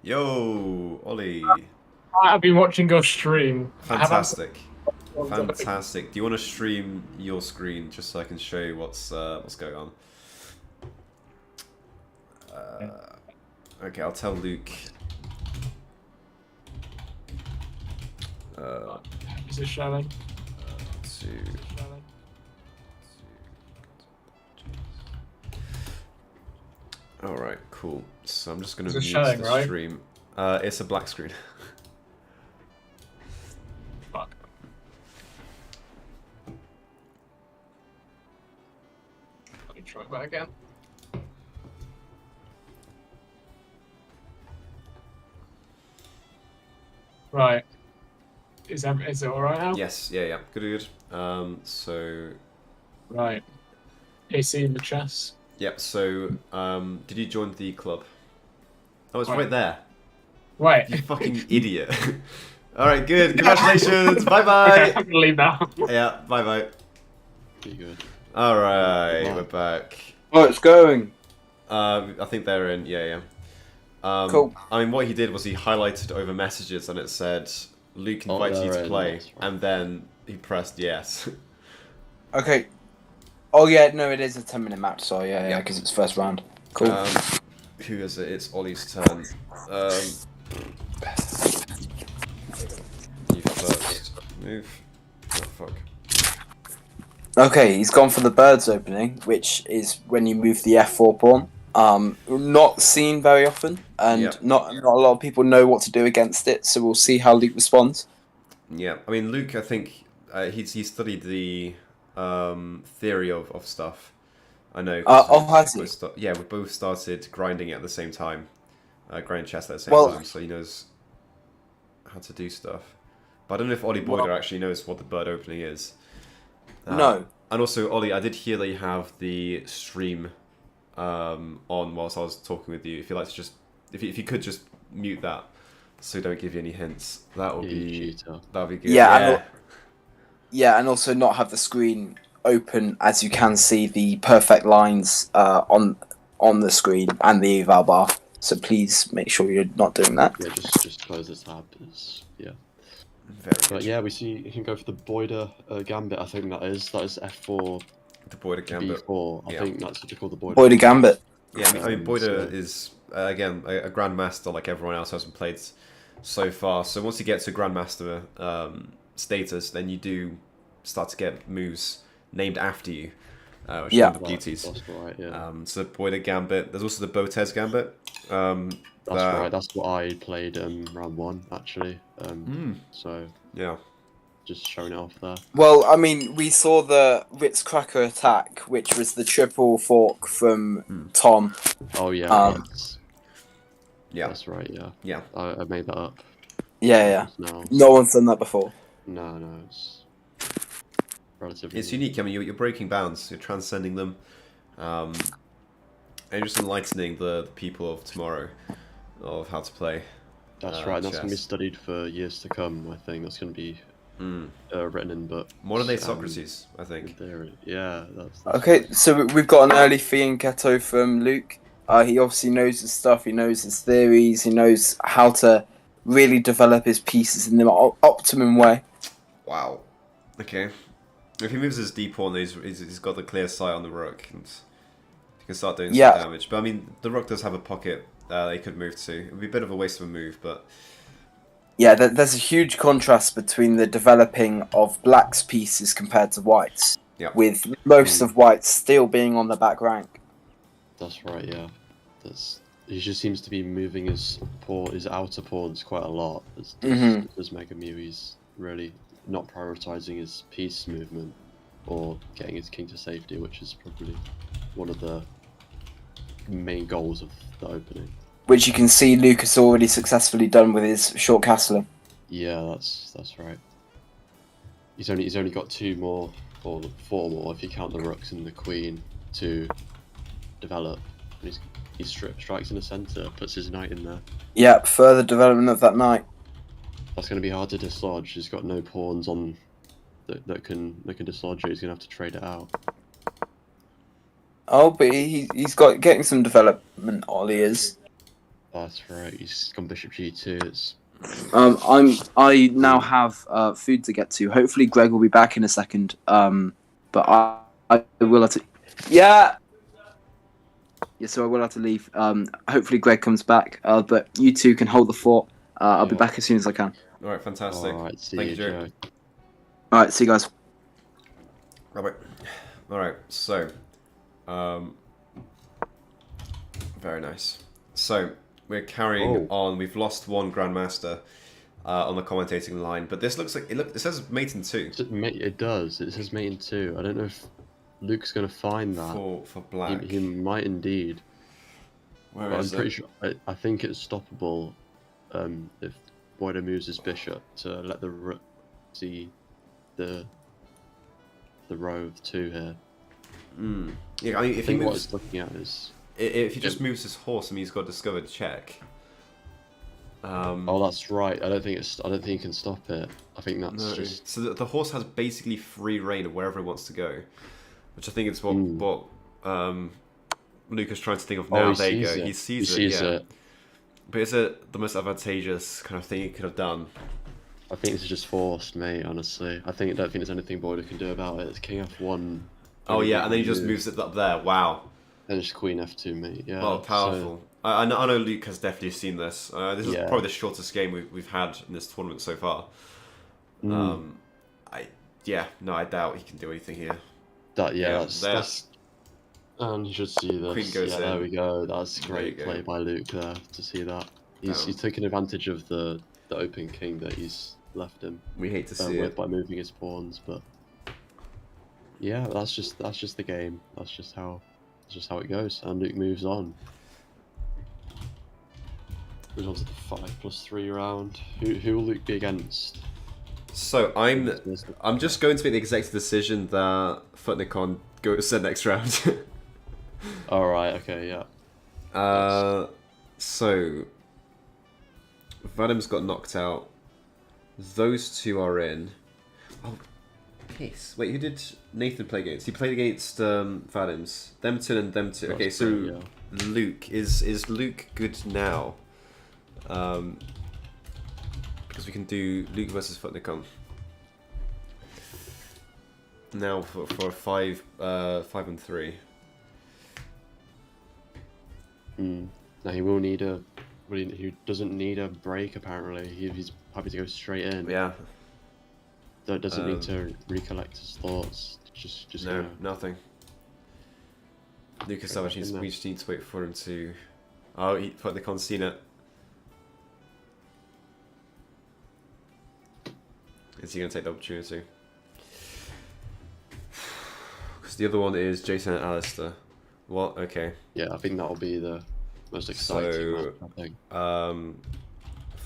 Yo, Ollie. I've been watching your stream. Fantastic. Fantastic. Do you want to stream your screen just so I can show you what's going on? Okay, I'll tell Luke. Is it showing? To all right, cool. So I'm just gonna Is it mute showing, the right? stream. It's a black screen. Fuck. Let me try that again. Right. Is it alright now? Yes, yeah. Good. So Right. AC in the chest. yep. So did you join the club? Oh, it's Right. right there. Wait. You fucking idiot. All right, good. Congratulations. Bye Okay, bye. I'm gonna leave now. Yeah, bye bye. Be good. All right, Wow. we're back. Oh, it's going. I think they're in. Yeah. Cool. I mean, what he did was he highlighted over messages and it said, "Luke Oh, invites you they're to in, play," that's right. and then he pressed yes. Okay. Oh yeah, no, it is a 10-minute match. So yeah, because it's first round. Cool. Who is it? It's Ollie's turn. You first. Move. Oh fuck. Okay, he's gone for the birds opening, which is when you move the F4 pawn. Not seen very often, and Yep. not a lot of people know what to do against it. So we'll see how Luke responds. Yeah, I mean, Luke, I think he studied the theory of stuff. I know. 'Cause Has he? we both started grinding it at the same time. Grinding chess at the same Well- time, so he knows how to do stuff. But I don't know if Ollie Boyder actually knows what the bird opening is. No. And also, Ollie, I did hear that you have the stream on whilst I was talking with you. If you like to just, if you could just mute that, so don't give you any hints. That would You be cheater. that would be good. Yeah, Yeah, and also not have the screen open, as you can see the perfect lines on the screen and the eval bar. So please make sure you're not doing that. Yeah, just close this tab. Yeah. Very But good. yeah, we see you can go for the Boyder gambit. I think that is F4 The Boyder Gambit. B4. I Yeah. think that's what you call the Boyder. Boyder Gambit. Yeah, I mean, Boyder So- is again a grandmaster like everyone else hasn't played so far. So once you get to grandmaster status, then you do start to get moves named after you, which Yeah. are the beauties. That's right. Yeah. So Boyder Gambit. There's also the Botez Gambit. That's right. That's what I played round 1 actually. So Yeah. just showing it off there. Well, I mean, we saw the Ritz Cracker attack, which was the triple fork from Tom. Oh yeah. Um, Yeah. That's right. Yeah. Yeah. I made that up. Yeah. No. No one's done that before. No. It's relatively. It's unique. I mean, you're breaking bounds. You're transcending them. And you're just enlightening the people of tomorrow of how to play. That's right. That's gonna be chess. studied for years to come. I think that's gonna be written in books. Modern day Socrates, I in think. theory. Yeah. That's Okay, so we've got an early fianchetto from Luke. He obviously knows his stuff. He knows his theories. He knows how to really develop his pieces in the optimum way. Wow. Okay. If he moves his D pawn, he's got the clear sight on the rook, and he can start doing Yeah. some damage. But I mean, the rook does have a pocket they could move to. It would be a bit of a waste of a move, but Yeah, there's a huge contrast between the developing of Black's pieces compared to White's, yeah. with most of White's still being on the back rank. That's right. Yeah. He just seems to be moving his outer pawns quite a lot. As Mega Mew, he's really not prioritizing his piece movement or getting his king to safety, which is probably one of the main goals of the opening. Which you can see Luke has already successfully done with his short castling. Yeah, that's right. He's only got 2 more or 4 more if you count the rooks and the queen to develop. And he strikes in the centre, puts his knight in there. Yeah, further development of that knight. That's going to be hard to dislodge. He's got no pawns on that can dislodge it. He's going to have to trade it out. Oh, but he's got getting some development. Ollie is. That's right. He's gone bishop g2. It's I now have food to get to. Hopefully, Greg will be back in a second. But I will have to. Yeah. Yeah, so I will have to leave. Hopefully, Greg comes back. But you two can hold the fort. I'll be back as soon as I can. All right, fantastic. all right. See Thank you, you, Joe. Joe. All right, see you guys. Robert. All right, so, very nice. So we're carrying on. We've lost one Grandmaster on the commentating line, but this looks like it says mate in 2 It does. It says mate in 2. I don't know if Luke's going to find that. for black. He might indeed. Where But I'm is pretty it? sure. I think it's stoppable if Boyder moves his bishop to let the rook see the row of 2 here. Yeah, I mean, I if he think what moves, it's looking at is. if he just moves his horse, I mean, he's got discovered check. Oh, that's right. I don't think he can stop it. I think that's No. just. So the horse has basically free reign of wherever it wants to go, which I think is what Luke is trying to think of now. Oh, There you go. it. He sees it. But is it the most advantageous kind of thing he could have done? I think this is just forced, mate. Honestly, I don't think there's anything Boyder can do about it. It's King F1. Oh yeah, and then he just moves it up there. Wow. And it's Queen F2, mate. Yeah. Well, powerful. I know Luke has definitely seen this. This is Yeah. probably the shortest game we've had in this tournament so far. I doubt he can do anything here. That's. And you should see this. Queen goes There in. we go. That's great you play go. by Luke there to see that. He's taking advantage of the open king that he's left him We hate to see with it. by moving his pawns, but yeah, that's just the game. That's just how it goes. And Luke moves on. Moves on to the 5+3 round. Who will Luke be against? So I'm just going to make the executive decision that Futnicon goes to the next round. All right. Okay. Yeah. So Vadim's got knocked out. Those two are in. Oh, piss. Wait, who did Nathan play against? He played against Vadim's. Them two and them two. Okay, That's so great, yeah. Luke is Luke good now? Because we can do Luke versus Futnicon. Now for 5-3. Now he will need a. He doesn't need a break apparently. He's happy to go straight in. Yeah. So it doesn't need to recollect his thoughts. Just No, go. nothing. Lucas Savage in there. we just need to wait for him to. Oh, Futnicon's seen it. Is he going to take the opportunity? Because the other one is Jason and Alistair. What? Okay. Yeah, I think that'll be the most exciting So, match, I think.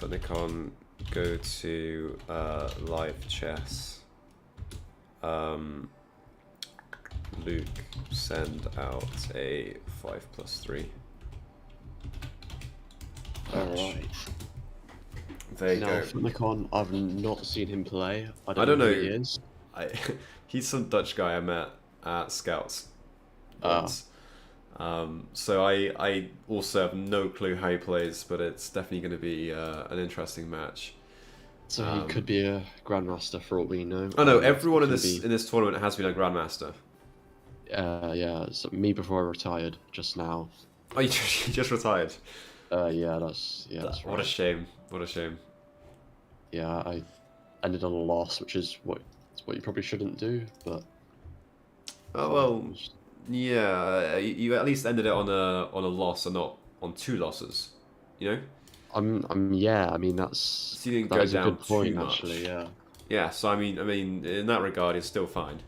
Futnicon go to live chess. Luke send out a 5+3. Alright. There you Now, go. Futnicon, I've not seen him play. I don't don't know know. who he is. He's some Dutch guy I met at Scouts Ah. once. So I also have no clue how he plays, but it's definitely going to be an interesting match. So he could be a grandmaster for all we know. Oh no, everyone in Could this tournament has been a grandmaster. Yeah, so me before I retired, just now. Oh, you just retired. Yeah, that's right. What a shame. What a shame. Yeah, I ended on a loss, which is what you probably shouldn't do, but. Oh well, yeah. You at least ended it on a loss and not on 2 losses. You know. Yeah. I mean, that's So you didn't that go is a down good point, too much. actually. Yeah. Yeah. So I mean, in that regard, it's still fine.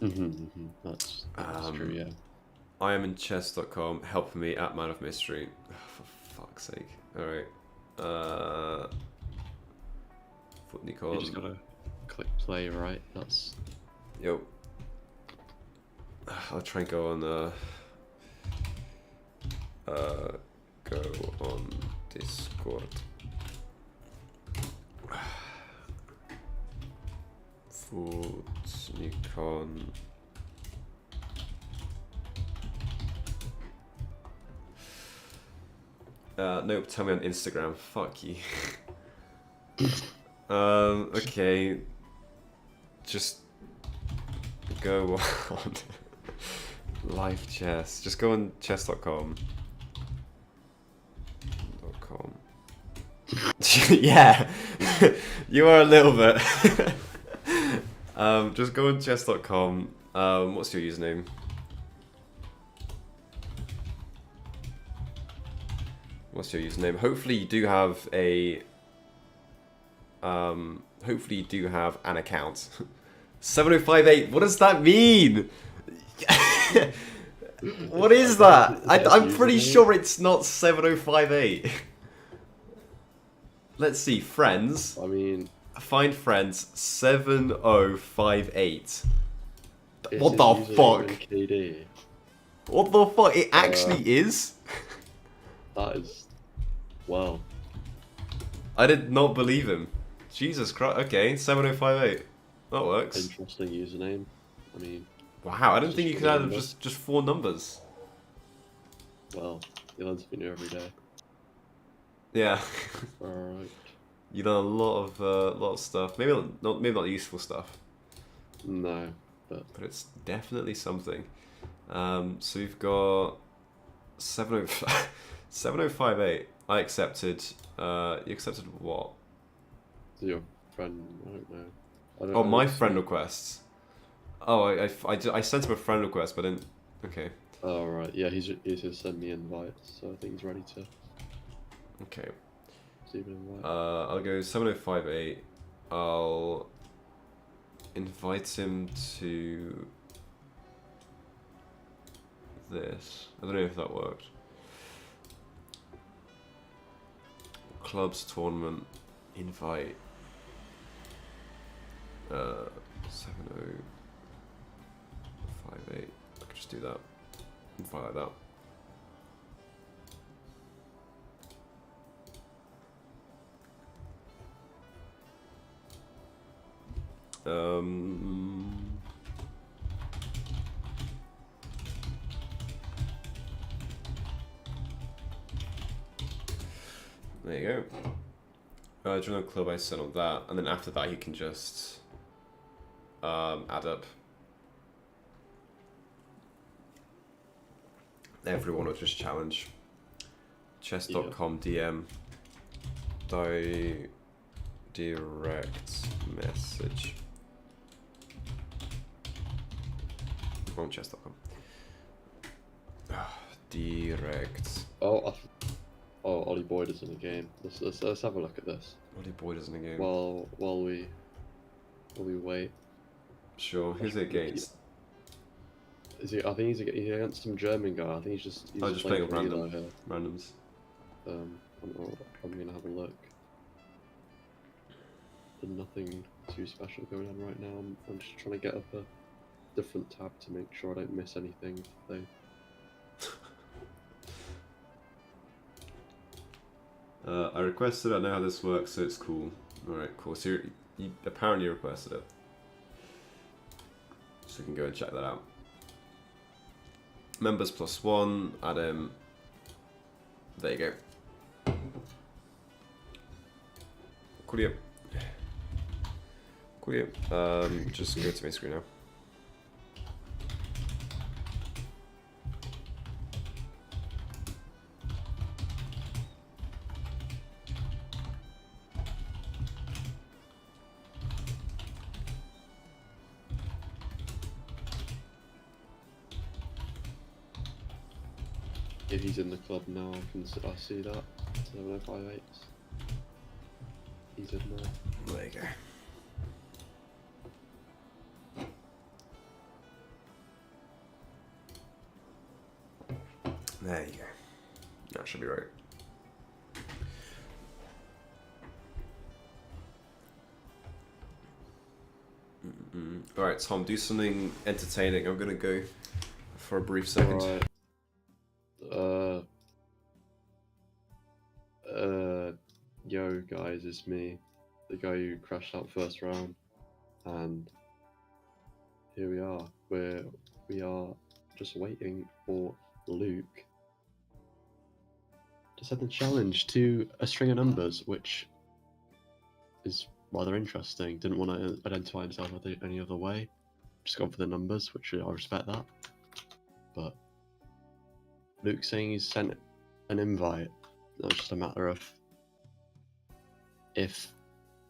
That's true. Yeah. I am in chess.com. Help me at Man of Mystery. Oh, for fuck's sake. All right. Futnicon. You just gotta click play, right? That's. Yo. I'll try and go on Go on Discord. Nikon. Nope, tell me on Instagram. Fuck you. Okay. Just go on live chess. Just go on chess.com. Yeah, you are a little bit. Just go on chess.com. What's your username? What's your username? Hopefully you do have a. Hopefully you do have an account. 7058. What does that mean? What is that? I'm pretty sure it's not 7058. Let's see, friends. I mean, find friends 7058. it's What the his fuck? username in KD. What the fuck? It actually is? That is, well, I did not believe him. Jesus Christ. Okay, 7058. That works. interesting username. I mean, Wow, I didn't think you Just could add remember. just 4 numbers. well, you learn something new every day. Yeah. Alright. You done a lot of stuff. Maybe not useful stuff, No, but but it's definitely something. So we've got 7058. I accepted. You accepted what? your friend, I don't know. Oh, my it's- friend requests. Oh, I sent him a friend request, but I didn't. Okay. Oh, right. Yeah, he's just sent me invites, so I think he's ready to Okay. receive an invite. I'll go 7058. I'll invite him to this. I don't know if that worked. Clubs tournament invite. 7058. I could just do that. Invite like that. There you go. Join a club, I sent on that, and then after that you can just add up everyone or just challenge. Chess.com DM direct message on chess.com. Direct. Oh, Ollie Boyd is in the game. Let's have a look at this. Ollie Boyd is in the game. While we wait. Sure. Who's it against? Is he? I think he's against some German guy. I think he's just. Oh, just playing for random. Eli here. Randoms. I'm gonna have a look. There's nothing too special going on right now. I'm just trying to get up a different tab to make sure I don't miss anything. They I requested it. I know how this works, so it's cool. Alright, cool. So you apparently requested it. So you can go and check that out. Members +1, add him. There you go. Cool. Cool. Just go to my screen now. If he's in the club now, I see that. 7058. He's in there. There you go. There you go. That should be right. Alright, Tom, do something entertaining. I'm gonna go for a brief second. Alright. Yo guys, it's me, the guy who crashed out first round, and here we are. We are just waiting for Luke to set the challenge to a string of numbers, which is rather interesting. Didn't want to identify himself any other way. Just gone for the numbers, which I respect that. But Luke saying he's sent an invite. That was just a matter of if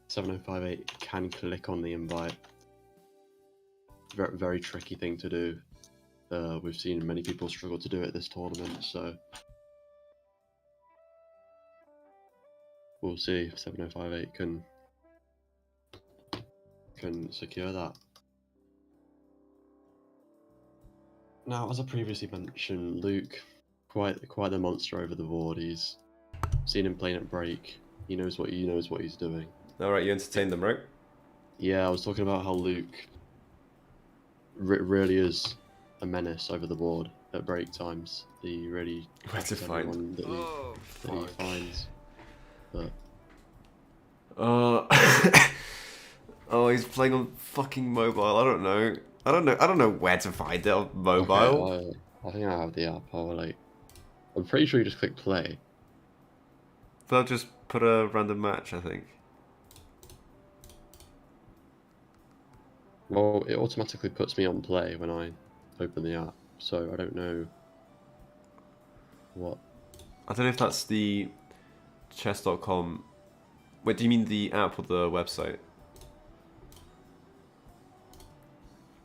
7058 can click on the invite. Very, very tricky thing to do. We've seen many people struggle to do it this tournament, so we'll see if 7058 can secure that. Now, as I previously mentioned, Luke, quite the monster over the board. He's seen him playing at break. He knows what he's doing. All right, you entertained them, right? Yeah, I was talking about how Luke really is a menace over the board at break times. He really Where to find? anyone that he finds. But oh, he's playing on fucking mobile. I don't know where to find it on mobile. okay, I think I have the app. I'm pretty sure you just click play. They'll just put a random match, I think. Well, it automatically puts me on play when I open the app, so I don't know what. I don't know if that's the chess.com. Wait, do you mean the app or the website?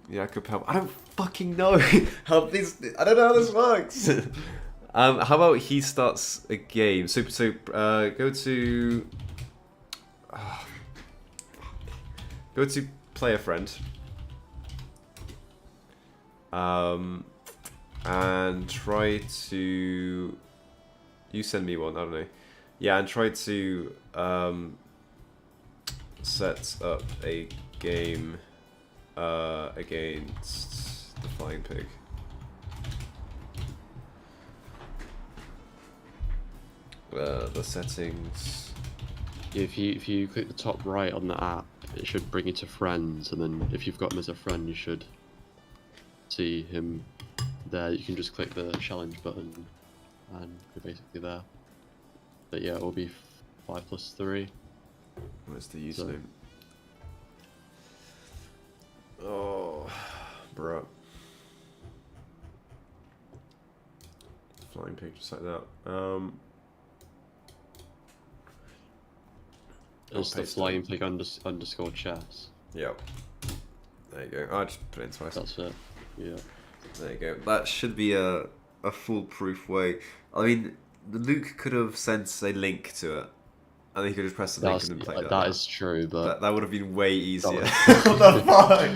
Yeah, I could help. I don't fucking know how this. I don't know how this works. How about he starts a game? So go to play a friend. And try to. You send me one. I don't know. Yeah, and try to set up a game against the Flying Pig. The settings. If you click the top right on the app, it should bring you to friends, and then if you've got him as a friend, you should see him there. You can just click the challenge button, and you're basically there. But yeah, it will be 5+3. What's the username? Oh, bro. Flying Pig, just like that. It's the Flying Pig underscore chess. Yep. There you go. I just put it in twice. That's it. Yeah. There you go. That should be a foolproof way. I mean, Luke could have sent a link to it, and he could just press the link and then play that. That is true, but that would have been way easier. What the fuck?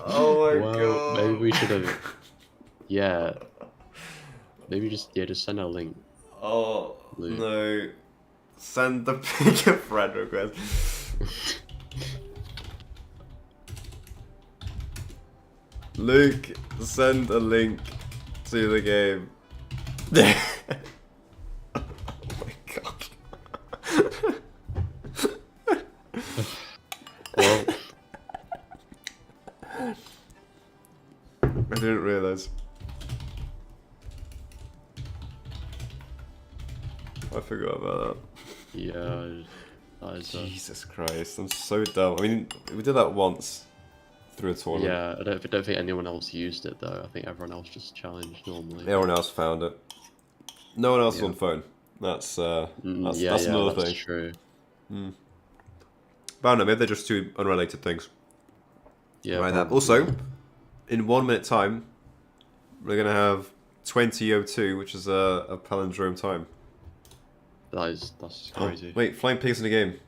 Oh my god. Maybe we should have. Yeah. Maybe just send a link. Oh Luke. no. Send the pig a friend request. Luke, send a link to the game. Oh my god. Well, I didn't realise. I forgot about that. yeah. That is, Jesus Christ, I'm so dumb. I mean, we did that once through a tournament. yeah, I don't think anyone else used it though. I think everyone else just challenged normally. Everyone else found it. No one else is on phone. That's another thing. True. But I don't know, maybe they're just two unrelated things. Yeah. Right. probably. Also, in 1 minute time, we're gonna have 20:02, which is a palindrome time. That's crazy. Oh, wait, Flying Pigs in the game.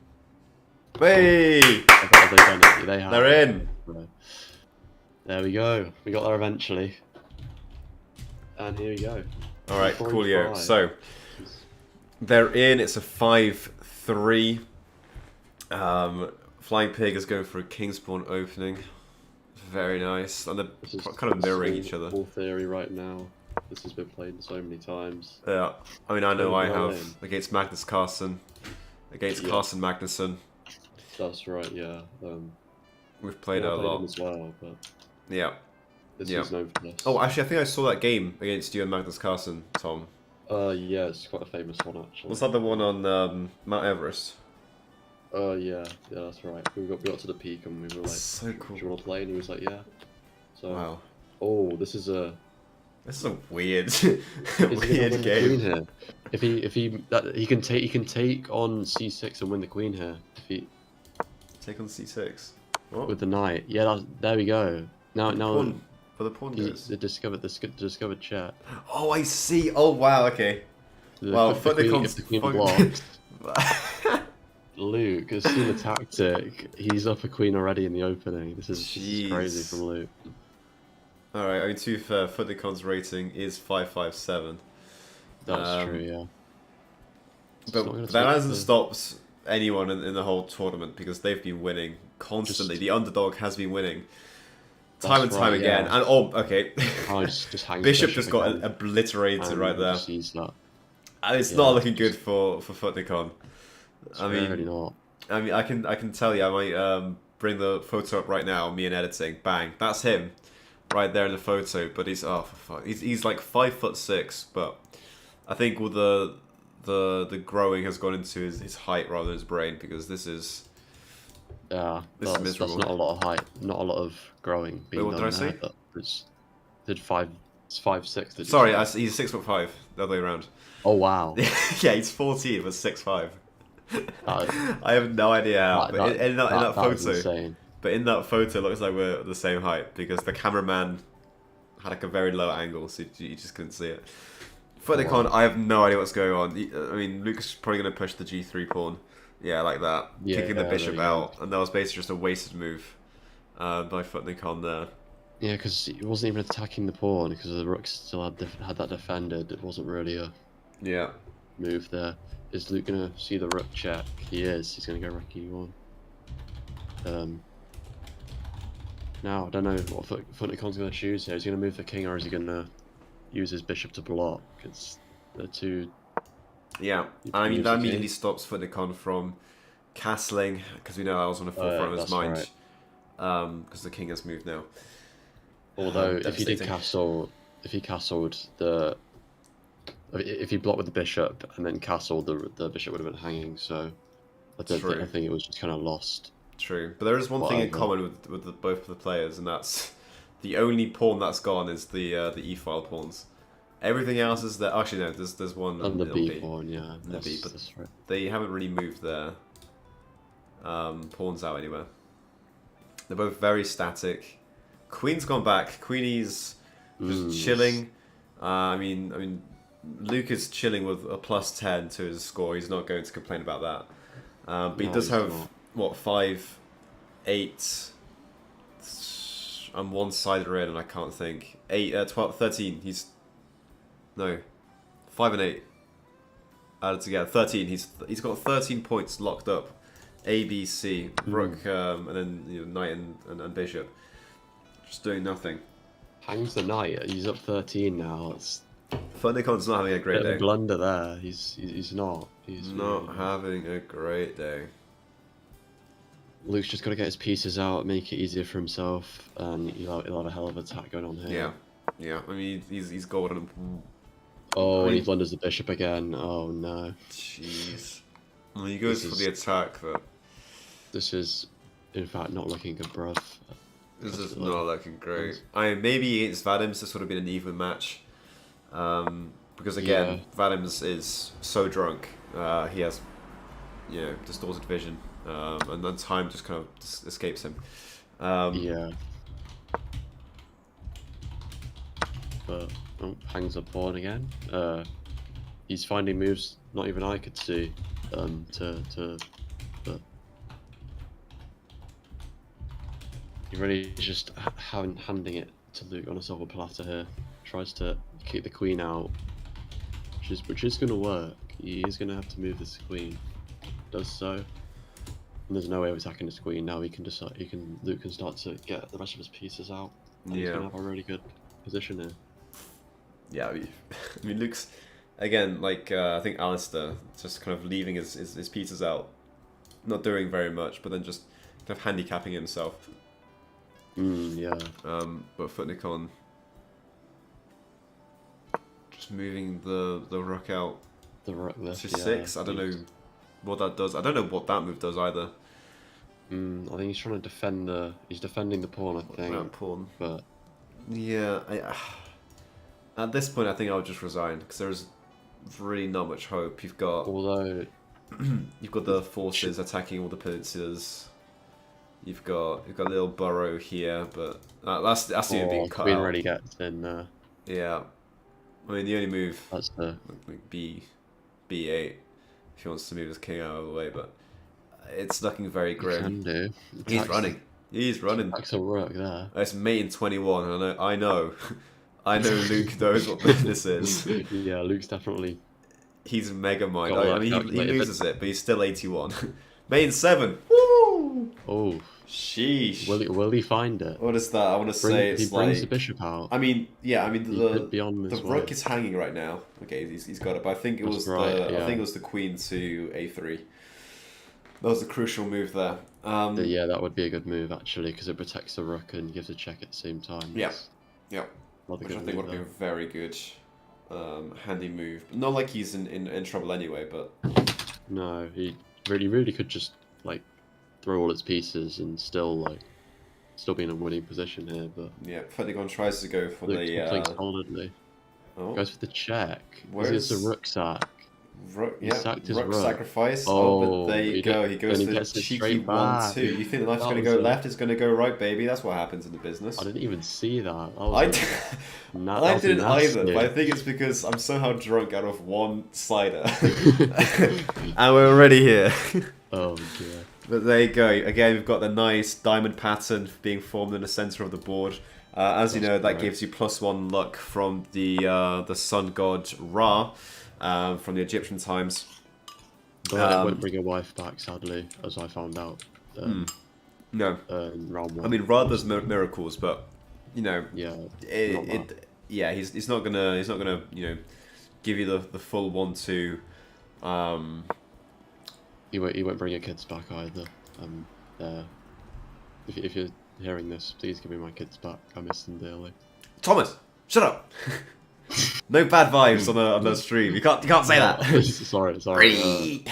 Hey! Have they done it? They have. They're in. Right. There we go. We got there eventually. And here we go. All right, 45. coolio. So they're in. It's a 5-3. Flying Pig is going for a Kingspawn opening. Very nice, and they're kind of mirroring each other. Full theory right now. This has been played so many times. Yeah, I mean, I know I Well have in. against Magnus Carlsen, against Yeah. Carlsen Magnusson. That's right, yeah. We've played it I a played him lot. as well, but Yeah. this Yeah. is known for this. Oh, actually, I think I saw that game against you and Magnus Carlsen, Tom. Yeah, it's quite a famous one actually. Was that the one on Mount Everest? Yeah, that's right. We got to the peak and we were like, So "Do cool. you want to play?" And he was like, "Yeah." So, Wow. oh, this is a This is a weird, is he gonna weird win the queen game. here? If he can take on c6 and win the queen here. If he Take on c6. What? with the knight, yeah, there we go. Now Pawn, for the pawn he, goes. the discovered check. Oh, I see. Oh, wow. Okay. Well, If the queen blocks, Luke has seen the tactic. He's up a queen already in the opening. This is crazy Jeez. from Luke. All right. I mean, to be fair, Futnicon's rating is 557. That's true, yeah. It's not gonna But that take hasn't the- stopped anyone in the whole tournament because they've been winning constantly. Just- The underdog has been winning time and That's time right, again. yeah. And oh, okay. Oh, just hangs Bishop just got again, obliterated and right there. just use that. And it's Yeah. not looking good for Futnicon. It's I mean, really not. I mean, I can tell you. I might bring the photo up right now. Me and editing. Bang. That's him, right there in the photo. But he's for fuck. He's like 5'6", but I think with the growing has gone into his height rather than his brain because this is. Yeah, This is that's miserable. not a lot of height, not a lot of growing being what did done I say? there, but it's 5'6". Did you Sorry, say? he's 6'5". The other way around. Oh wow. Yeah, he's 14 but 6'5". That- I have no idea how, but in that that is photo, insane. but in that photo, it looks like we're the same height because the cameraman had like a very low angle, so you just couldn't see it. Futnicon, wow. I have no idea what's going on. I mean, Lucas is probably going to push the g3 pawn. Yeah, like that. Yeah, Kicking the there bishop you go. out. And that was basically just a wasted move by Futnicon there. Yeah, because he wasn't even attacking the pawn because the rook still had that defended. It wasn't really a Yeah. move there. Is Luke gonna see the rook check? He is. He's gonna go rook e1. Now I don't know what Futnicon's gonna choose here. Is he gonna move the king or is he gonna use his bishop to block? It's the two. Yeah. You I can mean, use that the immediately king. stops Futnicon from castling, because we know that was on the forefront of his That's mind. right. Because the king has moved now. Although if he did Devastating. castle, if he castled if he blocked with the bishop and then castled, the bishop would have been hanging. So I True. think it was just kind of lost. True, but there is one thing in Whatever. common with both of the players, and that's the only pawn that's gone is the e-file pawns. Everything else is there. Actually, no, there's one And the little b pawn, yeah. The b, but That's right. they haven't really moved their pawns out anywhere. They're both very static. Queen's gone back. Queenie's just chilling. I mean, Luke is chilling with a +10 to his score. He's not going to complain about that. But he No, does he's have not. what 5, 8, and one side red, and I can't think 8, 12, 13. He's no 5 and 8 added together. 13. He's got 13 points locked up. A, B, C, rook, and then knight and bishop, just doing nothing. Hangs the knight. He's up 13 now. It's Futnicon's not having a a great bit of a day. blunder there. He's not. He's Not really not. having a great day. Luke's just got to get his pieces out, make it easier for himself, and he'll have a hell of an attack going on here. Yeah. I mean, he's golden. Oh, I and he mean- blunders the bishop again. Oh no. Jeez. I mean, he goes This for is- the attack, but This is, in fact, not looking good, bruv. this is That's not looking great. I mean, maybe against Vadims this would have been an even match. Because again, Vadims is so drunk. He has, distorted vision, and then time just kind of escapes him. Yeah. But hangs a pawn again. He's finding moves not even I could see. But he really just handing it to Luke on a silver platter here. Tries to keep the queen out, which is going to work. He is going to have to move this queen. Does so. And there's no way of attacking this queen now. He can decide. Luke can start to get the rest of his pieces out. And he's Yeah. going to have a really good position here. yeah, I mean, Luke's again like I think Alistair just kind of leaving his pieces out, not doing very much, but then just kind of handicapping himself. Yeah. But Footnikon just moving the rook out The rook left. to Yeah, 6. I don't know what that does. I don't know what that move does either. I think he's trying to defend the. He's defending the pawn, I think. That pawn. But Yeah, at this point, I think I would just resign because there's really not much hope. You've got the forces attacking all the peninsulas. You've got a little burrow here, but that's even being cut Queen out. already gets in. Yeah, I mean the only move That's the. like B8 if he wants to move his king out of the way, but it's looking very Can grim. do. He's running. He's running. That's a rook there. It's mate in 21. I know. I know Luke knows what this is. Yeah, Luke's definitely. He's mega mind. Got I mean, he calculated, loses it, but he's still 81. Mate in 7. Woo! Oh, Sheesh. will he find it? What is that? I want to say He it's brings the like. bishop out. I mean, yeah. I mean He could be on the his rook way. is hanging right now. Okay, he's got it. But I think it That's was right, I yeah. think it was the queen to A3. That was a crucial move there. Yeah, that would be a good move actually, because it protects the rook and gives a check at the same time. Yeah. It's Yeah. another Which I good think move would have been there. a very good, handy move. Not like he's in trouble anyway, but No, he really could just like throw all its pieces and still be in a winning position here. But yeah, Pentagon tries to go for Luke's playing the. solidly. Oh, Goes for the check. Where's- It's a rook sack. rook, he yeah, sacked his rook rook. sacrifice. Oh, But there you he go. did- He goes and he for the gets it cheeky straight 1-2. back. You think the knife's That going to was go a- left? It's going to go right, baby. That's what happens in the business. I didn't even see that. That I, was d- that I was didn't either, nasty. but I think it's because I'm somehow drunk out of one cider. And we're already here. Oh dear. But there you go. Again, we've got the nice diamond pattern being formed in the center of the board. As you That's know, that correct. gives you +1 luck from the sun god Ra from the Egyptian times. But it won't bring a wife back, sadly, as I found out. No, In round 1. I mean Ra does miracles, but you know, yeah, not that. he's not gonna give you the full 1-2. He won't bring your kids back either. If you're hearing this, please give me my kids back. I miss them dearly. Thomas, shut up. No bad vibes on the stream. You can't say that. sorry.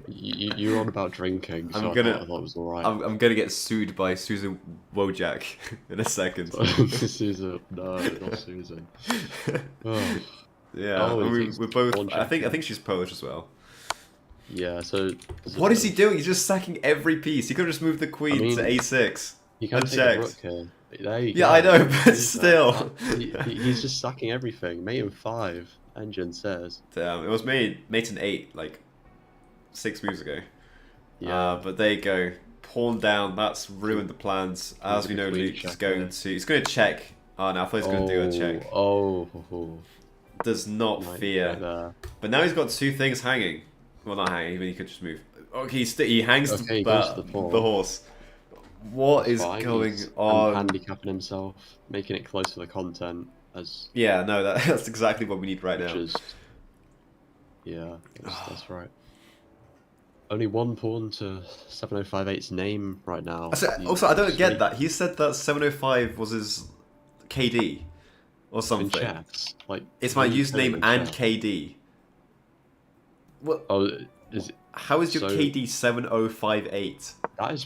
You were on about drinking, so I thought it was alright. I'm gonna get sued by Susan Wojak in a second. Susan, no, not Susan. Oh. Yeah, Oh, and he's we're both. Wojak. I think she's Polish as well. Yeah, so... What is he doing? He's just sacking every piece. He could have just moved the queen mean, to A6. You can't and take a checked. rook here. There you Yeah, go. I know, but Use still. that. He's just sacking everything. Mate in 5, engine says. Damn, it was mate in 8 like 6 moves ago. Yeah. But there you go. Pawn down. That's ruined the plans. As we know, Queen Luke is check going there. to. He's going to check. Oh no, I thought he was going to do a check. Oh. Does not Right fear. there. But now he's got 2 things hanging. Well, not hanging. Even he could just move. Okay, he hangs Okay, he the, goes to the pawn. the horse. What is Fine, going he's on? handicapping himself, making it close to the content as Yeah, no, that's exactly what we need right which now. is that's right. Only one pawn to 7058's name right now. Also, I don't get that. He said that 705 was his KD or In something. chess, like It's my who are you username playing and chess? KD. What? Oh, is it, How is your so- KD 7058? that is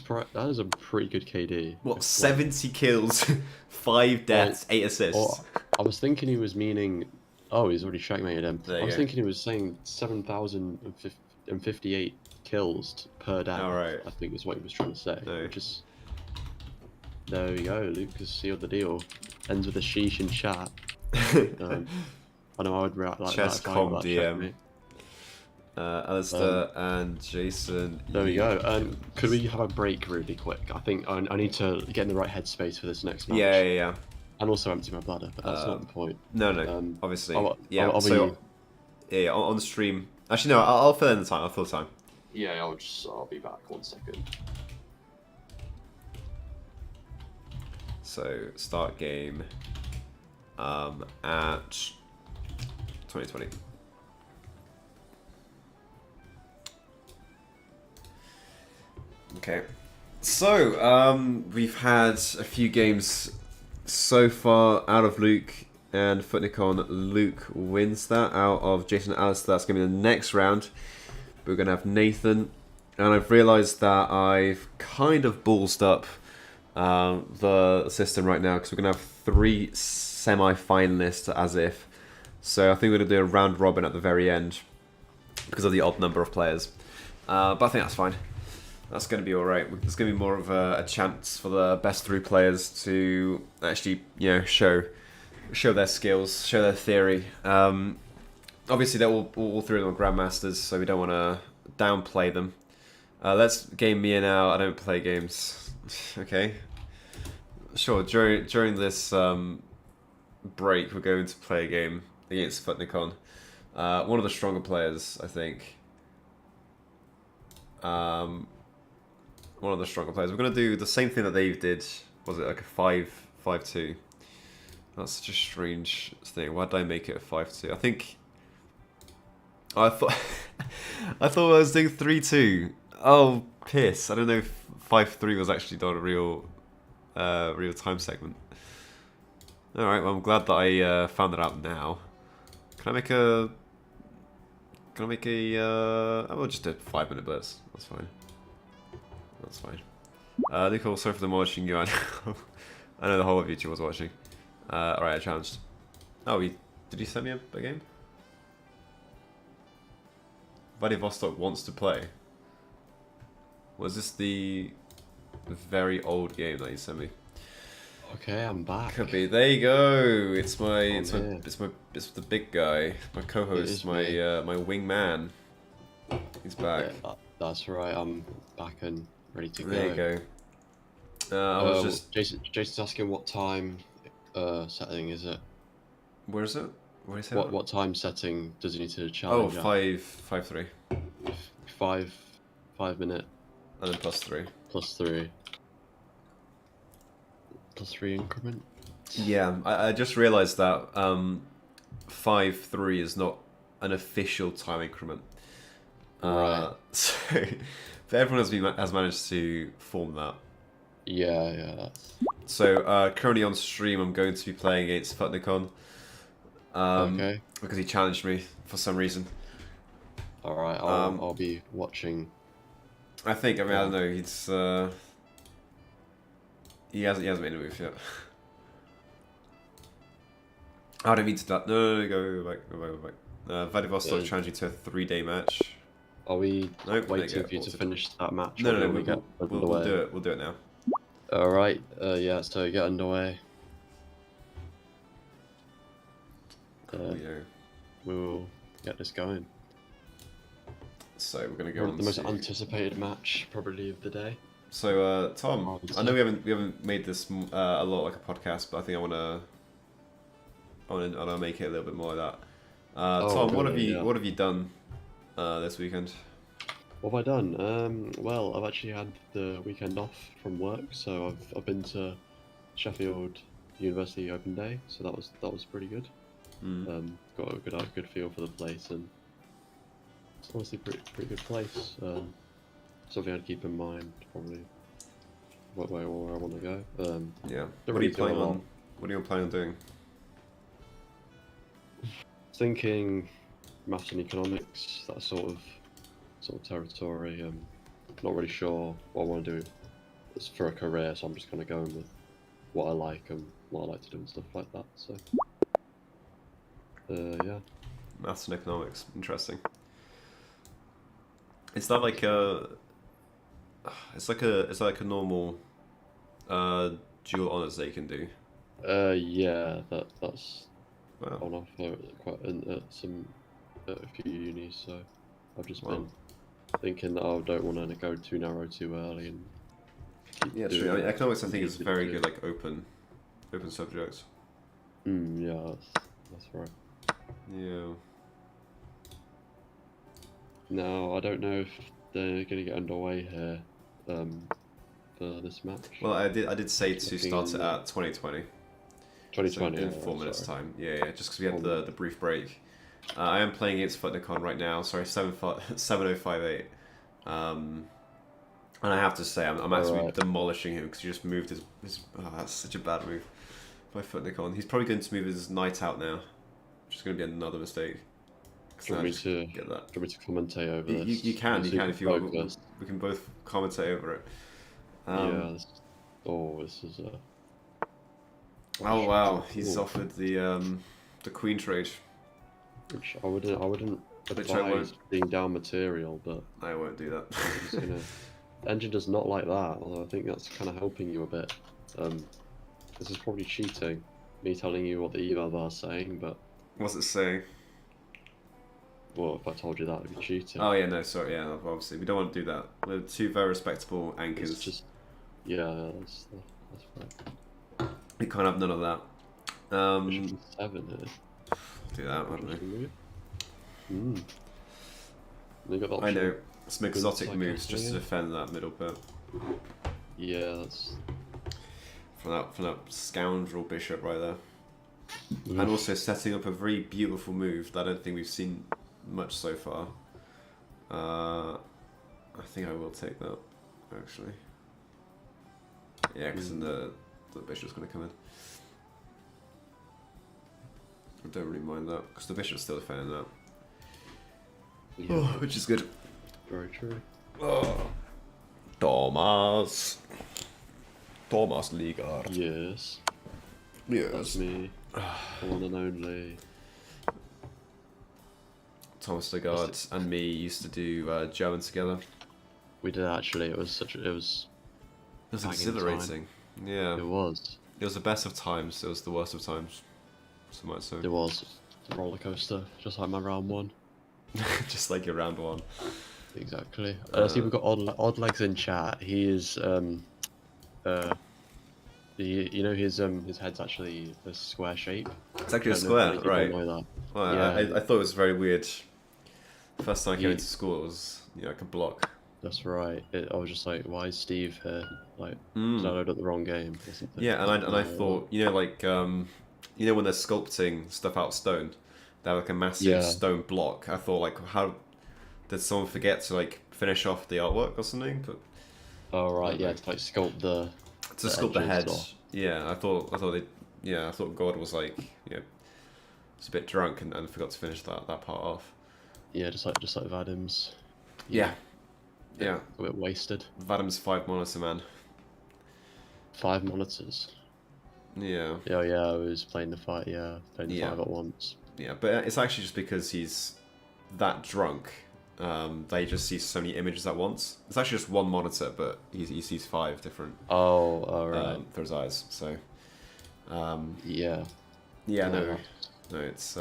a pretty good KD. What? If, 70 kills, 5 deaths, 8 assists. Or, I was thinking he was meaning. Oh, he's already checkmated him. There I you was go. thinking he was saying 7,058 kills per day. Alright. I think is what he was trying to say. No. Which is. There we go. Lucas sealed the deal. Ends with a sheesh in chat. I know I would react like Chess that. if I com got that DM. checkmate. Alistair and Jason. There we go. Could we have a break really quick? I think I need to get in the right headspace for this next match. Yeah. And also empty my bladder, but that's not the point. No, obviously. Yeah, so... Yeah, on stream. Actually, no, I'll fill in the time. I'll fill time. Yeah, I'll be back 1 second. So, start game at 2020. Okay. So, we've had a few games so far out of Luke and Footnicon. Luke wins that out of Jason and Alistair. That's going to be the next round. We're going to have Nathan. And I've realised that I've kind of ballsed up the system right now because we're going to have 3 semi-finalists as if. So I think we're going to do a round robin at the very end because of the odd number of players. But I think that's fine. That's going to be alright. There's going to be more of a chance for the best 3 players to actually, show their skills, show their theory. Obviously, they're all 3 of them are grandmasters, so we don't want to downplay them. Let's game me now. I don't play games. Okay. Sure. During this break, we're going to play a game against Footnicon. One of the stronger players, I think. One of the stronger players. We're going to do the same thing that they did. Was it like a 5-5-2? That's such a strange thing. Why did I make it a 5-2? I think... I thought I was doing 3-2. Oh, piss. I don't know if 5-3 was actually not a real time segment. Alright, well I'm glad that I found that out now. Can I make a... I'll just do a 5-minute blitz. That's fine. That's fine. Nicole, sorry for them watching you. I know the whole of YouTube was watching. Alright, I challenged. Oh, did he send me a game? Vladivostok wants to play. Was this the very old game that you sent me? Okay, I'm back. Could be. There you go. It's the big guy. My co-host, my wingman. He's back. Yeah, that's right. I'm back and ready to go. There you go. I was just. Jason's asking what time setting is it? Where is it? What is it? What time setting does he need to Oh, challenge? 5-3. 5 minute. And then +3. +3. +3 increment. Yeah, I just realised that 5-3 is not an official time increment. Right. So, but everyone has managed to form that. Yeah, that's... So currently on stream, I'm going to be playing against Futnicon. Okay. Because he challenged me for some reason. All right, I'll be watching. I don't know. He's he hasn't made a move yet. I don't mean to that. No, go back. Vladivostok challenging to a 3-day match. Are we Nope, waiting for you to finish that match? No, We'll do it. We'll do it now. All right. Yeah. So get underway. We'll get this going. So we're gonna go on the most anticipated match probably of the day. So Tom, I know we haven't made this a lot like a podcast, but I think I wanna make it a little bit more like that. Tom, what have you done this weekend? What have I done? Well, I've actually had the weekend off from work, so I've been to Sheffield University Open Day, so that was pretty good. Got a good feel for the place, and it's honestly pretty good place. Something I'd keep in mind probably where I want to go. Yeah. What are you planning on doing? Thinking maths and economics, that sort of territory. Not really sure what I want to do for a career, so I'm just kind of going with what I like and what I like to do and stuff like that. So, yeah. Maths and economics, interesting. Is that like a? It's like a normal dual honours that you can do. Yeah, that's Wow. on offer at a few unis. So I've just been thinking that I don't want to go too narrow too early and. Yeah, true. I mean, economics I think is very good, like open subjects. Yeah, that's right. Yeah. No, I don't know if they're gonna get underway here for this match. Well, I did say to start it at 2020. 2020 in 4 minutes time. Yeah, just because we had the brief break. I am playing against Futnicon right now. Sorry, 7058. And I have to say, I'm actually demolishing him because he just moved his. Oh, that's such a bad move by Futnicon. He's probably going to move his knight out now, which is going to be another mistake. Do you want me to commentate over this? You can if you want. We can both commentate over it. This is a. Oh wow, he's offered the queen trade. Which I wouldn't advise being down material, but I won't do that. Engine does not like that, although I think that's kind of helping you a bit. This is probably cheating, me telling you what the email bar's saying, but... What's it saying? Well, if I told you that, it'd be cheating. Oh yeah, no, sorry, yeah, obviously. We don't want to do that. We're two very respectable anchors. It's just... Yeah, that's right. We can't have none of that. 7 here. Do that, wouldn't we? They got I know. Some exotic moves just to defend that middle bit. Yeah, that's... From that scoundrel bishop right there. And also setting up a very beautiful move that I don't think we've seen much so far. I think I will take that, actually. Yeah, because then the bishop's going to come in. I don't really mind that, because the bishop's still defending that. Yeah. Which is good. Very true. Oh. Thomas Ligard. Yes. That's me. The one and only. Thomas Ligard and me used to do German together. We did actually. It was exhilarating. Yeah. It was. It was the best of times. It was the worst of times. So much so. It was a roller coaster, just like my round 1. Just like your round 1. Exactly. See, we've got odd legs in chat. He is his head's actually a square shape. It's actually a square, right? Well, yeah. I thought it was very weird. The first time I came into school, it was like a block. That's right. I was just like, why is Steve here? Like, did I load up the wrong game or something? Yeah, and I thought, when they're sculpting stuff out of stone, they have like a massive stone block. I thought, like, how did someone forget to like finish off the artwork or something? But to like sculpt the head. Stuff. Yeah, I thought God was like, was a bit drunk and forgot to finish that part off. Yeah, just like Vadim's. Yeah. A bit wasted. Vadim's 5 monitor man. 5 monitors. Yeah. Yeah, I was playing the 5. Yeah, playing the 5 at once. Yeah, but it's actually just because he's that drunk. They just see so many images at once. It's actually just 1 monitor, but he sees 5 different. Oh, alright. For his eyes. So. Yeah. Yeah, no, it's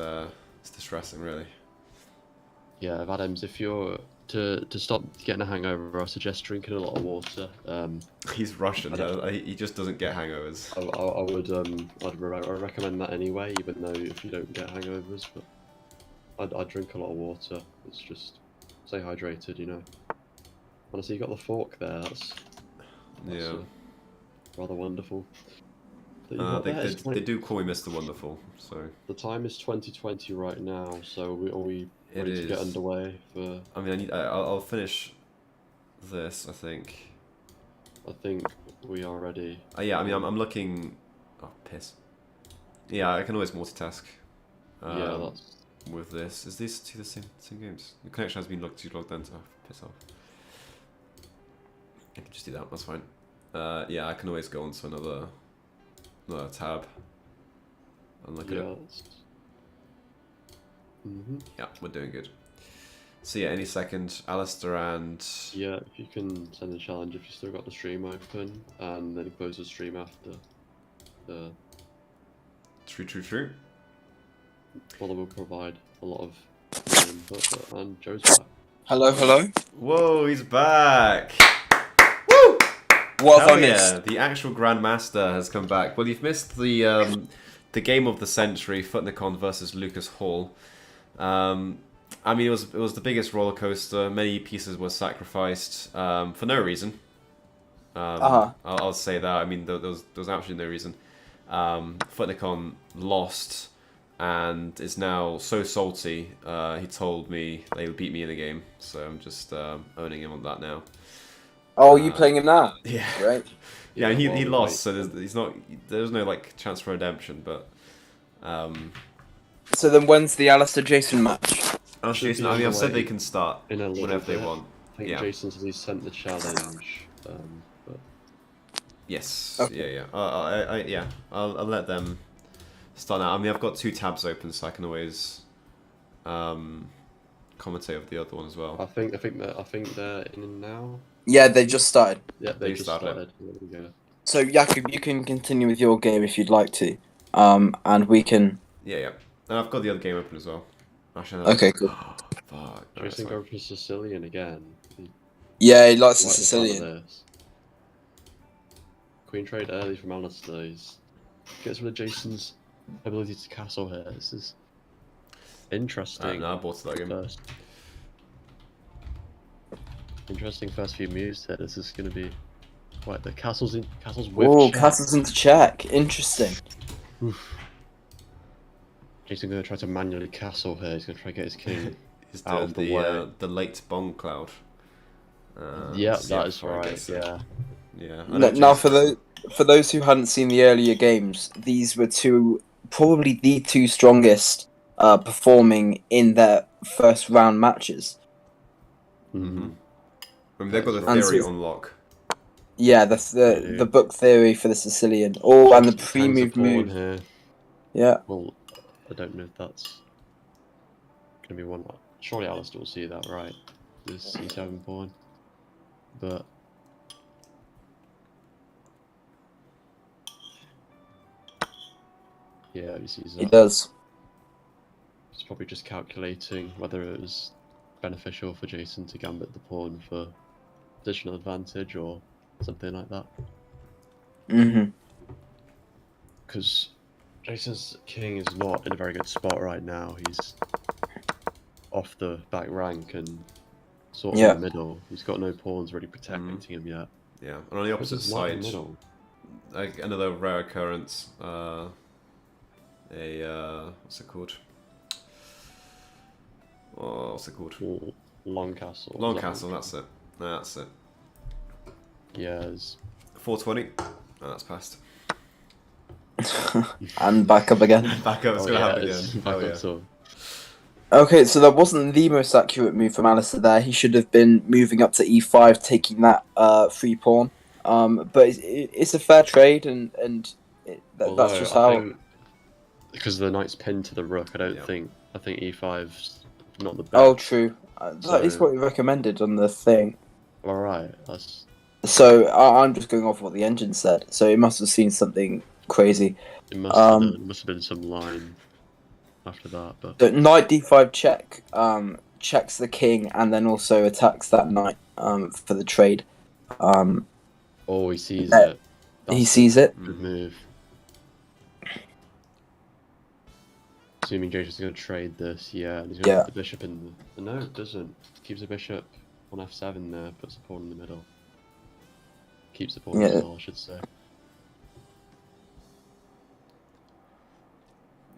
distressing, really. Yeah, Adams, if you're to stop getting a hangover, I suggest drinking a lot of water. He's Russian. He just doesn't get hangovers. I'd recommend that anyway, even though if you don't get hangovers. But I drink a lot of water. It's just stay hydrated, Honestly, you got the fork there. That's rather wonderful. They do call me Mr. Wonderful. So the time is 2020 right now. So are we ready to get underway? I mean, I'll finish this. I think we are ready. Yeah, I mean, I'm looking. Oh, piss. Yeah, I can always multitask. That's. With this, is these two the same games? The connection has been logged in, so piss off. I can just do that. That's fine. Yeah, I can always go on to another tab and look at it. Yeah, we're doing good. So yeah, any second, Alistair and... Yeah, if you can send a challenge if you still got the stream open, and then close the stream after. True. Well, will provide a lot of input, and Joe's back. Hello. Whoa, he's back! Woo! What have I missed? Yeah, the actual Grandmaster has come back. Well, you've missed the game of the century, Futnicon versus Lucas Hall. I mean, it was the biggest roller coaster. Many pieces were sacrificed for no reason. I'll say that. I mean, there was absolutely no reason. Futnicon lost, and is now so salty. He told me they would beat me in the game, so I'm just owning him on that now. Oh, you playing him now? Yeah. Right. Yeah, and he well, lost, so there's no like chance for redemption, but So then, when's the Alistair Jason match? Jason, I mean, I've said they can start in a little whenever they bit. want. I think Yeah. Jason says he sent the challenge, but Yes. Okay. Yeah. I'll let them start now. I mean, I've got 2 tabs open, so I can always commentate of the other one as well. I think they're in now. Yeah, they just started. Yeah, they just started. started. There we go. So Jakob, you can continue with your game if you'd like to, and we can. Yeah. And I've got the other game open as well. Actually, Okay, cool. Fuck. No, it's Jason fine. going for Sicilian again. Yeah, he likes the Like the sound of Sicilian. this. Queen trade early from Alistair. Gets rid of Jason's ability to castle here. This is interesting. No, I bought that game. First. Interesting first few moves here. This is going to be quite the castles with Oh, check. castles into check. Interesting. Oof. Jason's going to try to manually castle here. He's going to try to get his king He's out doing of the way. the late bong cloud. Yeah, see that how is far it right. gets. Yeah. Yeah. Now, for those who hadn't seen the earlier games, these were probably the 2 strongest performing in their first round matches. Mm-hmm. I mean, they've got the And theory so- on lock. Yeah, that's the book theory for the Sicilian. Oh, and the pre-move move. Here. Yeah. Well, I don't know if that's gonna be one. Surely Alistair will see that, right? This C7 pawn, but yeah, he sees He that. does. He's probably just calculating whether it was beneficial for Jason to gambit the pawn for additional advantage or something like that. Mm-hmm. Because Jason's king is not in a very good spot right now. He's off the back rank and sort of Yeah. in the middle. He's got no pawns really protecting him yet. Yeah. And on the opposite This is not in the side, middle. like another rare occurrence. What's it called? Oh, what's it called? Long castle. Long castle. That's it. That's it. Yeah, it's 420. Oh, that's passed. And back up again. Back up. It's gonna happen again. it's Oh back yeah. up so. Okay, so that wasn't the most accurate move from Alistair there. He should have been moving up to e5, taking that free pawn. But it's a fair trade, and that's Although, just I how. think because the knight's pinned to the rook, I Yeah. think e5's not the best. Oh, true. That is So- what he recommended on the thing. All right, that's So I'm just going off what the engine said. So it must have seen something crazy. it. Must have been some line after that, but So knight d5 check checks the king and then also attacks that knight for the trade. oh, he sees Uh, it. He That's sees it. a good move. Assuming Jason's going to trade this, yeah, and he's going to Yeah. put the bishop in the... No, it doesn't. Keeps the bishop on f7 there, puts the pawn in the middle. Keeps the pawn in Yeah. the middle, I should say.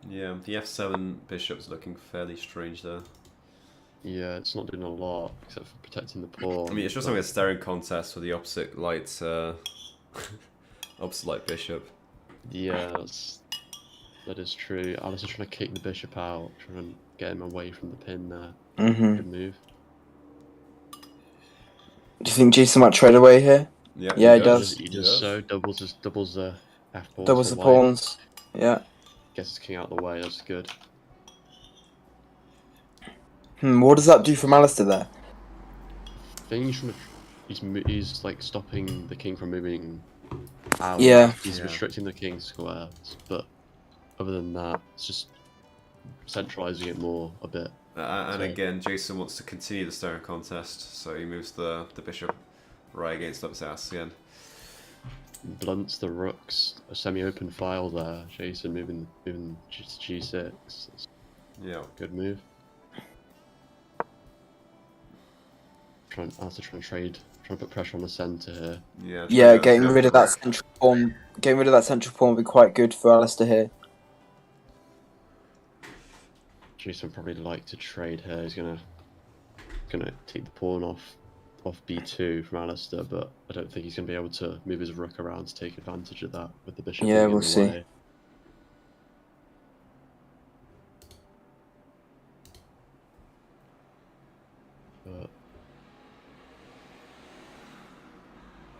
Yeah. The f7 bishop's looking fairly strange there. Yeah, it's not doing a lot, except for protecting the pawn. I mean, it's just like a staring contest with the opposite light, opposite light bishop. Yeah, that is true. Alistair's trying to kick the bishop out, trying to get him away from the pin there. Hmm. Good move. Do you think Jason might trade away here? Yeah, he does. He does so, doubles the f-pawn. Doubles to the white. pawns. Yeah. Gets his king out of the way, that's good. What does that do from Alistair there? I think he's like stopping the king from moving out. Yeah. He's Yeah. restricting the king's squares, but other than that, it's just centralizing it more a bit. And So- again, Jason wants to continue the staring contest, so he moves the bishop right against opposite ass again. Blunts the rooks, a semi-open file there. Jason moving to g6. That's Yeah. a good move. Alistair trying to put pressure on the centre here. Yeah. Yeah, getting rid of that central pawn. Getting rid of that central pawn would be quite good for Alistair here. Jason would probably like to trade here. He's gonna take the pawn off b2 from Alistair, but I don't think he's gonna be able to move his rook around to take advantage of that with the bishop Yeah, being in we'll the see. way. But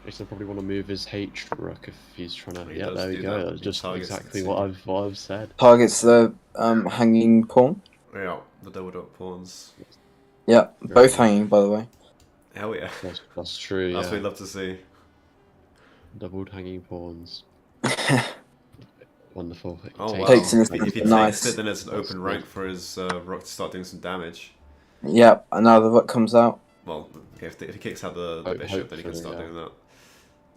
Jason probably want to move his H rook if he's trying to. He Yeah, does there we do go. that. That's He just targets the exactly two. what I've said. Targets the hanging pawn. Yeah, the doubled up pawns. Yeah, both hanging, by the way. Hell yeah. That's true. That's Yeah. what we'd love to see. Doubled hanging pawns. Wonderful. Oh wow. Takes If initiative, he nice. takes it, then it's an That's open good. rank for his rook to start doing some damage. Yep, and now the rook comes out. Well, okay, if he kicks out the bishop, then he can Hopefully, start yeah. doing that.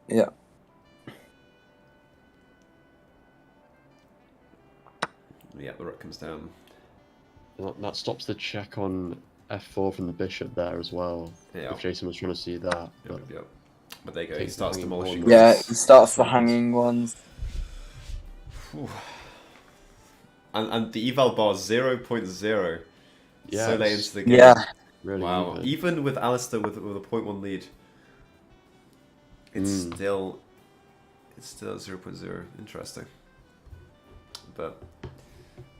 Yeah. Yeah, the rook comes down. That stops the check on f4 from the bishop there as well. Yeah. If Jason was trying to see that. But Yep. But there you go, he Takes the starts hanging demolishing pawn. Yeah, rooks. he starts the hanging ones. Whew. And the eval bar 0.0. Yeah, So late it's into the game. Yeah. really Wow. even. Even with Alistair with a 0.1 lead, it's still at 0.0. Interesting. But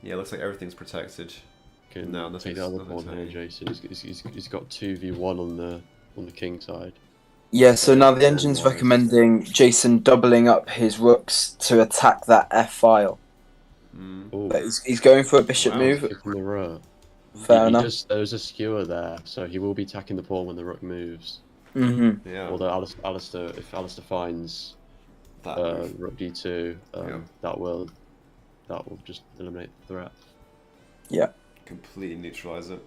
yeah, it looks like everything's protected. Can No, this take is the other nothing pawn here, to- Jason. He's got 2v1 on the king side. Yeah, so now the engine's recommending Jason doubling up his rooks to attack that F file. Mm. Oh, But he's going for a bishop Wow. move. kicking the rook. Fair enough. There's a skewer there, so he will be attacking the pawn when the rook moves. Mm-hmm. Yeah. Although if Alistair finds That move. rook d2, Yeah. that will just eliminate the threat. Yeah. Completely neutralize it.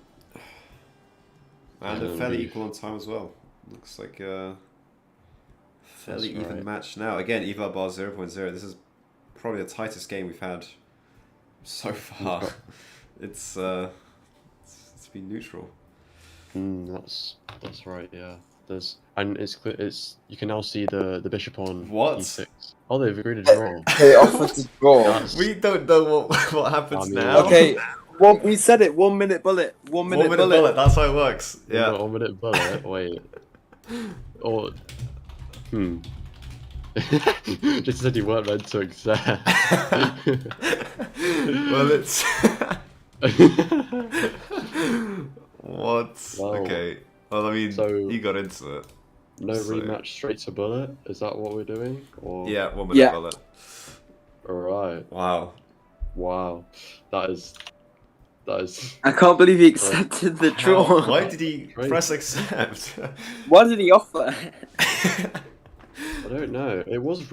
And Yeah, a fairly indeed. equal on time as well. Looks like a fairly That's even right. match now. Again, eval bar 0.0. This is probably the tightest game we've had so far. It's been neutral. That's right. Yeah. It's clear. You can now see the bishop on What? e6. Oh, they've agreed to draw. They offered to draw. That's- We don't know what happens I mean- now. Okay, we said it. 1 minute bullet. 1 minute, 1 minute bullet. That's how it works. Yeah. 1 minute bullet. Wait. Or. Just said you weren't meant to accept. Well, it's what? Well, Okay. Well, I mean, so- you got into it. No So- rematch straight to bullet. Is that what we're doing? Or Yeah, 1 minute Yeah. bullet. All right. Wow. Wow. That is. I can't believe he accepted the draw. How- why did he Great. press accept? Why did he offer? I don't know. It was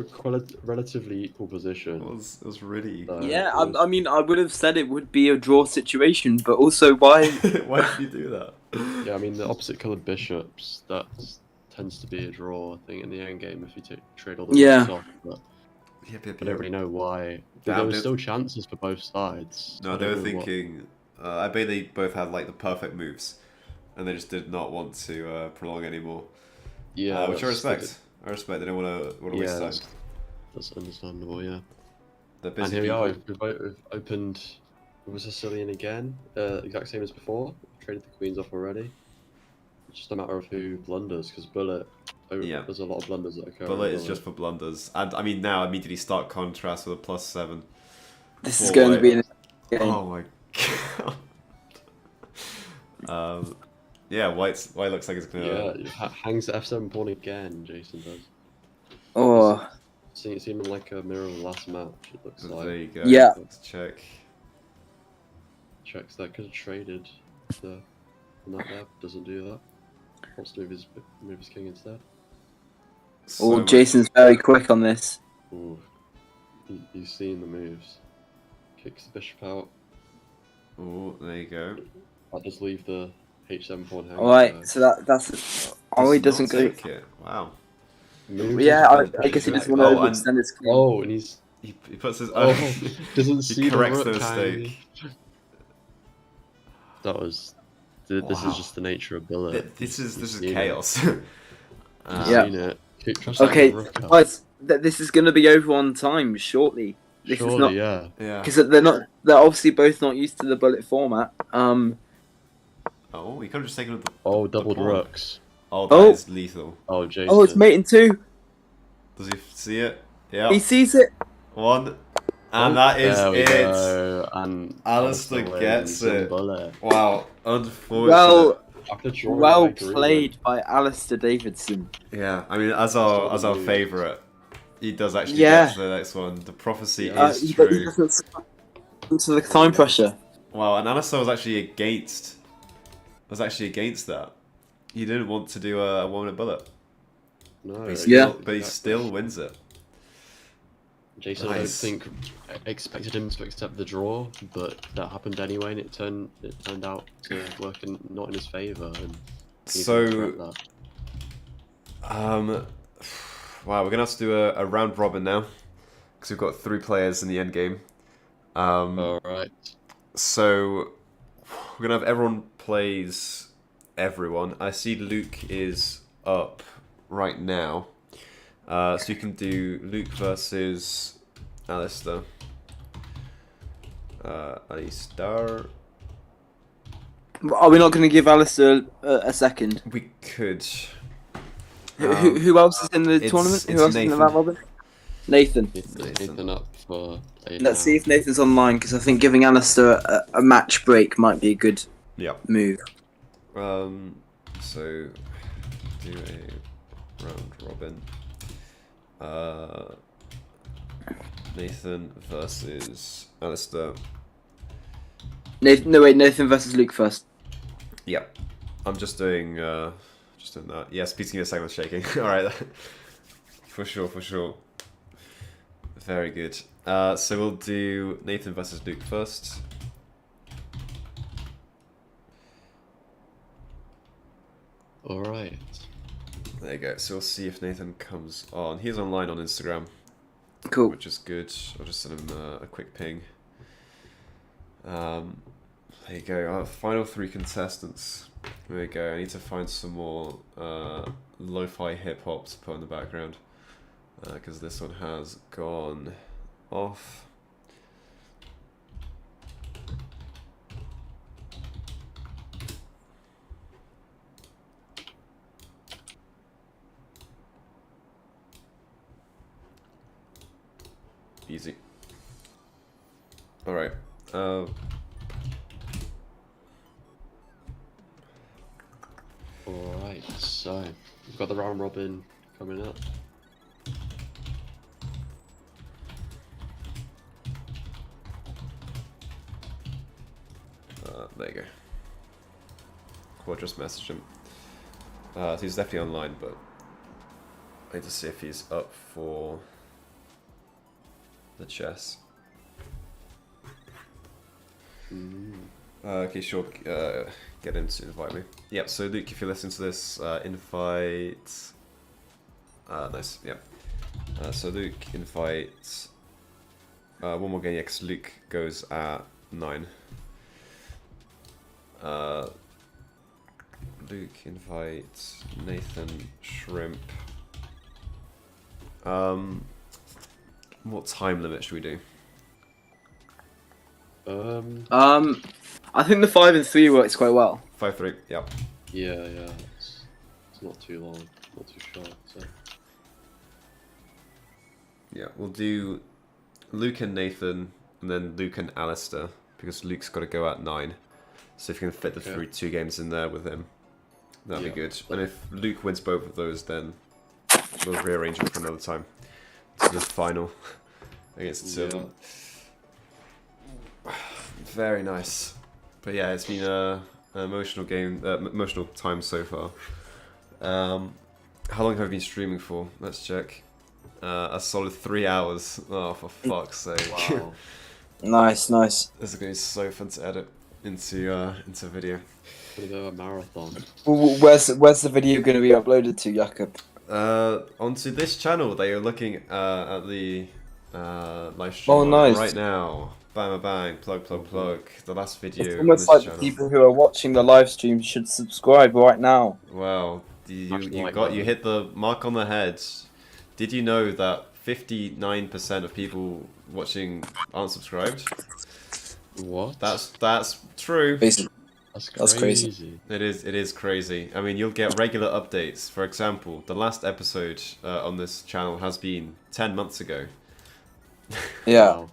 relatively equal position. It was really. Yeah, it was- I mean, I would have said it would be a draw situation, but also why? Why did you do that? Yeah, I mean the opposite coloured bishops. That tends to be a draw, I think, in the end game if you trade all the Yeah. rooks off. But Yep, I don't really know why. Damn, There were dude. still chances for both sides. No, I they don't were know what- thinking. I bet they both had like the perfect moves, and they just did not want to prolong anymore. Yeah, Which I that's- respect. I respect. They don't want to waste Yeah, time. that's understandable. Yeah. They're And busy here we are. people. We've opened with Sicilian again. Exact same as before. Traded the queens off already. It's just a matter of who blunders, because Bullet. Yeah. There's a lot of blunders that occur. in Bullet is just for blunders, and I mean now immediately stark contrast with a +7. This is Well, going to be wait. an game. Oh my god. Yeah, white looks like it's gonna. Yeah, hangs the f7 pawn again. Jason does. Oh, Seeming like a mirror of the last match. It looks There like. you go. Yeah. Let's check. Checks that could have traded the that there. Doesn't do that. Wants to move his king instead. oh, much- Jason's very quick on this. Ooh, he's seen the moves. Kicks the bishop out. Oh, there you go. That does leave the h7 pawn hanging. All right, there. so that's. Oh, he Does doesn't not go. take it. Wow. Moves Yeah, into the I guess he bishop. doesn't want to Oh, and- overextend his king. Oh, and he's He puts his. oh doesn't see he the corrects the rook hanging. mistake. That was. This Wow. is just the nature of Bullet. This is You've seen chaos. It. You've Yeah. seen it. Tries to hang Okay, the rook up. guys, this is going to be over on time shortly. This Surely, is not yeah. Yeah. because they're obviously both not used to the bullet format. Oh, he could have just taken the. Oh, doubled pawn. rooks. Oh, that Oh. is lethal. Oh, Jason. Oh, it's mating too. Does he see it? Yeah. He sees it. One. And Oh, that is there we it. go. And Alistair gets it. Bullet. Wow. Unfortunate. Well, After drawing well my green. played by Alistair Davidson. Yeah, I mean, as our Still the favourite, he does actually Yeah. get to the next one. The prophecy Yeah. is He true. doesn't succumb to the time pressure. Wow, and Alistair was actually against. That. He didn't want to do a 1-minute bullet. No, But he still, Yeah. but he still wins it. Jason, Nice. I don't think expected him to accept the draw, but that happened anyway, and it turned out to work not in his favour. And he didn't regret So, that. wow, we're gonna have to do a round robin now, because we've got 3 players in the end game. All right. So we're gonna have everyone plays everyone. I see Luke is up right now, so you can do Luke versus Alistair. Alistair. Are we not going to give Alistair a second? We could. Who else is in the it's- tournament? it's Who else is in Nathan. the round robin? Nathan. Nathan up for a Let's see if Nathan's online, because I think giving Alistair a match break might be a good Yeah. move. So do a round robin. Nathan versus Alistair. Nathan versus Luke first. Yep. I'm just doing that. Yes, please give me a second, shaking. Alright. For sure. Very good. So we'll do Nathan versus Luke first. All right. There you go. So we'll see if Nathan comes on. He's online on Instagram, Cool. which is good. I'll just send him a quick ping. There you go. Our final 3 contestants. There you go. I need to find some more lo-fi hip-hop to put in the background, because this one has gone off. Easy. Alright. Alright, so we've got the round robin coming up. There you go. Cool, I just messaged him. So he's definitely online, but I need to see if he's up for the chess. Okay, sure. Get him to invite me. Yep. So Luke, if you listen to this, invite. Nice. Yep. So Luke, invite. One more game. Yeah, 'cause Luke goes at 9. Luke, invite Nathan, Shrimp. What time limit should we do? I think the 5 and 3 works quite well. 5-3. Yep. Yeah, it's not too long, not too short. So. Yeah, we'll do Luke and Nathan, and then Luke and Alistair, because Luke's got to go at 9. So if you can fit the Okay. 2 games in there with him, that'd Yeah. be good. And if Luke wins both of those, then we'll rearrange it for another time. To the final against the 2 of them. Very nice. But yeah, it's been an emotional game, emotional time so far. How long have I been streaming for? Let's check. A solid 3 hours. Oh, for fuck's sake! Wow. Nice. This is going to be so fun to edit into video. Gonna go a marathon. Where's the video going to be uploaded to, Jakob? Onto this channel that you're looking at the live stream Oh, on nice. right now. Bang, bang, plug. The last video It's on almost this like channel. the people who are watching the live stream should subscribe right now. Wow, Smash the you like got button. you hit the mark on the head. Did you know that 59% of people watching aren't subscribed? What? That's true. Basically, That's that's crazy. It is crazy. I mean, you'll get regular updates. For example, the last episode on this channel has been 10 months ago. Yeah. Wow.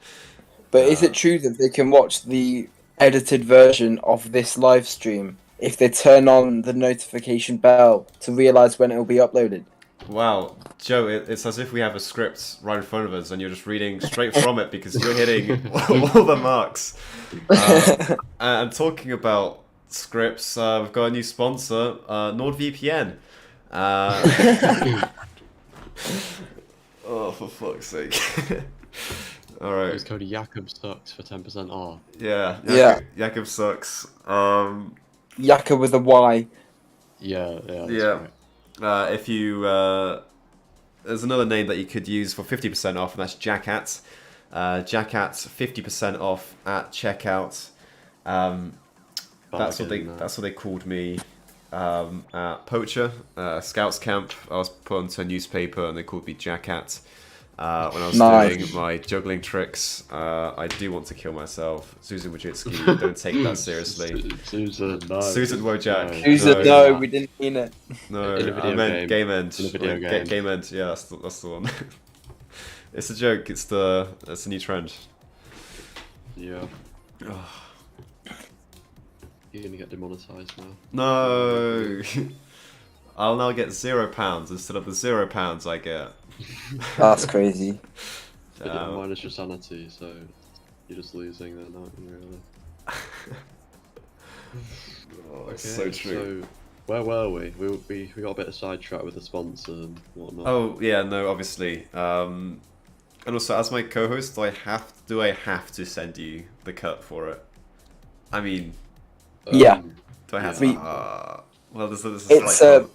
But is it true that they can watch the edited version of this live stream if they turn on the notification bell to realize when it will be uploaded? Wow, Joe, it's as if we have a script right in front of us and you're just reading straight from it because you're hitting all the marks. And talking about scripts, we've got a new sponsor, NordVPN. Oh, for fuck's sake. Alright. Use code Jakob sucks for 10% off. Yeah, Yeah. Jakob sucks. Yaka with a Y. Yeah, that's Yeah. right. If you there's another name that you could use for 50% off, and that's Jackat. Jackat 50% off at checkout. That's what they called me at Poacher Scouts Camp. I was put onto a newspaper, and they called me Jackat. When I was doing my juggling tricks. I do want to kill myself. Susan Wojcicki, don't take that seriously. Susan, no. Susan Wojak. Susan, no, we didn't mean it. No, In a video I meant game. Game End. In a video Like, game. Game End, yeah, that's the one. It's a joke, it's a new trend. Yeah. You're gonna get demonetized now. No! I'll now get £0 instead of the £0 I get. That's crazy. But yeah, minus your sanity, so you're just losing then, aren't you, really? Oh, that's so true. So, where were we? We got a bit of sidetracked with the sponsor and whatnot. Oh, yeah, no, obviously. And also, as my co-host, do I have to send you the cut for it? I mean, Yeah. do I have We- to? Well, this is It's like,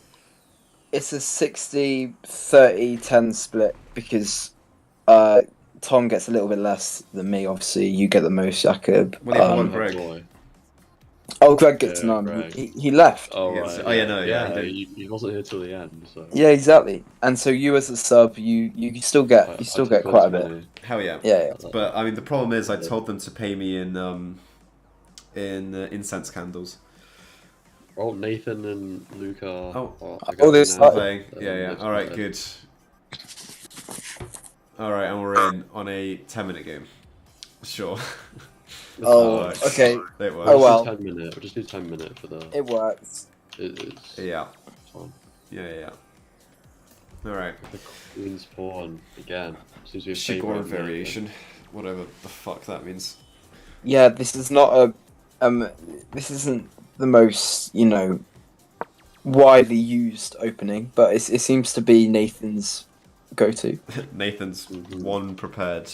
it's a 60-30-10 split because Tom gets a little bit less than me. Obviously, you get the most, Jakob. Well, yeah, Oh, one Greg. boy. Oh, Greg gets Yeah, none. Greg. He left. Oh, Yes. right. Oh, yeah, no, yeah, he did. he wasn't here till the end, so. Yeah, exactly. And so you as a sub, you still get I get took quite a plenty bit. money. Hell yeah. Yeah, But I mean, the problem is, I told them to pay me in incense candles. Oh, Nathan and Luca. Oh, they started. Playing. Yeah. All right, good. All right, and we're in on a 10-minute game. Sure. Oh, works. okay. It works. Oh, well. 10 minute. We'll just do 10 minute for the. It works. It's Yeah. fine. Yeah. All right. The Queen's Pawn again. Seems to be a Shigoran favourite. variation. Whatever the fuck that means. Yeah, this is not a this isn't the most, widely used opening, but it seems to be Nathan's go-to. Nathan's one prepared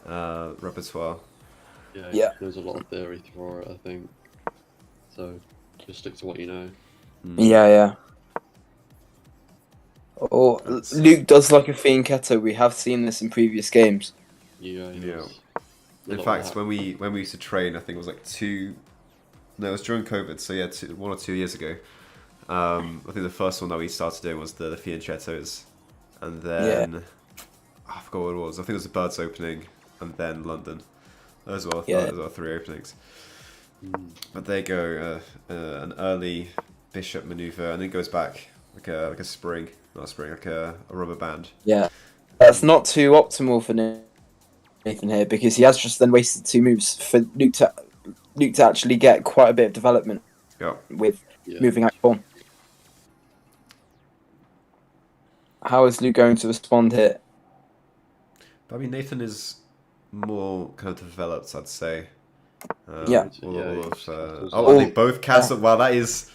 repertoire. Yeah. There's a lot of theory for it, I think. So just stick to what you know. Yeah. Or Luke does like a Fiend Keto. We have seen this in previous games. Yeah. In fact, when we used to train, I think it was like it was during COVID, so yeah, 1 or 2 years ago. I think the first one that we started doing was the Fianchettos, and then I forgot what it was. I think it was the Birds opening, and then London. Those were our 3 openings. But they go an early bishop maneuver, and then it goes back like a spring, not a spring, like a rubber band. Yeah, that's not too optimal for Nathan here because he has just then wasted 2 moves for Luke to actually get quite a bit of development with moving out pawn. How is Luke going to respond here? But I mean, Nathan is more kind of developed, I'd say. I think both castle. Wow, that's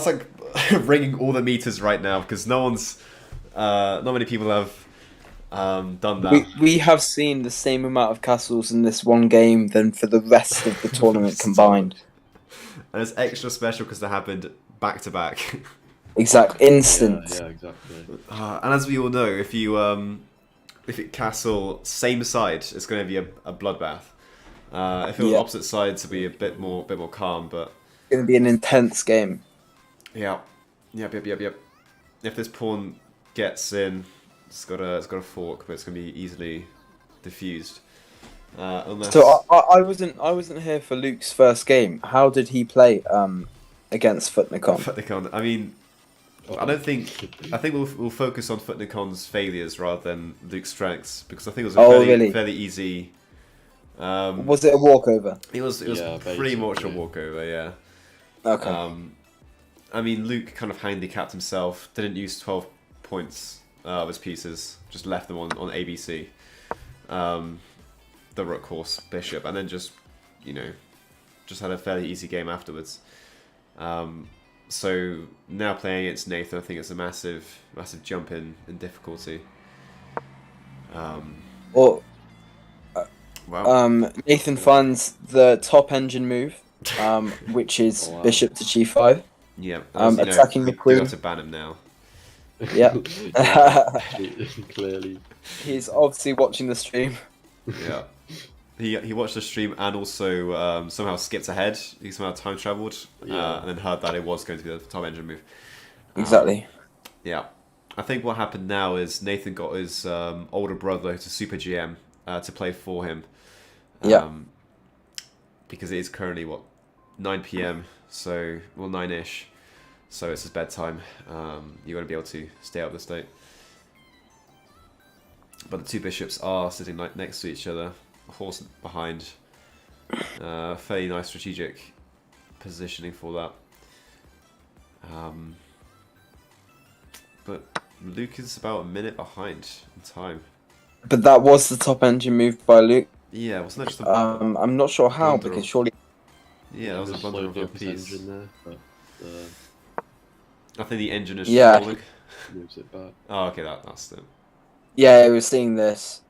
like ringing all the meters right now because not many people have done that. We have seen the same amount of castles in this one game than for the rest of the tournament combined. And it's extra special because they happened back to back. Exactly, instant. Yeah, exactly. And as we all know, if it castle same side, it's going to be a bloodbath. If it was opposite sides, it'd be a bit more calm. But It's going to be an intense game. Yep. If this pawn gets in, it's got a fork, but it's going to be easily diffused. Unless So I wasn't here for Luke's first game. How did he play against Futnicon? Futnicon. I mean, I don't think. I think we'll focus on Futnicon's failures rather than Luke's strengths because I think it was a Really? fairly easy. Was it a walkover? It was Yeah, pretty much a basically. walkover. Yeah. Okay. I mean, Luke kind of handicapped himself. Didn't use 12 points of his pieces. Just left them on ABC. The rook, horse, bishop, and then just had a fairly easy game afterwards. So now playing against Nathan, I think it's a massive jump in difficulty. Or Wow. Nathan finds the top engine move, which is Oh, wow. bishop to g5. Yeah. Attacking the we queen. got to ban him now. Yeah. Clearly. He's obviously watching the stream. Yeah. He watched the stream and also somehow skipped ahead. He somehow time travelled Yeah. and then heard that it was going to be the top engine move. Exactly. Yeah. I think what happened now is Nathan got his older brother to Super GM to play for him. Yeah. Because it is currently, 9 p.m. So, 9-ish. So it's his bedtime. You got to be able to stay up this late. But the two bishops are sitting next to each other. A horse behind. Fairly nice strategic positioning for that. But Luke is about a minute behind in time. But that was the top engine move by Luke. Yeah, wasn't that just a... I'm not sure how, blunder because of- surely... yeah, that was a Just blunder slowed of a up his piece. engine there, but I think the engine is Yeah. falling. moves it back. Oh, okay, that's it. Yeah, we were seeing this.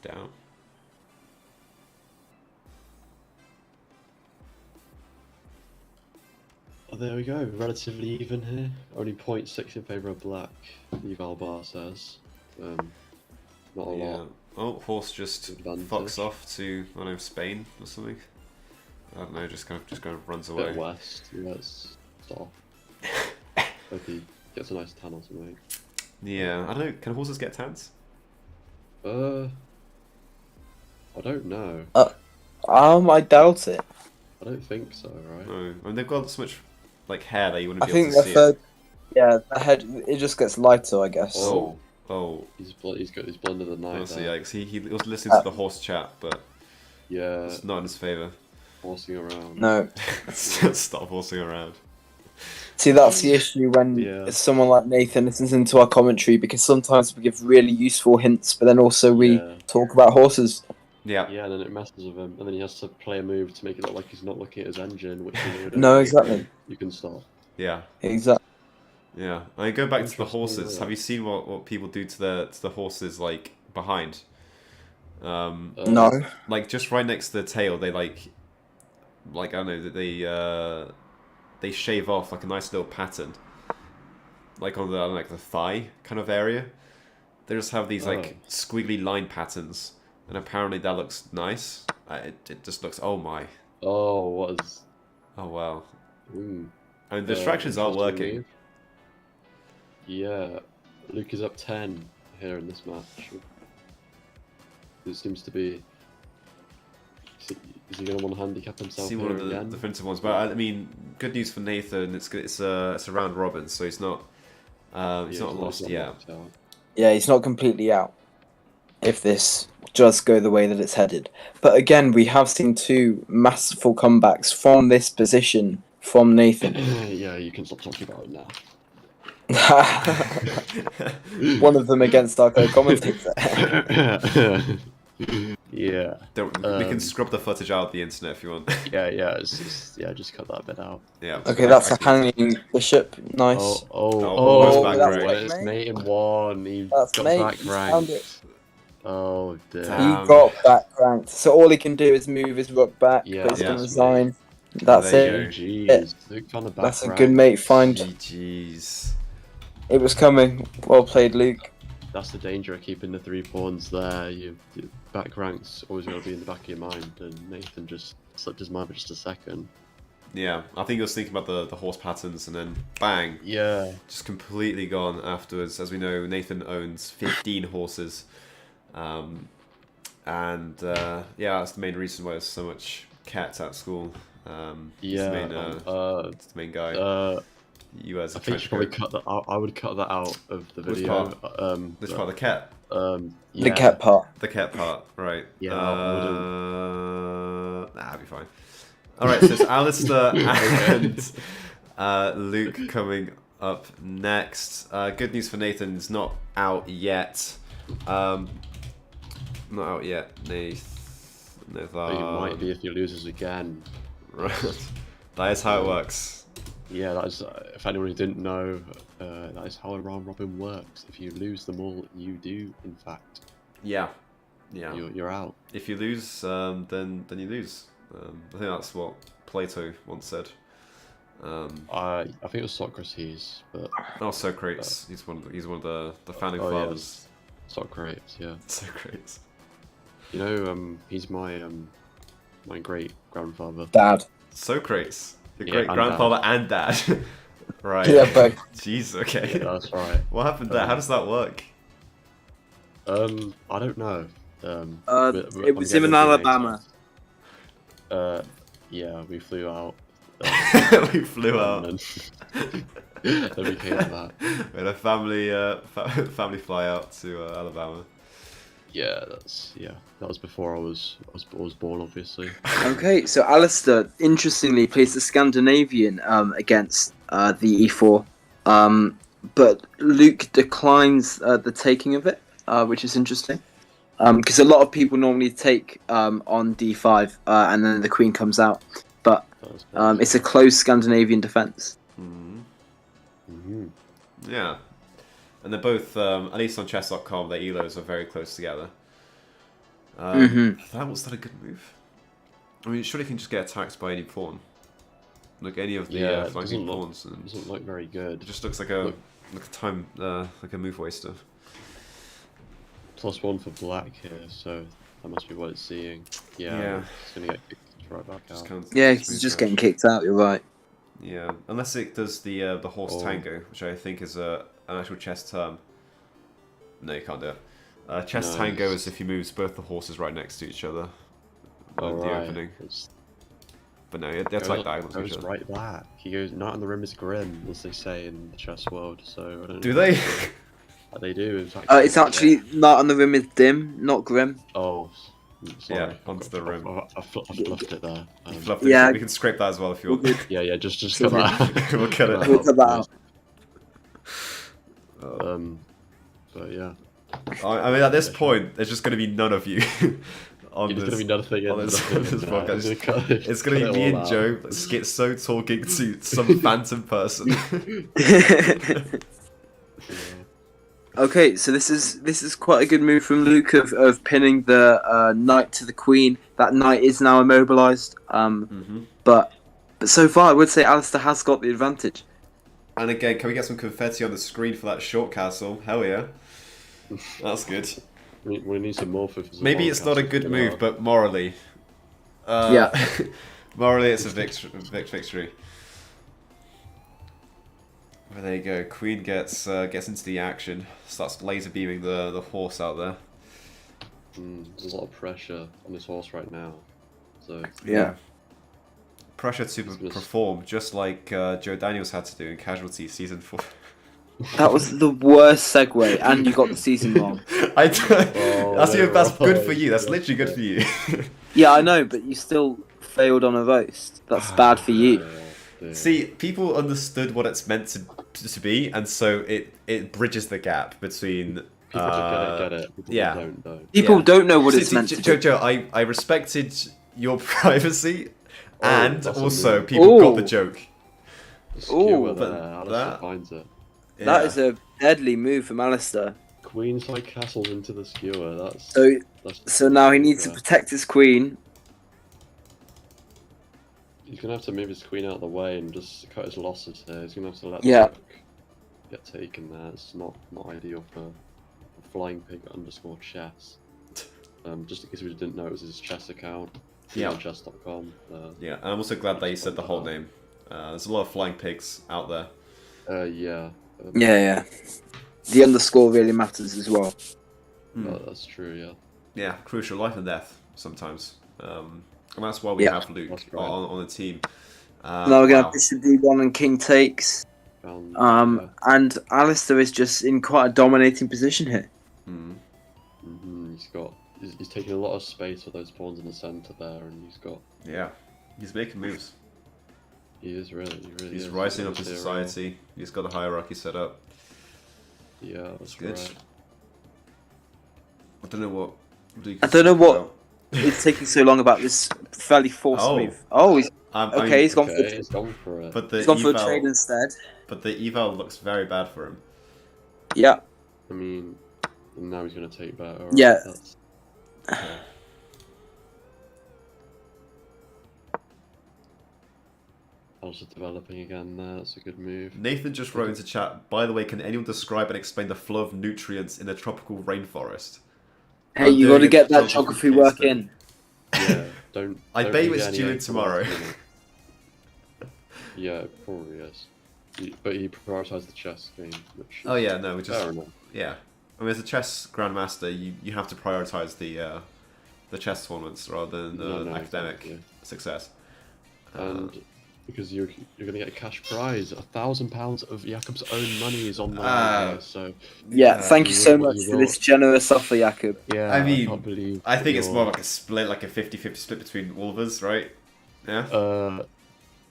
Down. Oh, there we go. Relatively even here. Only 0.6 in favour of black. Eval Bar says. Not a Yeah. lot. Oh, horse just Advantage. fucks off to, I don't know, Spain or something. I don't know, just kind of runs Bit away. west. Let's stop. Hope he gets a nice tan or something. Yeah, I don't know. Can horses get tans? I don't know. I doubt it. I don't think so, right? No. I mean, they've got so much like hair that you wouldn't I be think able to the see third... Yeah, the head, it just gets lighter, I guess. it. Oh. He's got his blend of the night. Honestly, there. yeah, he was listening to the horse chat, but Yeah, it's not in his favour. horsing around. No. Stop horsing around. See, that's the issue when Yeah. someone like Nathan listens into our commentary, because sometimes we give really useful hints, but then also we Yeah. talk about horses. Yeah. Yeah, and then it messes with him, and then he has to play a move to make it look like he's not looking at his engine, which you know, No, exactly. You can stop. Yeah. Exactly. Yeah. I mean, go back to the Interesting, horses. yeah. Have you seen what people do to the horses like behind? No. Like just right next to the tail, they like I don't know, they shave off like a nice little pattern, like on the I don't know, like the thigh kind of area. They just have these like Oh. squiggly line patterns, and apparently that looks nice. It just looks, oh my, Oh, what is? oh wow. Ooh, I mean, the distractions aren't interesting working. move. Yeah, Luke is up 10 here in this match. It seems to be. Is he going to want to handicap himself See here one of the again? defensive ones, but I mean, good news for Nathan. It's a round robin, so he's not Yeah, lost not yet. knocked out. Yeah, he's not completely out. If this does go the way that it's headed. But again, we have seen two masterful comebacks from this position from Nathan. Yeah, you can stop talking about it now. One of them against our co-commentator. Yeah, We can scrub the footage out of the internet if you want. yeah, just cut that bit out. Yeah. Okay, that's a hanging bishop. Nice. almost back that's ranked. mate. It's mate in one. He That's got mate. back He's found ranked. it. Oh dear. Damn. He got back ranked. So all he can do is move his rook back, Yeah, but he's yeah. gonna resign. That's There it. you go. Jeez, Luke found a back That's a rank. good mate find. GG's. It was coming. Well played, Luke. That's the danger of keeping the 3 pawns there. Your back rank's always got to be in the back of your mind, and Nathan just slipped his mind for just a second. Yeah, I think he was thinking about the horse patterns, and then bang, Yeah. just completely gone afterwards. As we know, Nathan owns 15 horses, and yeah, that's the main reason why there's so much cats at school. He's Yeah. it's the main guy. You as a I think you should probably cut that. I would cut that out of the Which video. part? Which part of the cat? The Yeah. cat part. The cat part, right? Yeah, I wouldn't. Nah, I'll be fine. All right, so it's Alistair and Luke coming up next. Good news for Nathan, it's not out yet. Not out yet, Nathan. It might be if he loses again. Right. That is how it works. Yeah, that is. If anyone who didn't know, that is how a round robin works. If you lose them all, you do, in fact. Yeah. Yeah. You're out. If you lose, then you lose. I think that's what Plato once said. I think it was Socrates, but Oh, Socrates. He's one of the founding oh, fathers. yeah, Socrates. Yeah. Socrates. You know, he's my my great grandfather. Dad. Socrates. Your Yeah, great and grandfather and dad. Right. Yeah, both. Jeez. Okay. Yeah, that's right. What happened there? How does that work? I don't know. It I'm was him getting in the Alabama. names. Yeah, we flew out. We flew out. And then we came back. We had a family fly out to Alabama. Yeah, that was before I was born, obviously. Okay, so Alistair interestingly plays the Scandinavian against the E4, but Luke declines the taking of it, which is interesting. Because a lot of people normally take on D5 and then the queen comes out, but it's a close Scandinavian defense. Mm-hmm. Yeah, and they're both, at least on chess.com, their elos are very close together. Was that a good move? I mean, surely you can just get attacked by any pawn. Like any of the flanking pawns. It doesn't look very good. It just looks like a move waster. +1 for black here, so that must be what it's seeing. Yeah. It's gonna get kicked right back out. Yeah, he's just getting kicked out. You're right. Yeah, unless it does the horse tango, which I think is an actual chess term. No, you can't do it. Chess tango is if you move both the horses right next to each other. The opening. But no, that's like diagonal to each goes other. right back. He goes, "Knight on the rim is grim," as they say in the chess world. So I don't Do know. they? They do. In fact, It's actually not on the rim is dim, not grim. Oh, sorry. Yeah, onto the rim. I fluffed it there. Yeah. We can scrape that as well if you want. Yeah. Just cut that. We'll cut it. We'll cut that out. But yeah. I mean, at this point, there's just going to be none of you on There's this. gonna be nothing on in this podcast. it. It's going to be me and Joe so talking to some phantom person. Okay, so this is quite a good move from Luke of pinning the knight to the queen. That knight is now immobilized. But so far, I would say Alistair has got the advantage. And again, can we get some confetti on the screen for that short castle? Hell yeah. That's good. We need some more for. Maybe it's not a good move, but morally. Yeah. Morally, it's a victory. Well, there you go. Queen gets into the action. Starts laser beaming the horse out there. There's a lot of pressure on this horse right now. So Yeah. Pressure to perform, just like Joe Daniels had to do in Casualty Season 4. That was the worst segue, and you got the season wrong. That's good for you. That's literally good for you. Yeah, I know, but you still failed on a roast. That's bad for you. See, people understood what it's meant to be, and so it bridges the gap between. People get it. People don't. People don't know what it's meant to be. Jojo, I respected your privacy, and that's also amazing. people got the joke. Ooh, but that- Alistair finds it. That is a deadly move from Alistair. Queen's like castles into the skewer. So now he needs to protect his queen. He's gonna have to move his queen out of the way and just cut his losses here. He's gonna have to let the Yeah. rook get taken there. It's not ideal for flying pig _ chess. Just in case we didn't know, it was his chess account. Yeah. On chess.com. Yeah, and I'm also glad that you said the whole name. There's a lot of flying pigs out there. Yeah. Yeah. The underscore really matters as well. That's true. Yeah. crucial life and death sometimes. And that's why we Yeah. have Luke That's right. on the team. Now we're going to Wow. have Bishop D1 and King takes. Yeah. And Alistair is just in quite a dominating position here. He's taking a lot of space for those pawns in the centre there, and He's making moves. he is really. He's is. rising up in He's a society. He's got a hierarchy set up. Yeah, that's Good. right. I don't know what. Luke I is don't know talking what about. it's taking so long about this fairly forced Oh. move. Oh, he's I okay. mean, He's gone Okay, he's gone for it. but the for a trade eval, instead. but the eval looks very bad for him. Yeah. I mean, now he's going to take that. Alright, Yeah. That's... Okay. Also developing again there. That's a good move. Nathan just wrote into chat. By the way, can anyone describe and explain the flow of nutrients in the tropical rainforest? Hey, I'm you got doing to a get that photography geography case work study. in. Yeah, don't. I don't bet you leave it's any due in eggs tomorrow. last minute. Yeah, it probably is. But he prioritised the chess game, which is Oh yeah, no, we just fair enough. yeah. I mean, as a chess grandmaster, you have to prioritize the chess tournaments rather than No, academic exactly. success. And because you're going to get a cash prize, £1,000 of Jakob's own money is on the Ah. line. So Yeah, thank you you so will- much you for will- this generous offer, Jakob. yeah, I mean, can't believe. I think it's you're- more like a split, like a 50-50 split between all of us, right? Yeah.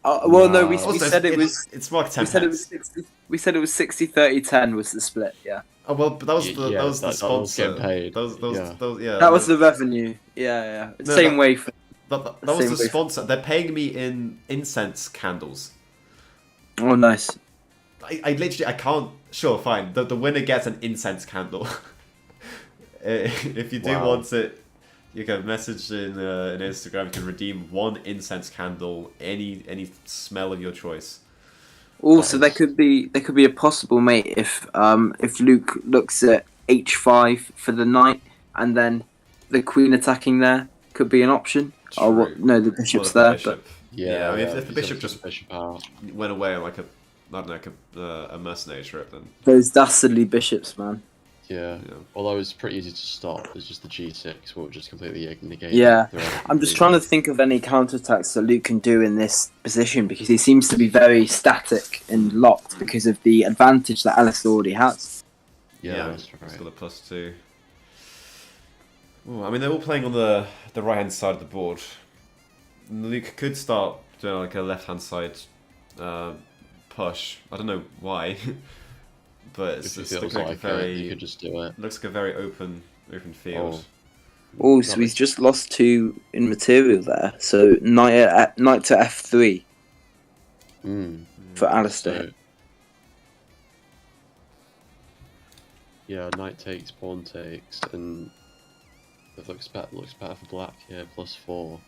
Well, no, we Also, said it was. It's more like 10 We said it was pence. 60. We said it was 60-30-10 was the split. Yeah. Oh well, but that was the Yeah, that was the that was sponsor. getting paid. Those Yeah. That was the revenue. Yeah. No, Same that- way for. that was same the way. sponsor. They're paying me in incense candles. Oh, nice. I literally I can't. Sure, fine. The winner gets an incense candle. If you do Wow. want it, you can message in Instagram. You can redeem one incense candle, any smell of your choice. Also, Nice. there could be a possible mate if Luke looks at h5 for the knight and then the queen attacking there could be an option. Oh, True. what? No, the Well, bishop's if the there. bishop- Yeah, I mean, if the he's bishop obviously just the bishop out. went away on like a mercenary trip, then But those dastardly bishops, man. Yeah. yeah. Although it's pretty easy to stop, it's just the G6 will just completely negate. Yeah. the threat I'm just trying to think of any counterattacks that Luke can do in this position because he seems to be very static and locked because of the advantage that Alistair already has. Yeah, that's He's right. got a +2. Ooh, I mean, they're all playing on the right hand side of the board. Luke could start doing like a left hand side push. I don't know why, but If he it's feels looking like a like very it, you could just do it. looks like a very open field. Oh, so he's just lost 2 in material there. So knight to f3 for Alistair. So, yeah, knight takes, pawn takes, and it looks better for black here, +4.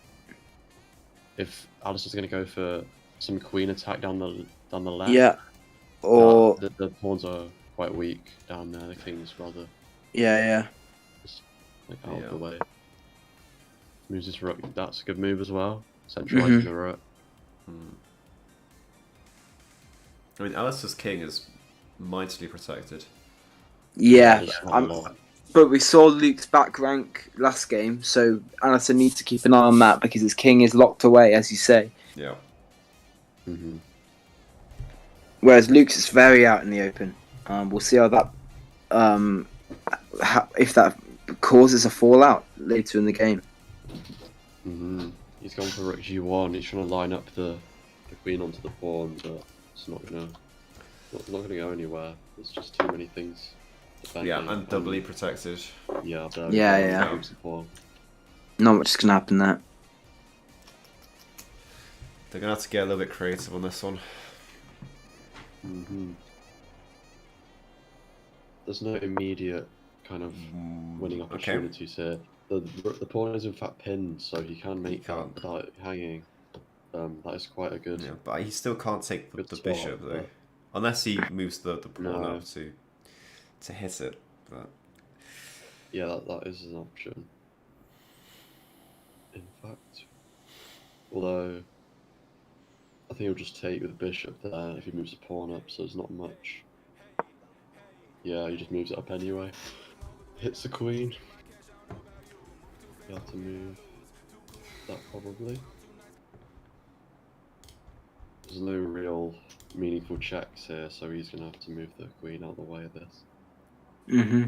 If Alistair's going to go for some queen attack down the left, Yeah. Or the pawns are quite weak down there. The king's rather yeah. just like out Yeah. of the way. Moves his rook. That's a good move as well. Centralizing the rook. I mean, Alistair's king is mightily protected. Yeah. There's quite a I'm, lot. but we saw Luke's back rank last game, so Alistair needs to keep an eye on that because his king is locked away, as you say. Yeah. Mhm. Whereas Luke's is very out in the open. We'll see how that if that causes a fallout later in the game. He's gone for rook g1. He's trying to line up the queen onto the pawn, but it's not gonna go anywhere. There's just too many things. Defending. Yeah, and doubly protected. Yeah, Yeah. moves the pawn. Not much is gonna happen there. They're gonna have to get a little bit creative on this one. There's no immediate kind of winning opportunities here. The pawn is in fact pinned, so he can make can't. that without hanging. That is quite a good. Yeah, but he still can't take the Good spot, bishop though, but- unless he moves the pawn No. up to hit it. But Yeah, that is an option. In fact, although I think he'll just take with the bishop there if he moves the pawn up, so there's not much. Yeah, he just moves it up anyway. Hits the queen. be able to move that probably. There's no real meaningful checks here, so he's going to have to move the queen out of the way of this. Mm-hmm.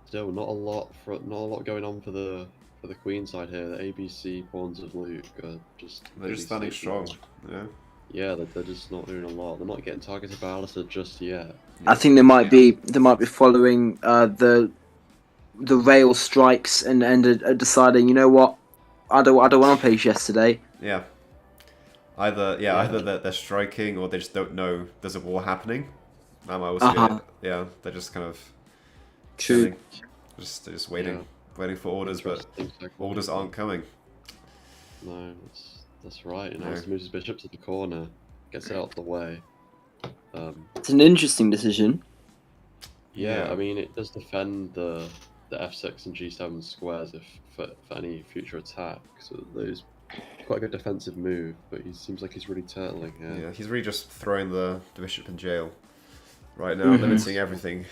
Still, not a lot going on for the queen side here. The ABC pawns of Luke are just They're just really standing sneaky. strong. Yeah. Yeah, they're just not doing a lot. They're not getting targeted by Alistair just yet. I think they might be following the rail strikes and deciding, you know what, I don't want to play chess today. Yeah. Either they're striking or they just don't know there's a war happening. That might also be it. Yeah, they're just kind of True. chilling. Just waiting for orders, but Interesting second. orders aren't coming. No, that's right. And No. Alistair moves his bishop to the corner, gets it out of the way. It's an interesting decision. Yeah, Yeah. I mean, it does defend the f6 and g7 squares for any future attack. So there's quite a good defensive move, but he seems like he's really turtling here. Yeah, he's really just throwing the bishop in jail right now, Mhm. limiting everything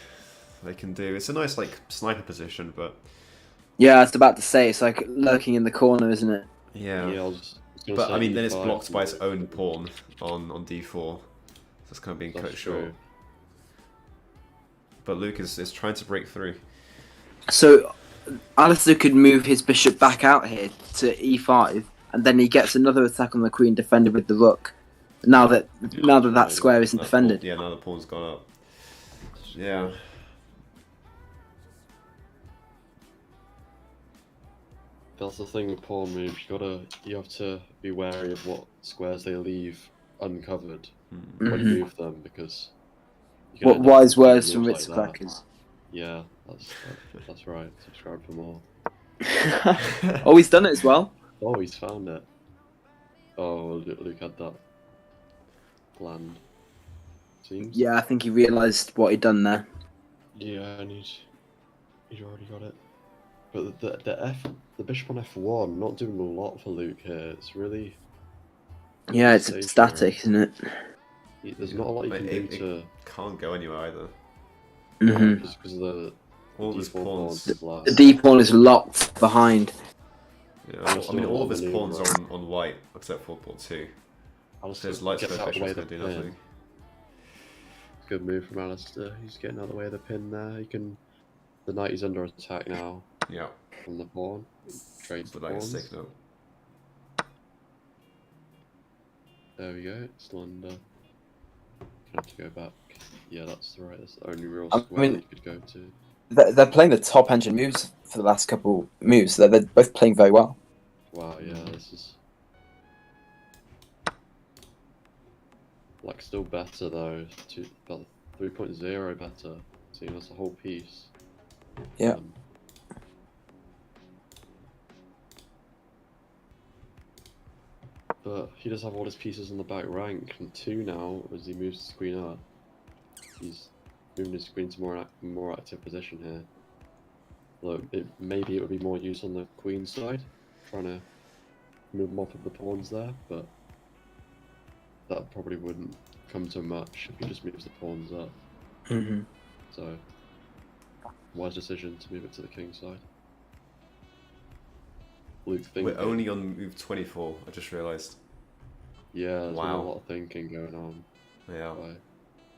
they can do. It's a nice sniper position, but Yeah, I was about to say, it's like lurking in the corner, isn't it? Yeah, I was gonna But say I mean, then it's e5 blocked by its and- own pawn on d4. So it's kind of being That's cut short. true. But Luke is trying to break through. So Alistair could move his bishop back out here to e5, and then he gets another attack on the queen defended with the rook. Now that square isn't That defended. pawn- yeah, now the pawn's gone up. Yeah. That's the thing with pawn moves. You have to be wary of what squares they leave uncovered when you Mhm. move them, because you can What end up wise with words from moves Ritz like that. Crackers. Yeah, that's right. Subscribe for more. Oh, he's done it as well. Oh, he's found it. Oh, Luke had that planned. Seems. Yeah, I think he realised what he'd done there. Yeah, and he's already got it. But the bishop on f1 not doing a lot for Luke here. It's really Yeah, it's Safe static, isn't it? there's not a lot you can It- do to Can't go anywhere either. Mm-hmm. just because of the All of his d4 pawns. pawns last. The D pawn is locked behind. Yeah, Alistair I mean, all of his will pawns maneuver. are on white except for pawn 2. So Alistair his light gets square out of the way bishop's of the going to do pin. nothing. Good move from Alistair. He's getting out of the way of the pin there. The knight is under attack now Yeah. from the pawn. Trades the But like a pawns. signal. There we go. Still under. Gonna have to go back. Yeah, that's the only real I square mean- that you could go to. They're playing the top engine moves for the last couple moves. They're both playing very well. Wow, yeah, this is like still better though. About 3.0 better. Seeing that's a whole piece. Yeah. But he does have all his pieces on the back rank, and 2 now as he moves his queen up. He's moving his queen to more active position here. Look, maybe it would be more use on the queen side, trying to move off of the pawns there, but that probably wouldn't come to much if he just moves the pawns up. Mm-hmm. So, wise decision to move it to the king side. Luke thinking. We're only on move 24, I just realised. Yeah, there's not Wow. a lot of thinking going on. Yeah. By-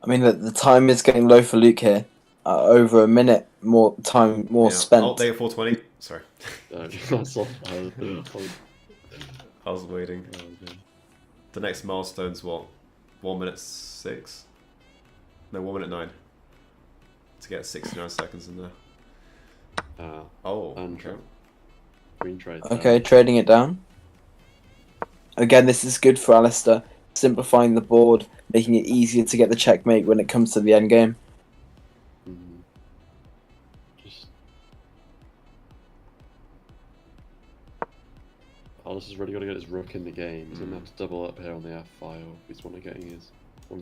I mean, the time is getting low for Luke here. Over a minute more time, more Yeah. spent. Oh, they at 420. Sorry. that's all. I was waiting. The next milestone's what? 1 minute 6? No, 1 minute 9. To get 69 seconds in there. Oh, And okay. Queen trade. Okay, trading it down. Again, this is good for Alistair, simplifying the board, making it easier to get the checkmate when it comes to the end game. Just. Alistair's really got to get his rook in the game. He's going to have to double up here on the F file if he's want to getting his.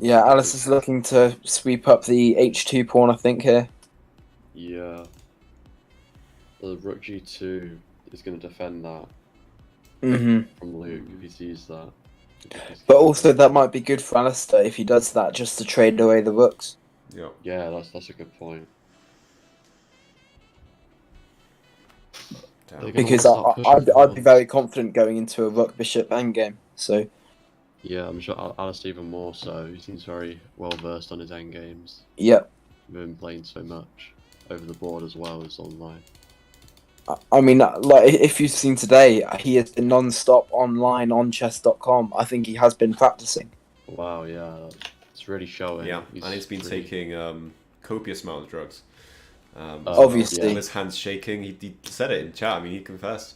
Yeah, Alistair's looking to sweep up the H2 pawn, I think, here. Yeah. The rook G2 is going to defend that Mm-hmm. from Luke if he sees that. But also, that might be good for Alistair if he does that, just to trade away the rooks. Yeah. Yeah, that's a good point. Damn. They're gonna Because start pushing I'd be forward. very confident going into a rook bishop endgame. So Yeah, I'm sure Alistair even more so. He seems very well versed on his end games. yeah, We've been playing so much over the board as well as online. I mean, like if you've seen today, he has been non-stop online on chess.com. I think he has been practicing. Wow, yeah, it's really showing. Yeah, and he's been really- taking copious amount of drugs. Obviously. All his hands shaking. He said it in chat. I mean, he confessed.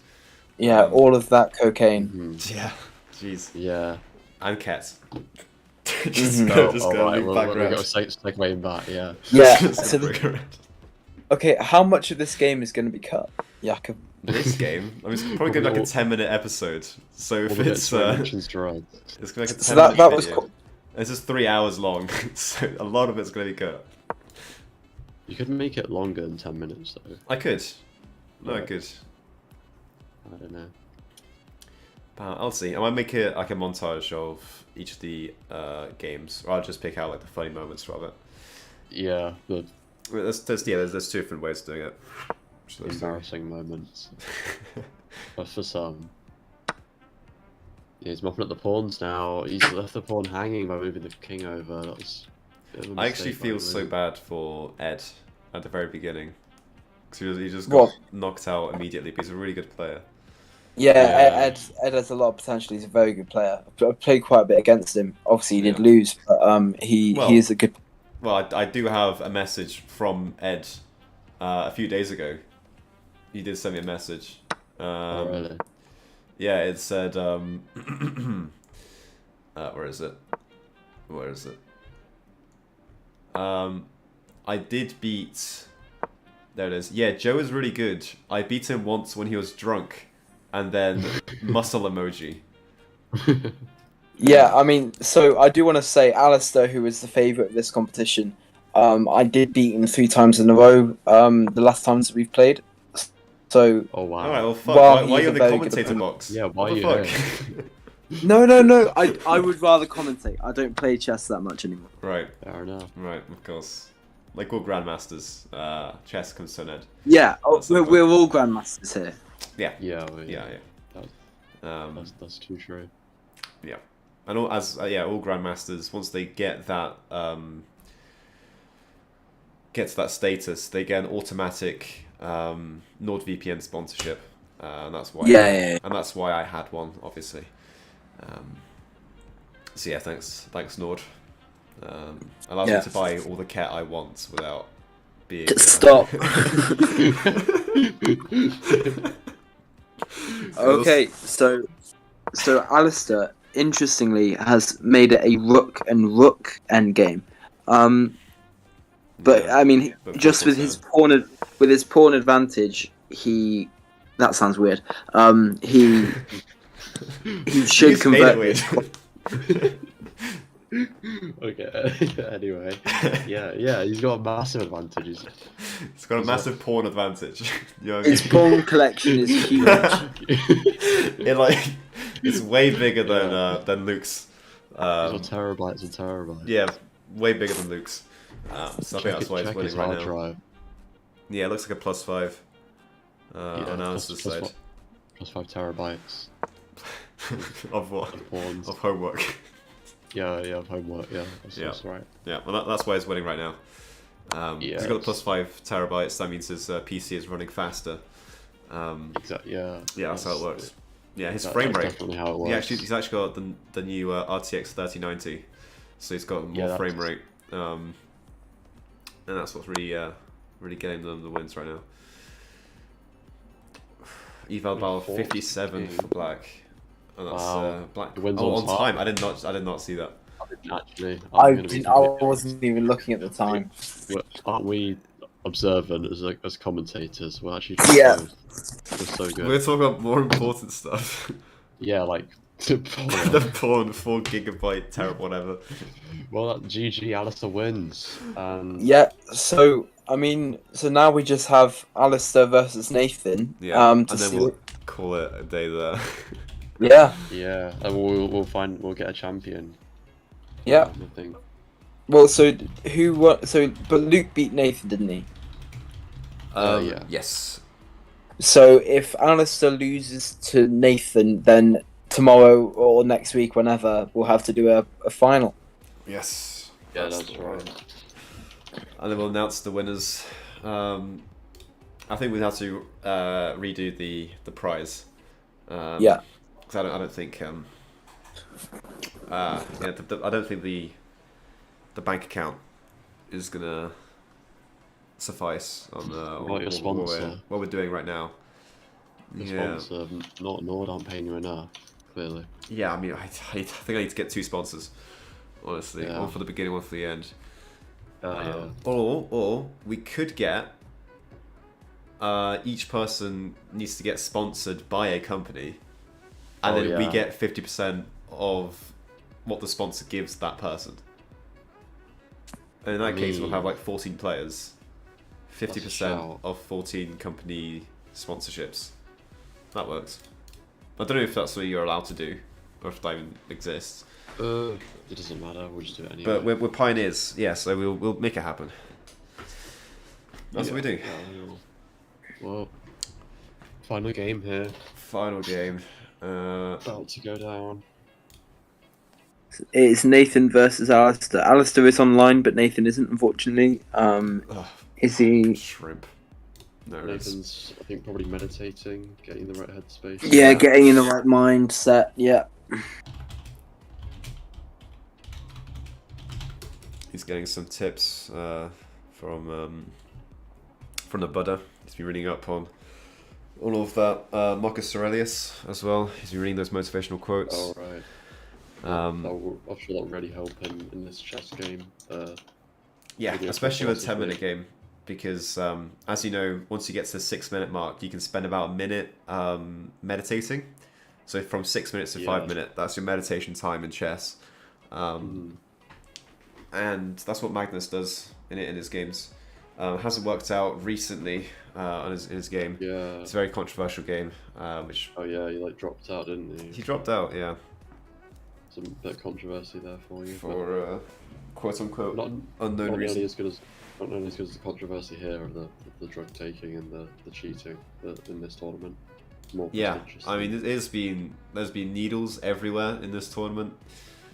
Yeah, all of that cocaine. Mhm. Yeah. Jeez. Yeah. And cats. Mhm. Just All go right, loop we'll back go around. segue back. Yeah. Yeah. Just So bring around. okay, how much of this game is going to be cut, Jakob? This game, I mean, it's probably going to be like a 10-minute episode. So if it's mentions drugs. it's going to be like a 10-minute So that was video. It's just 3 hours long, so a lot of it's going to be cut. You could make it longer than 10 minutes though. I could. No, I Yeah. could. I don't know. I'll see. I might make it like a montage of each of the games, or I'll just pick out like the funny moments from it. Yeah, the There's two different ways of doing it. Which looks like- embarrassing moments. But for some. Yeah, he's mopping up the pawns now. He's left the pawn hanging by moving the king over. That was a bit of a I actually mistake by feel him, so really. bad for Ed at the very beginning. Because he just What? got knocked out immediately, but he's a really good player. Yeah, Yeah. Ed has a lot of potential. He's a very good player. I've played quite a bit against him. Obviously, he did Yeah. lose, but he Well- is a good. Well, I do have a message from Ed a few days ago. He did send me a message. Oh, really? Yeah, it said, where is it? Where is it? I did beat... There it is. Yeah, Joe is really good. I beat him once when he was drunk. And then muscle emoji. Yeah, I mean, so I do want to say, Alistair, who was the favourite of this competition, I did beat him 3 times in a row. The last times that we've played. So Oh wow. Alright, well, fuck. Well, why are he's you a in the very good commentator opponent. box? Yeah, why What are the you fuck? no. I would rather commentate. I don't play chess that much anymore. Right, Fair enough. right, of course. Like all grandmasters, chess comes to an end. Yeah, That's not we're all grandmasters here. Yeah, Yeah, well, yeah. That's too true. Yeah, and all all grandmasters, once they get that get to that status, they get an automatic NordVPN sponsorship, and that's why. Yeah. And that's why I had one, obviously. So yeah, thanks Nord. Allows me to buy all the kit I want without being. Stop. Okay, so Alistair, interestingly, has made it a rook and rook endgame. But Yeah, I mean, but just with his pawn advantage, that sounds weird. He should He's made it convert. weird. Okay. Anyway, yeah, he's got massive advantages. It's got a massive pawn advantage. You know what I His mean? pawn collection is huge. It's way bigger than Luke's. He's got terabytes and terabytes. Yeah, way bigger than Luke's. So I think that's why he's check winning his right hard now. drive. Yeah, it looks like a +5 Yeah, on Alistair's plus side. Plus 5 terabytes Of what? of pawns. Of homework. Yeah, of homework. Yeah, that's right. Yeah, well that's why he's winning right now. He's got a Yes. +5 terabytes. That means his PC is running faster. Exactly. Yeah. Yeah, that's how it works. Yeah, his That's frame rate. definitely how it works. He's actually got the new RTX 3090, so he's got more Yeah, frame that's- rate, and that's what's really getting them the wins right now. Eval Ball 57 for black, and that's Wow. black. The wins Oh, on on time. time. I did not see that. Actually, I I'm gonna be wasn't even looking at the time. Aren't we observant as commentators? We're actually Yeah. we're so good. We're talking about more important stuff. Yeah, like The pawn 4 gigabyte terab whatever. well, that GG Alistair wins. Yeah, so I mean, so now we just have Alistair versus Nathan. Yeah, and to then see. we'll call it a day there. Yeah, Yeah, and we'll get a champion. yeah. I think. Well, so who? What? So, but Luke beat Nathan, didn't he? Yeah. Yes. So if Alistair loses to Nathan, then tomorrow or next week, whenever, we'll have to do a final. Yes. Yeah, That's that's the one. right. And then we'll announce the winners. I think we have to redo the prize. Yeah. Because I don't think I don't think the bank account is gonna suffice on Your sponsor. what we're doing right now. The Yeah. sponsor, Nord aren't paying you enough, clearly. Yeah, I mean, I think I need to get 2 sponsors, honestly. Yeah. One for the beginning, one for the end. Yeah. Or we could get each person needs to get sponsored by a company, and then we get 50% of what the sponsor gives that person. And in that case, we'll have like 14 players, 50% of 14 company sponsorships. That works. I don't know if that's what you're allowed to do, or if that even exists. It doesn't matter. We'll just do it anyway. But we're pioneers, yeah. So we'll make it happen. That's what we do. Well, final game here. Final game. About to go down. It's Nathan versus Alistair. Alistair is online, but Nathan isn't, unfortunately. Is he? Shrimp. No, Nathan's, I think, probably meditating, getting the right headspace. Yeah, getting in the right mindset. Yeah. He's getting some tips from the Buddha. He's been reading up on all of that. Marcus Aurelius as well. He's been reading those motivational quotes. Oh, right. I'm sure that'll really help him in this chess game. Yeah, Maybe especially with a possibly. 10-minute game, because as you know, once you get to the 6-minute mark, you can spend about a minute meditating. So from 6 minutes to 5 minutes, that's your meditation time in chess. And that's what Magnus does in his games. Hasn't worked out recently in his game. Yeah. It's a very controversial game, which Oh yeah, he like dropped out, didn't he? he dropped out. Yeah, Some bit of controversy there for you. for quote unquote not unknown not reason. nearly as good as the controversy here of the drug taking and the cheating in this tournament. More Yeah, prestigious I mean, than- there's been needles everywhere in this tournament.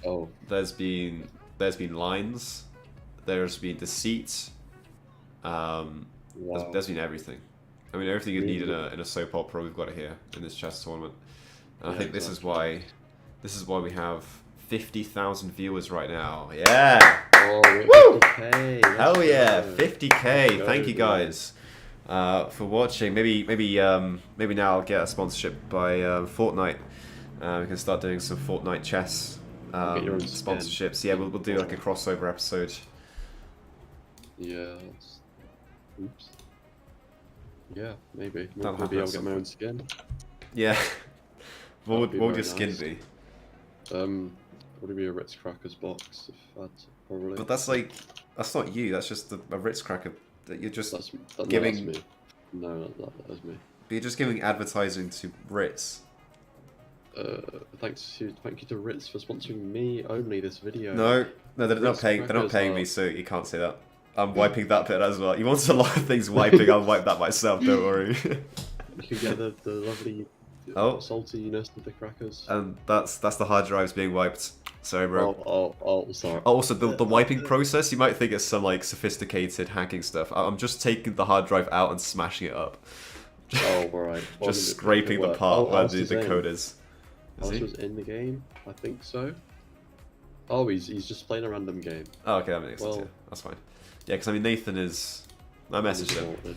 Oh, There's been lines. There's been deceit. wow. There's been everything. I mean, everything you need in Really? a soap opera we've got it here in this chess tournament. And I Yeah, think exactly. this is why we have 50,000 viewers right now. Yeah. Oh, Woo! 50K. let's Hell yeah, go. 50K. Go, Thank you go. guys for watching. Maybe now I'll get a sponsorship by Fortnite. We can start doing some Fortnite chess Get your own skin. sponsorships. Yeah, we'll do like a crossover episode. Yeah. Oops. Yeah, maybe. That'll Maybe happen I'll at get my own skin. Yeah. What That'd be would your very skin nice. be? Would it be a Ritz Crackers box? If I'd probably. But that's not you. That's just a Ritz cracker that you're just Giving. giving. That's me. No, that is me. You're just giving advertising to Ritz. Thank you to Ritz for sponsoring me only this video. No, they're not Ritz paying. They're not crackers paying are- me, so you can't say that. I'm wiping that bit as well. You want a lot of things wiping. I'll wipe that myself. Don't worry. You can get the lovely Oh. saltiness of the crackers. And that's the hard drives being wiped. Sorry, bro. Sorry. Oh, also, the wiping process, you might think it's some like sophisticated hacking stuff. I'm just taking the hard drive out and smashing it up. Oh, right. Well, Just it scraping the work. part where Alistair's the in. code is. Is he? Alistair's in the game? I think so. Oh, he's just playing a random game. Oh, okay, that makes sense. Well- Yeah, that's fine. Yeah, because I mean, Nathan is. I messaged him. Aborted.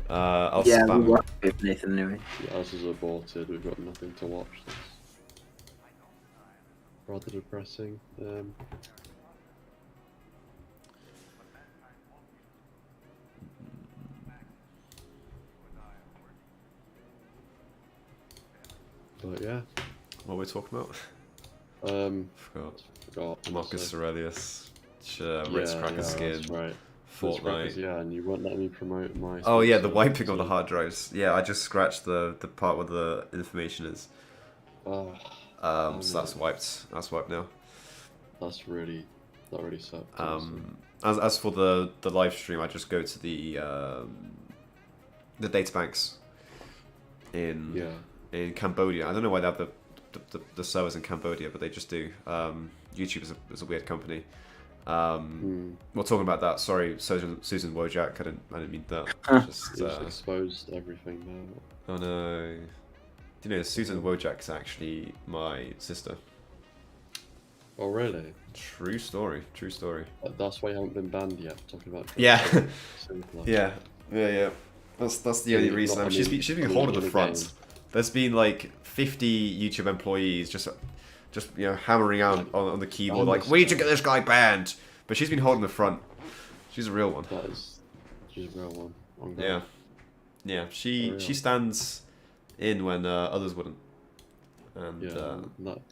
I'll Yeah, we spam him. work with Nathan anyway. Yeah, ours is aborted. We've got nothing to watch. That's rather depressing. But yeah. What were we talking about? Forgot. Marcus so- Aurelius, Ritz Yeah, Cracker yeah, Skin, that's right. Ritz Crackers, Fortnite. yeah, and you won't let me promote my. Oh yeah, the sponsor, wiping of the so- hard drives. Yeah, I just scratched the part where the information is. Oh, So that's wiped. That's wiped now. that's really Not really sucked. As for the live stream, I just go to the databanks in Cambodia. I don't know why they have the servers in Cambodia, but they just do. YouTube is a weird company. We're talking about that. Sorry, Susan Wojak. I didn't mean that. Just exposed everything now. Oh no! Do you know Susan Wojak is actually my sister? Oh really? True story. True story. That's why you haven't been banned yet. Talking about yeah. That's the only reason. She's been holding the front. There's been like 50 YouTube employees just hammering out on the keyboard like, we need to get this guy banned. But she's been holding the front. She's a real one. She's a real one. Yeah. She stands in when others wouldn't. And that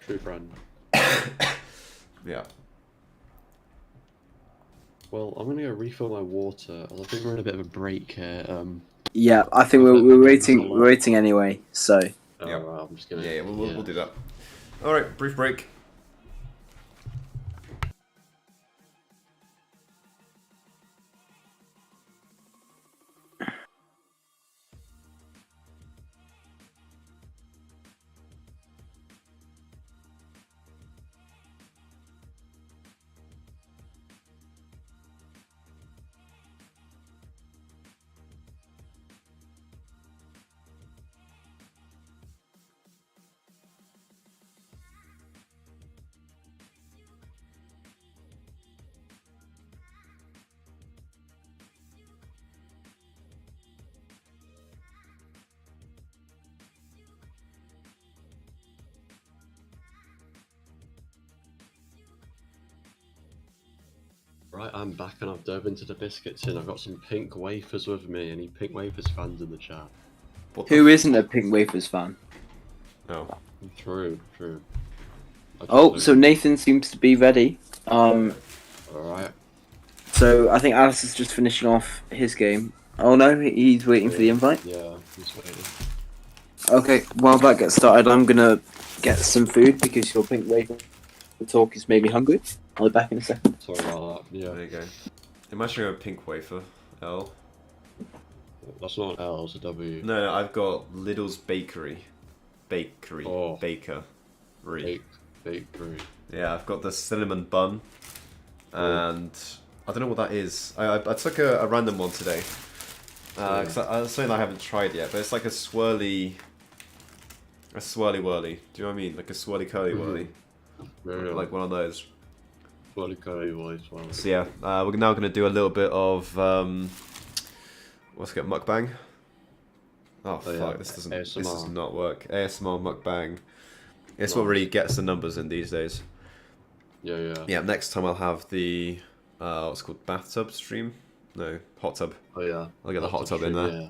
true friend. Yeah. Well, I'm gonna go refill my water. I think we're in a bit of a break here. Yeah, I think we're waiting. We're waiting anyway. So. Yeah. Right, I'm just gonna. Yeah, we'll do that. All right, brief break. Right, I'm back and I've dove into the biscuits and I've got some pink wafers with me. Any pink wafers fans in the chat? Who isn't a Pink Wafers fan? No. True. Oh, so Nathan seems to be ready. Alright. So I think Alice is just finishing off his game. Oh no, he's waiting for the invite? Yeah, he's waiting. Okay, while that gets started, I'm gonna get some food because your Pink Wafer talk has made me hungry. I'll be back in a second. Sorry about that. Yeah. There you go. Imagine a pink wafer. L. That's not an L, it's a W. No, I've got Lidl's Bakery. Oh. Bakery. Bakery. Yeah, I've got the cinnamon bun. And I don't know what that is. I took a random one today. Cause it's something I haven't tried yet, but it's like a swirly whirly. Do you know what I mean? Like a swirly curly whirly. Yeah. Like one of those. Swirly curly whirly. So yeah, we're now going to do a little bit of let's get mukbang. Oh fuck! Yeah. This does ASMR. not work. ASMR mukbang. It's what really gets the numbers in these days. Yeah. Yeah. Next time I'll have the what's it called, bathtub stream. No, hot tub. Oh yeah. I'll get the hot tub in there. Yeah.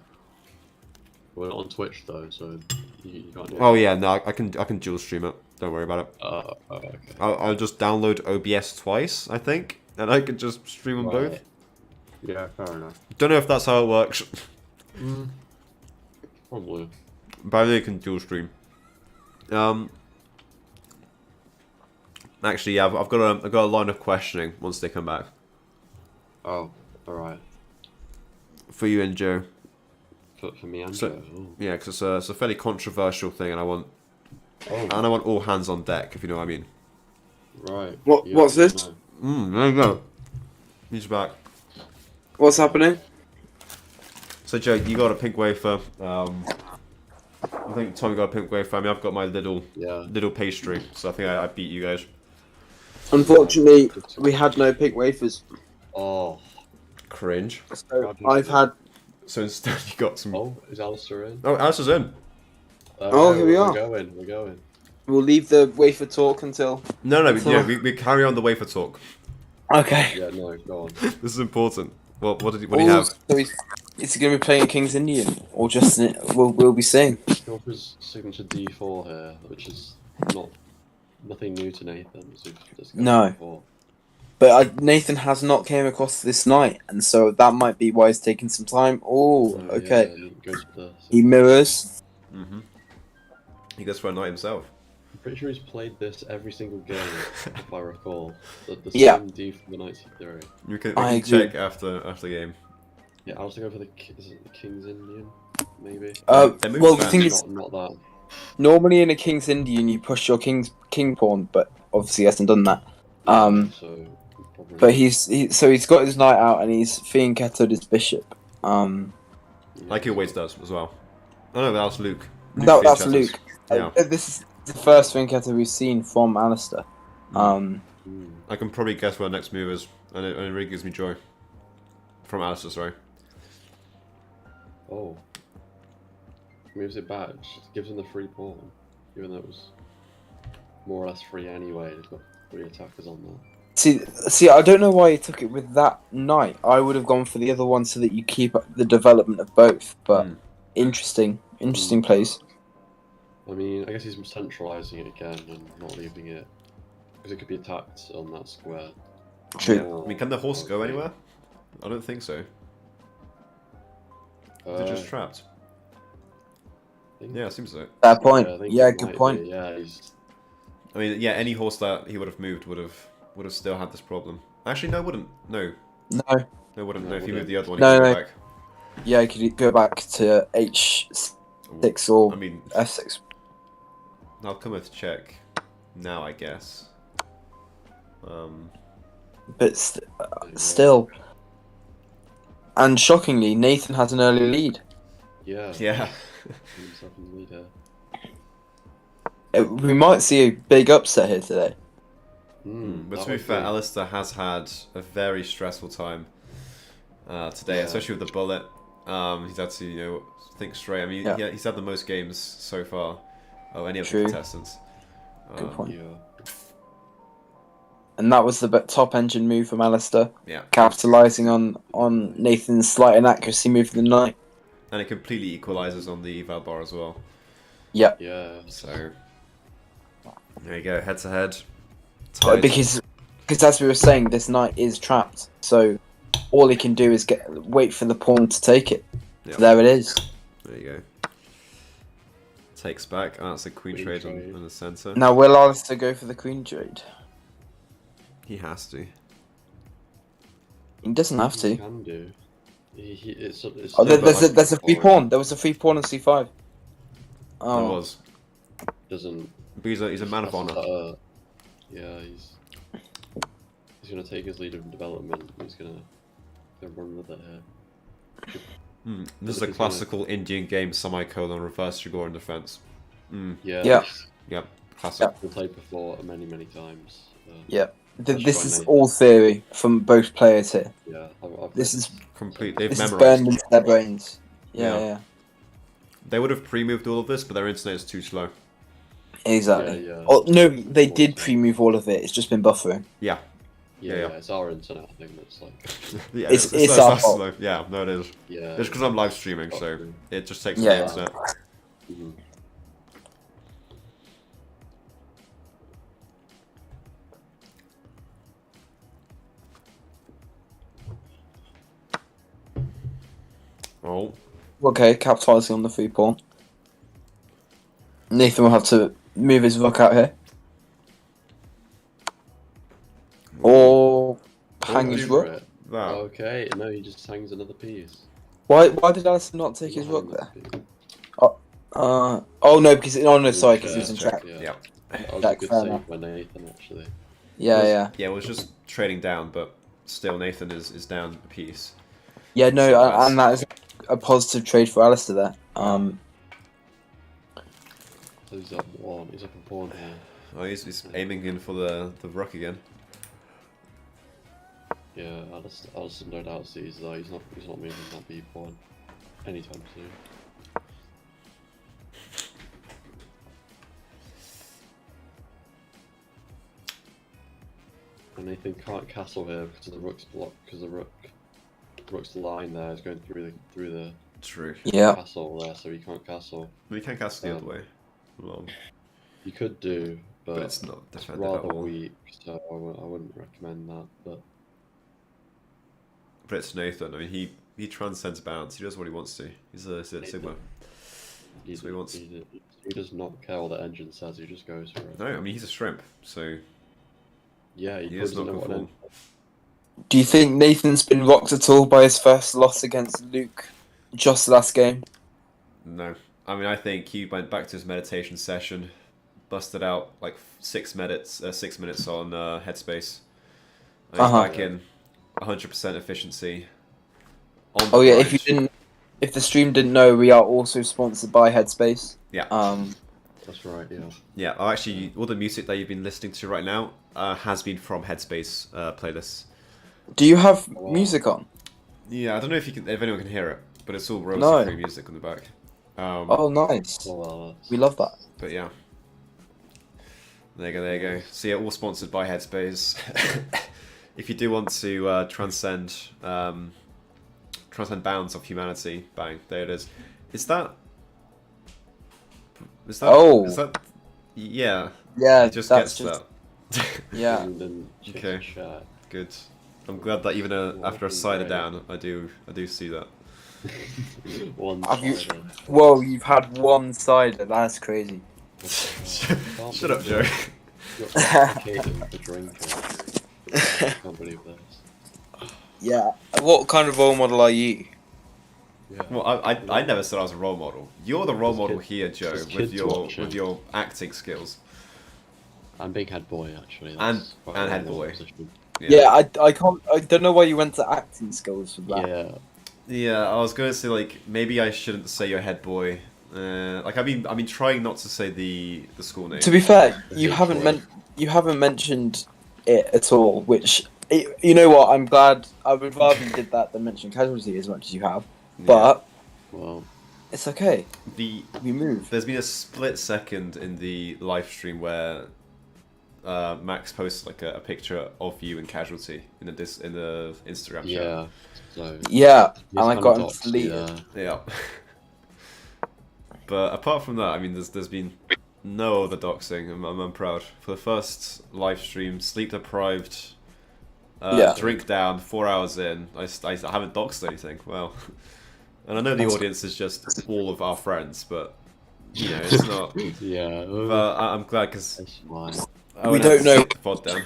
We're not on Twitch though, so you can't do it. Oh yeah, no, I can dual stream it. Don't worry about it. Okay. I'll just download OBS twice, I think, and I can just stream them both. Yeah, fair enough. Don't know if that's how it works. Probably. But I know you can dual stream. Actually, yeah, I've got a line of questioning once they come back. Oh, alright. For you and Joe. For me and So- Joe. Ooh. Yeah, because it's a fairly controversial thing, and I want Oh, all hands on deck, if you know what I mean. right. What's this? no. There you go. He's back. What's happening? So Joe, you got a pink wafer. I think Tommy got a pink wafer. I mean, I've got my little pastry, so I think I beat you guys. Unfortunately, we had no Pink Wafers. Oh. Cringe. So I've had. So instead, you got some. Oh, is Alistair in? Oh, Alice is in. Oh, here we are. We're going. We'll leave the wafer talk until. No, we carry on the wafer talk. Okay. Yeah, no, go on. This is important. What do you have? So is he going to be playing King's Indian or just we'll be seeing? Joker's signature D4 here, which is nothing new to Nathan. No. D4. But Nathan has not came across this night, and so that might be why he's taking some time. Oh, okay. Yeah, he goes for the He mirrors. He goes for a night himself. pretty sure he's played this every single game, if I recall. The Yeah. same D from the 93. We can I agree. check after the game. Yeah, I was to go for is it the King's Indian, maybe. They moved Well, the fast. thing is, Not that. normally in a King's Indian, you push your king pawn, but obviously he hasn't done that. So probably. But he's got his knight out and he's fianchettoed his bishop. Like he always does as well. Oh no, that was Luke. That's Fianchettos. Luke. Yeah. This is the first fianchetto we've seen from Alistair. I can probably guess what our next move is, and it really gives me joy. From Alistair, sorry. Oh. Moves it back, just gives him the free pawn, even though it was more or less free anyway. He's got 3 attackers on there. See, I don't know why he took it with that knight. I would have gone for the other one so that you keep up the development of both. But interesting plays. I mean, I guess he's centralising it again and not leaving it, because it could be attacked on that square. True. I mean, can the horse go anywhere? I don't think so. They're just trapped. Yeah, it seems so. Fair point. I think Yeah, it good might point. be, yeah, he's... I mean, yeah, any horse that he would have moved would have still had this problem. Actually, no, it wouldn't. No, No. it wouldn't. No, No, if he wouldn't. moved the other one, No, he could no. go back. Yeah, you could go back to H6 or I mean, F6. I'll come with check now, I guess. But still. And shockingly, Nathan has an early lead. Yeah. Yeah. Himself in the lead here. We might see a big upset here today. But that to be would fair, Alistair has had a very stressful time today, Yeah. especially with the bullet. He's had to, think straight. I mean, Yeah. he's had the most games so far of any of True. the contestants. Good point. Yeah. And that was the top engine move from Alistair, Yeah, capitalising on Nathan's slight inaccuracy move of the knight. and it completely equalizes on the eval bar as well. Yeah. Yeah. So there you go, head to head. Tied. Because as we were saying, this knight is trapped. So all he can do is wait for the pawn to take it. Yep. So there it is. There you go. Takes back. Oh, that's a queen trade trade. on the centre. Now will Alistair go for the queen trade? He has to. He doesn't have He to. can do. It's Oh, there's like a free pawn. There was a free pawn on C5. There Oh, was. Doesn't. But he's a man of honour. Yeah, he's gonna take his lead in development. He's gonna run with it here. This is a classical Indian game, semicolon, reverse Shigor in defense. Yeah. Yeah. Yep, classic. We've played before many times. yeah. That's This fine, is mate. all theory from both players here. Yeah. I've This is Complete. They've this is memorized. burned into their brains. Yeah. Yeah. They would have pre-moved all of this, but their internet is too slow. Exactly. Yeah. Oh no, they did pre-move all of it. It's just been buffering. Yeah. Yeah, Yeah. it's our internet thing that's like. Yeah, It's not our that fault. slow. Yeah, no, it is. Yeah. It's because I'm live streaming, so it just takes Yeah. the internet. Mhm. Oh, Okay, capitalising on the free pawn. Nathan will have to move his rook out here. Or hang his Go for rook. it. that. Okay, no, he just hangs another piece. Why did Alistair not take his Hang rook another there? piece. Oh no, because sorry, because he was in Check, track. Yeah. That was Check, a good fair save enough. by Nathan, actually. Yeah. Yeah, it was just trading down, but still Nathan is down a piece. Yeah, no, So nice. and that is a positive trade for Alistair there. So he's up one. He's up a pawn here. Oh, he's aiming in for the rook again. Yeah, Alistair no doubt sees that he's not moving that B pawn anytime soon. And Nathan can't castle here because the rook's blocked. Because the rook's line there is going through the True. Yeah. castle there, so he can't castle. We can cast the other way. Long. You could do, But but it's not it's defended at rather all. weak, so I wouldn't recommend that. But But it's Nathan. I mean, he transcends bounds. He does what he wants to. He's a Sigma. That's what he wants. He does not care what the engine says. He just goes for it. No, I mean he's a shrimp, so Yeah, he he does doesn't not know what conform. Do you think Nathan's been rocked at all by his first loss against Luke just last game? No, I mean I think he went back to his meditation session, busted out like 6 minutes on Headspace. And he's back in 100% efficiency. On the Oh yeah, grind. if the stream didn't know, we are also sponsored by Headspace. Yeah. That's right. Yeah. Yeah. Oh, actually, all the music that you've been listening to right now has been from Headspace playlists. Do you have music on? Yeah, I don't know if anyone can hear it, but it's all royalty-free music on the back. Oh, nice. Well, We love that. But yeah. There you go. So yeah, all sponsored by Headspace. If you do want to transcend bounds of humanity, bang, there it is. Is that? Oh. Is that? Yeah. Yeah, It just that's gets that. Yeah. And then check Okay. the chat. Good. I'm glad that even after a cider down, I do see that. One Have you- cider. Whoa, you've had one cider. That's crazy. Shut up, Joe. You're complicating the drinker. I can't believe this. Yeah. What kind of role model are you? Yeah. Well, I never said I was a role model. You're the role There's model kids- here, Joe, there's with kids watching. your acting skills. I'm being head boy actually. And- That's quite and a head normal boy. position. Yeah, I can't. I don't know why you went to acting skills for that. Yeah. Yeah, I was going to say like maybe I shouldn't say your head boy. Like I've been trying not to say the school name. To be fair, The you H haven't word. you haven't mentioned it at all. Which you know what? I'm glad. I would rather you did that than mention casualty as much as you have. Yeah. But Well, it's okay. the We move. there's been a split second in the live stream where Max posts like a picture of you and casualty in the Instagram chat. yeah. So Yeah, he's and I kinda got him doxed deleted. there. Yeah. But apart from that, I mean, there's been no other doxing. I'm proud. For the first live stream, sleep deprived, Yeah. drink down, 4 hours in, I haven't doxed anything. Well, and I know the audience is just all of our friends, but you know, it's not. Yeah. But I'm glad because That's fine. We don't know. The pod down.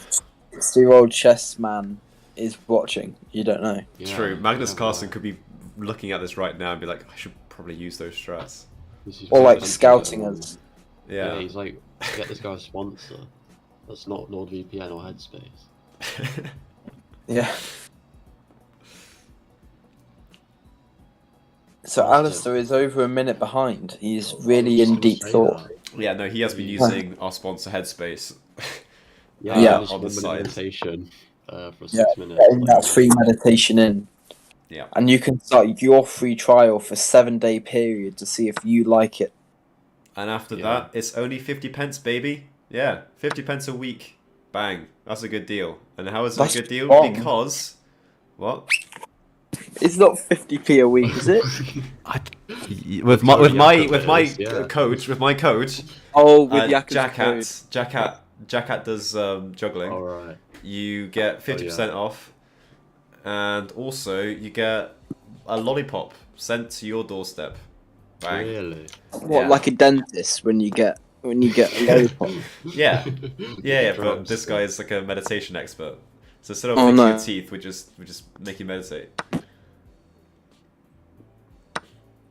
60-year-old chess man is watching. You don't know. Yeah, True. Magnus yeah, Carlsen well, could be looking at this right now and be like, I should probably use those strats. this is Or like really scouting something us. that- Yeah. He's like, get this guy a sponsor. That's not NordVPN or Headspace. Yeah. So Alistair is over a minute behind. He's really I was in gonna deep say thought. that. Yeah, no, he has been using our sponsor Headspace. Yeah, Yeah. just On the one minute side. meditation for 6 Yeah, minutes. Getting like, that free meditation in. Yeah. And you can start your free trial for 7-day period to see if you like it. And after Yeah. that, it's only 50 pence, baby. Yeah, 50 pence a week. Bang. That's a good deal. And how is it That's a good deal? wrong. Because... What? It's not 50p a week, is it? With my coach, with my coach, Oh, with Yakub's Jack Hat does juggling. Alright. You get 50% off, and also you get a lollipop sent to your doorstep. Bang. Really? What, Yeah. like a dentist when you get a lollipop? Yeah, but Drugs. this guy is like a meditation expert. So instead of Oh, fixing no. your teeth, we just make you meditate.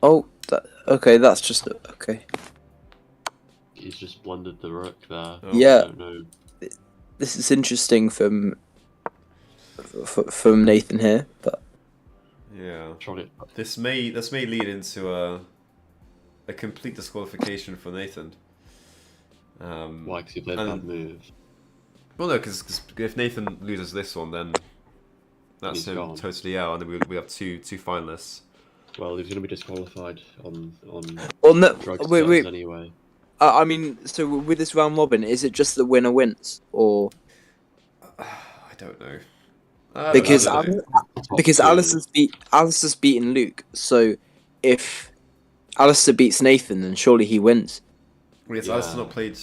Oh, okay, that's just okay. He's just blundered the rook there. Oh. Yeah. I don't know. This is interesting from Nathan here, but Yeah. Tried it. This may lead into a complete disqualification for Nathan. Why? Because he played a and- bad move. Well, no, because if Nathan loses this one, then that's He's him gone. totally out, and then we have two finalists. Well, he's going to be disqualified on well, no, drug wait, terms anyway. I mean, so with this round robin, is it just the winner wins, or I don't know. I because don't know. Top because two. Alistair's beaten Luke, so if Alistair beats Nathan, then surely he wins. Wait, has Yeah. Alice not played?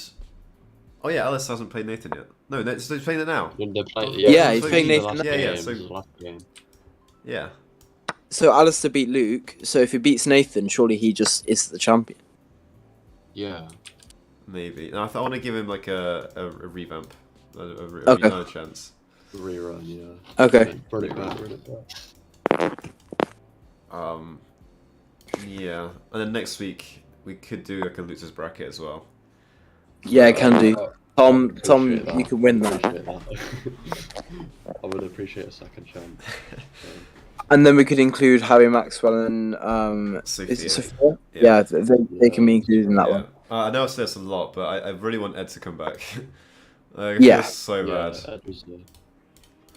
Oh yeah, Alice hasn't played Nathan yet. No, so he's playing it now. When they play- Yeah, he's so playing he- Nathan last Yeah, yeah. game, So the last game. yeah, So Alistair beat Luke, so if he beats Nathan, surely he just is the champion. Yeah. Maybe. No, I want to give him like a revamp, Okay. another chance. Rerun, yeah. Okay. Run it back. Yeah, and then next week we could do like a losers bracket as well. Yeah, I can do. Tom, Appreciate that. you can win I that. appreciate that. I would appreciate a second chance. And then we could include Harry Maxwell and Sophia. is it Sophia? Yeah. Yeah, they can be included in that Yeah. one. I know I say this a lot, but I really want Ed to come back. It Yeah. feels so Yeah, bad. Ed was the...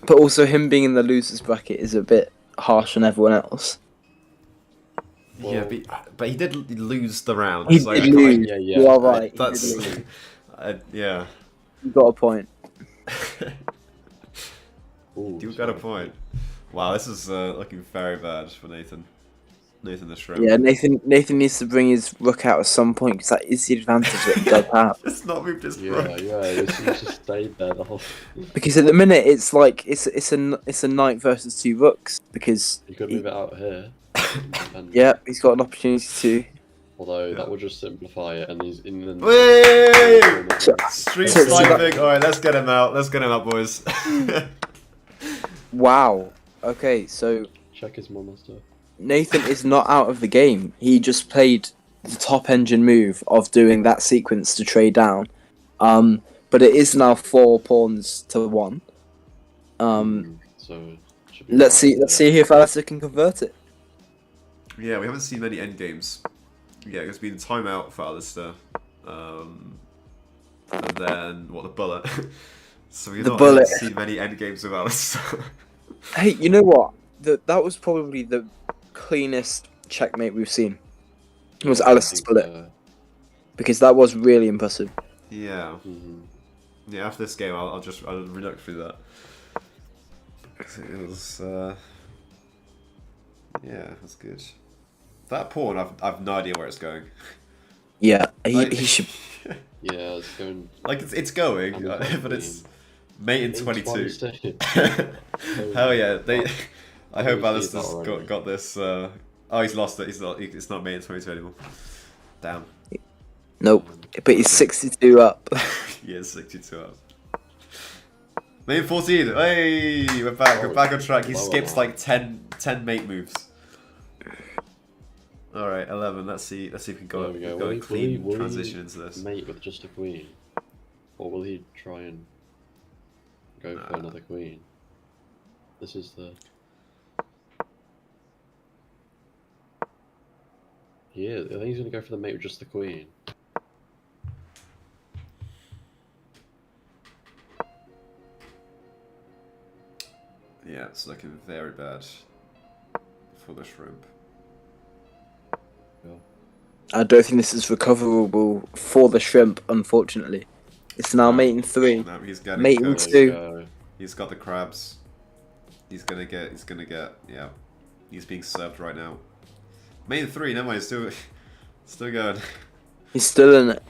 But also him being in the losers bracket is a bit harsh on everyone else. Yeah, but he did lose the round. He so did I can't- lose. Yeah, yeah. You are right. That's He did lose. yeah. You got a point. Ooh, You got a sorry. point. Wow, this is looking very bad for Nathan. Nathan the Shrimp. Yeah, Nathan needs to bring his rook out at some point because that is the advantage that he does have. It's not moved his Yeah, rook. yeah, it's just stayed there the whole... Because at the minute it's like it's a knight versus two rooks because You could move it out here. And, yeah, he's got an opportunity to. Although Yeah. that would just simplify it, and he's in the... Whey! Street So- sniping. Alright, let's get him out. Let's get him out, boys. Wow. Okay, so Check his monster. Nathan is not out of the game. He just played the top engine move of doing that sequence to trade down. But it is now 4 pawns to 1. So it should be Let's fine, see if Alistair can convert it. Yeah, we haven't seen many endgames. Yeah, it's been timeout for Alistair. And then, what, the bullet? So we've The not bullet. really seen many endgames of Alistair. Hey, you know what? That was probably the cleanest checkmate we've seen. It was I Alistair's think, bullet because that was really impressive. Yeah. mhm. Yeah, after this game, I'll relook through that. It was, yeah, it was good. That pawn, I've no idea where it's going. Yeah, Like- he should. Yeah, it's going... Like it's going, I'm going but it's mate in 22. 22. Hell yeah! I hope He's Alistair's not already. got this. Oh, he's lost it. It's not mate in 22 anymore. Damn. Nope. But he's 62 up. Yeah, 62 up. Mate in 14. Hey, we're back. We're back on track. He Lower skips one. like 10 mate moves. All right, 11. Let's see if we can There go. we We've go. got a clean Will he transition into this. mate with just a queen? Or will he try and go for another queen? This is the... Yeah, I think he's going to go for the mate with just the queen. Yeah, it's looking very bad for the shrimp. I don't think this is recoverable for the shrimp, unfortunately. It's now No. mate in 3. No, he's getting Mate in cooked. two. There we go. He's got the crabs. He's gonna get, yeah. He's being served right now. Mate in 3, never mind, still going. He's still in it.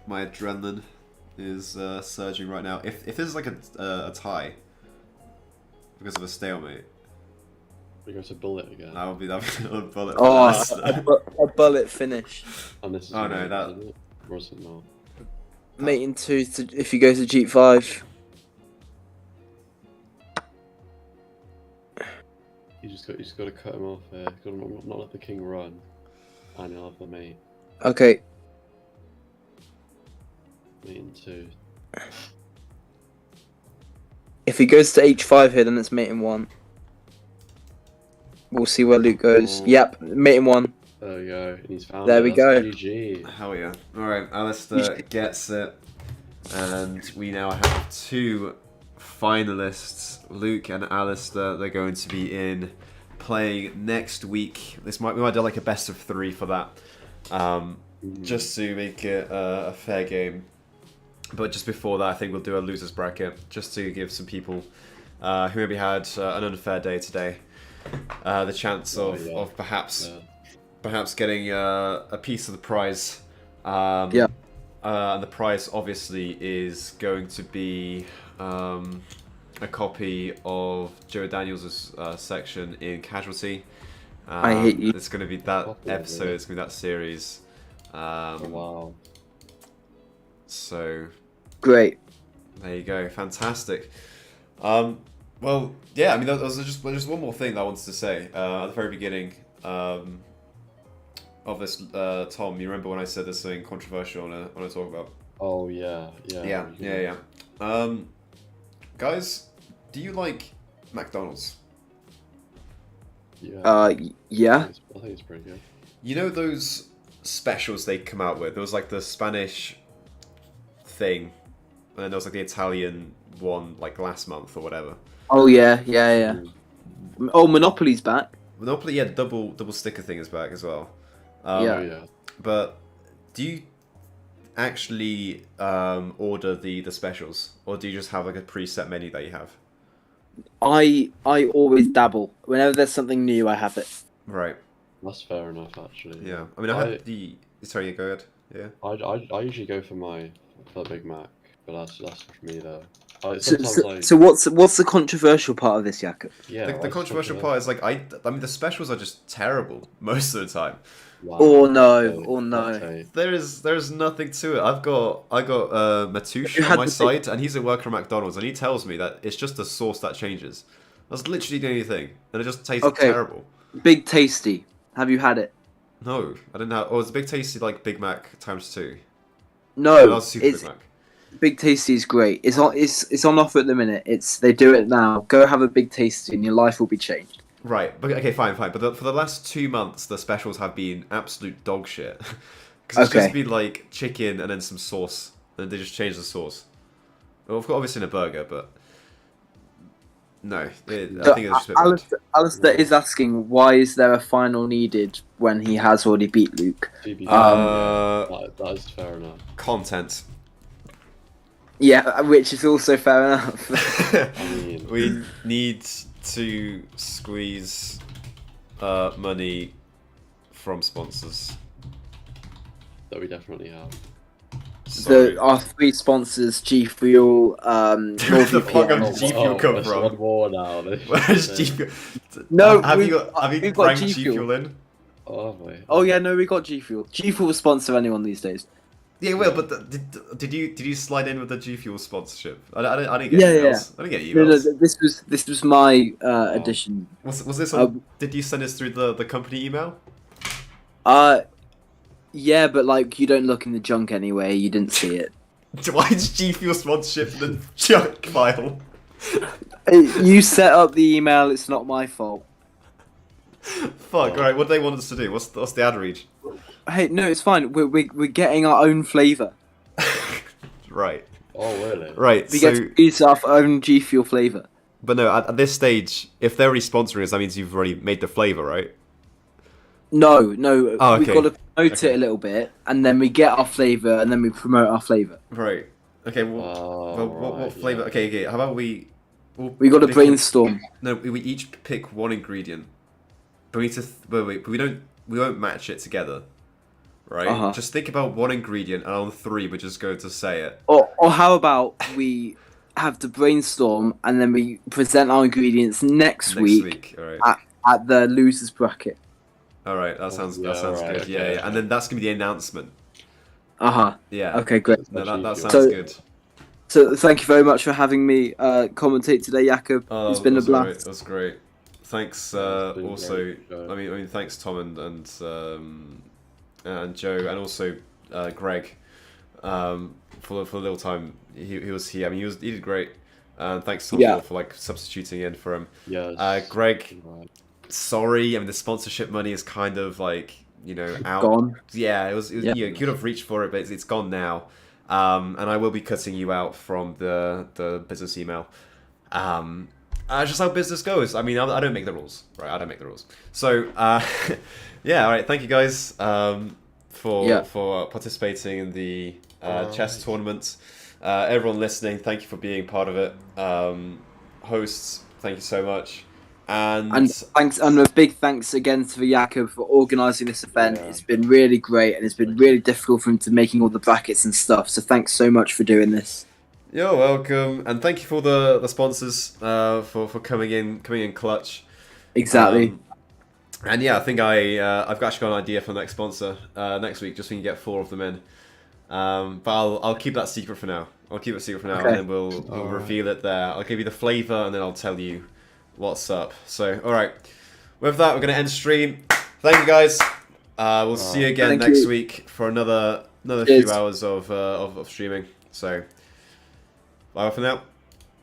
My adrenaline is surging right now. If this is like a tie, because of a stalemate, We go to bullet again. that'd be a bullet. Oh, for us. a bullet finish. And this is Oh, no, mate, that- isn't it? Or is it not? Mate in 2 if he goes to G5. You just got to cut him off here. Got to not let the king run. And he'll have the mate. Okay, Mate in 2. if he goes to H5 here, then it's mate in 1. We'll see where Luke goes. Oh. Yep, mate in 1. There we go. And he's found There it. we That's go. GG. Hell yeah! All right, Alistair gets it, and we now have 2 finalists, Luke and Alistair. They're going to be in playing next week. We might do like a best of 3 for that, just to make it a fair game. But just before that, I think we'll do a losers bracket, just to give some people who maybe had an unfair day today the chance Oh, of, yeah. of perhaps Yeah. perhaps getting a piece of the prize. Yeah. And the prize obviously is going to be a copy of Joe Daniels' section in Casualty. I hate you. It's going to be that Popular, episode. yeah. It's going to be that series. Wow. So Great. there you go. Fantastic. Well, yeah. I mean, there was just one more thing that I wanted to say at the very beginning of this. Tom, you remember when I said there's something controversial I want to talk about? Oh yeah. Guys, do you like McDonald's? Yeah. Yeah. I think it's pretty good. You know those specials they come out with? There was like the Spanish thing, and then there was like the Italian one like last month or whatever. Oh yeah. Oh, Monopoly's back. Monopoly, yeah, the double sticker thing is back as well. Oh Yeah. yeah. But do you actually order the specials, or do you just have like a preset menu that you have? I always dabble. Whenever there's something new, I have it. Right. That's fair enough, actually. Yeah. I mean, I had the. Sorry, go ahead. Yeah. I usually go for the Big Mac, but that's for me though. So what's the controversial part of this, Jakob? Yeah. The what's controversial part is like I mean the specials are just terrible most of the time. Wow. Oh no! Okay, Oh no! okay. There's nothing to it. I got Matoush You on had my the side, and he's a worker at McDonald's, and he tells me that it's just the sauce that changes. That's literally the only thing, and it just tastes Okay. terrible. Big Tasty. Have you had it? No, I didn't have. Oh, it's a Big Tasty like Big Mac times 2. No, that was Super it's Big Mac. Big Tasty is great. It's on offer at the minute. They do it now. Go have a Big Tasty, and your life will be changed. Right, but okay, fine. But for the last 2 months, the specials have been absolute dog shit. Because it's just been like chicken and then some sauce, and they just change the sauce. Well, I've got obviously in a burger, but no, I think it's just a bit bad. Alistair is asking why is there a final needed when he has already beat Luke. To be Uh, fair, that is fair enough. Content. Yeah, which is also fair enough. I mean, We need to squeeze money from sponsors. that we definitely have. Sorry. Our 3 sponsors, G Fuel, Where the fuck NordVPN. have G Fuel come there's from? one more now. Where's G Fuel? No, have we've you we've got cranked G G Fuel. Fuel in? Oh, have we? Oh yeah, no, we got G Fuel. G Fuel will sponsor anyone these days. Yeah, well, but did you slide in with the G Fuel sponsorship? I didn't get Yeah, emails. I didn't get No, emails. this was my addition. Was this on, did you send us through the company email? Yeah, but like you don't look in the junk anyway. You didn't see it. Why is G Fuel sponsorship in the junk file? You set up the email. It's not my fault. Fuck. All right. What do they want us to do? What's the ad read? Hey, no, it's fine. We're getting our own flavour. Right. Oh, really? Right. We So, get to use our own G Fuel flavour. but no, at this stage, if they're already sponsoring us, that means you've already made the flavor, right? No. Oh, We've okay. got to promote Okay. it a little bit, and then we get our flavour, and then we promote our flavour. Right. Okay. Well, Oh, what right, flavor? yeah. Okay. How about we? We got to pick- brainstorm. No, we each pick one ingredient, but we need to. But we won't match it together, right? Uh-huh. Just think about one ingredient, and on 3, we're just going to say it. Or how about we have to brainstorm, and then we present our ingredients next week All right. at the losers bracket. All right. That sounds Yeah, good. okay, Yeah. okay. And then that's gonna be the announcement. Yeah. Okay, great. No, that sounds So- good. So thank you very much for having me commentate today, Jakob. Oh, It's been a that's all right, blast. That's great. Thanks. Yeah, it's been Also, great, Joe. I mean, thanks Tom and Joe, and also Greg, for the little time he was here. I mean, he did great. Thanks Tom Yeah. for like substituting in for him. Yes. Greg, Right. sorry. I mean, the sponsorship money is kind of like out. Gone. Yeah, it was Yeah. you could have reached for it, but it's gone now. And I will be cutting you out from the business email. Just how business goes. I mean, I don't make the rules, right? I don't make the rules. So, yeah, all right. Thank you guys for participating in the chess tournament. Everyone listening, thank you for being part of it. Hosts, thank you so much. And thanks, and a big thanks again to Jakob for organising this event. Yeah. It's been really great, and it's been really difficult for him to making all the brackets and stuff. So thanks so much for doing this. You're welcome, and thank you for the sponsors for coming in clutch. Exactly. And yeah, I think I've actually got an idea for the next sponsor next week, just so we can get 4 of them in. But I'll keep that secret for now. I'll keep it secret for now, Okay. and then we'll reveal it there. I'll give you the flavor, and then I'll tell you what's up. So, all right. With that, we're gonna end stream. Thank you guys. We'll see you again Thank next you. week for another Cheers. few hours of streaming. So, bye for now.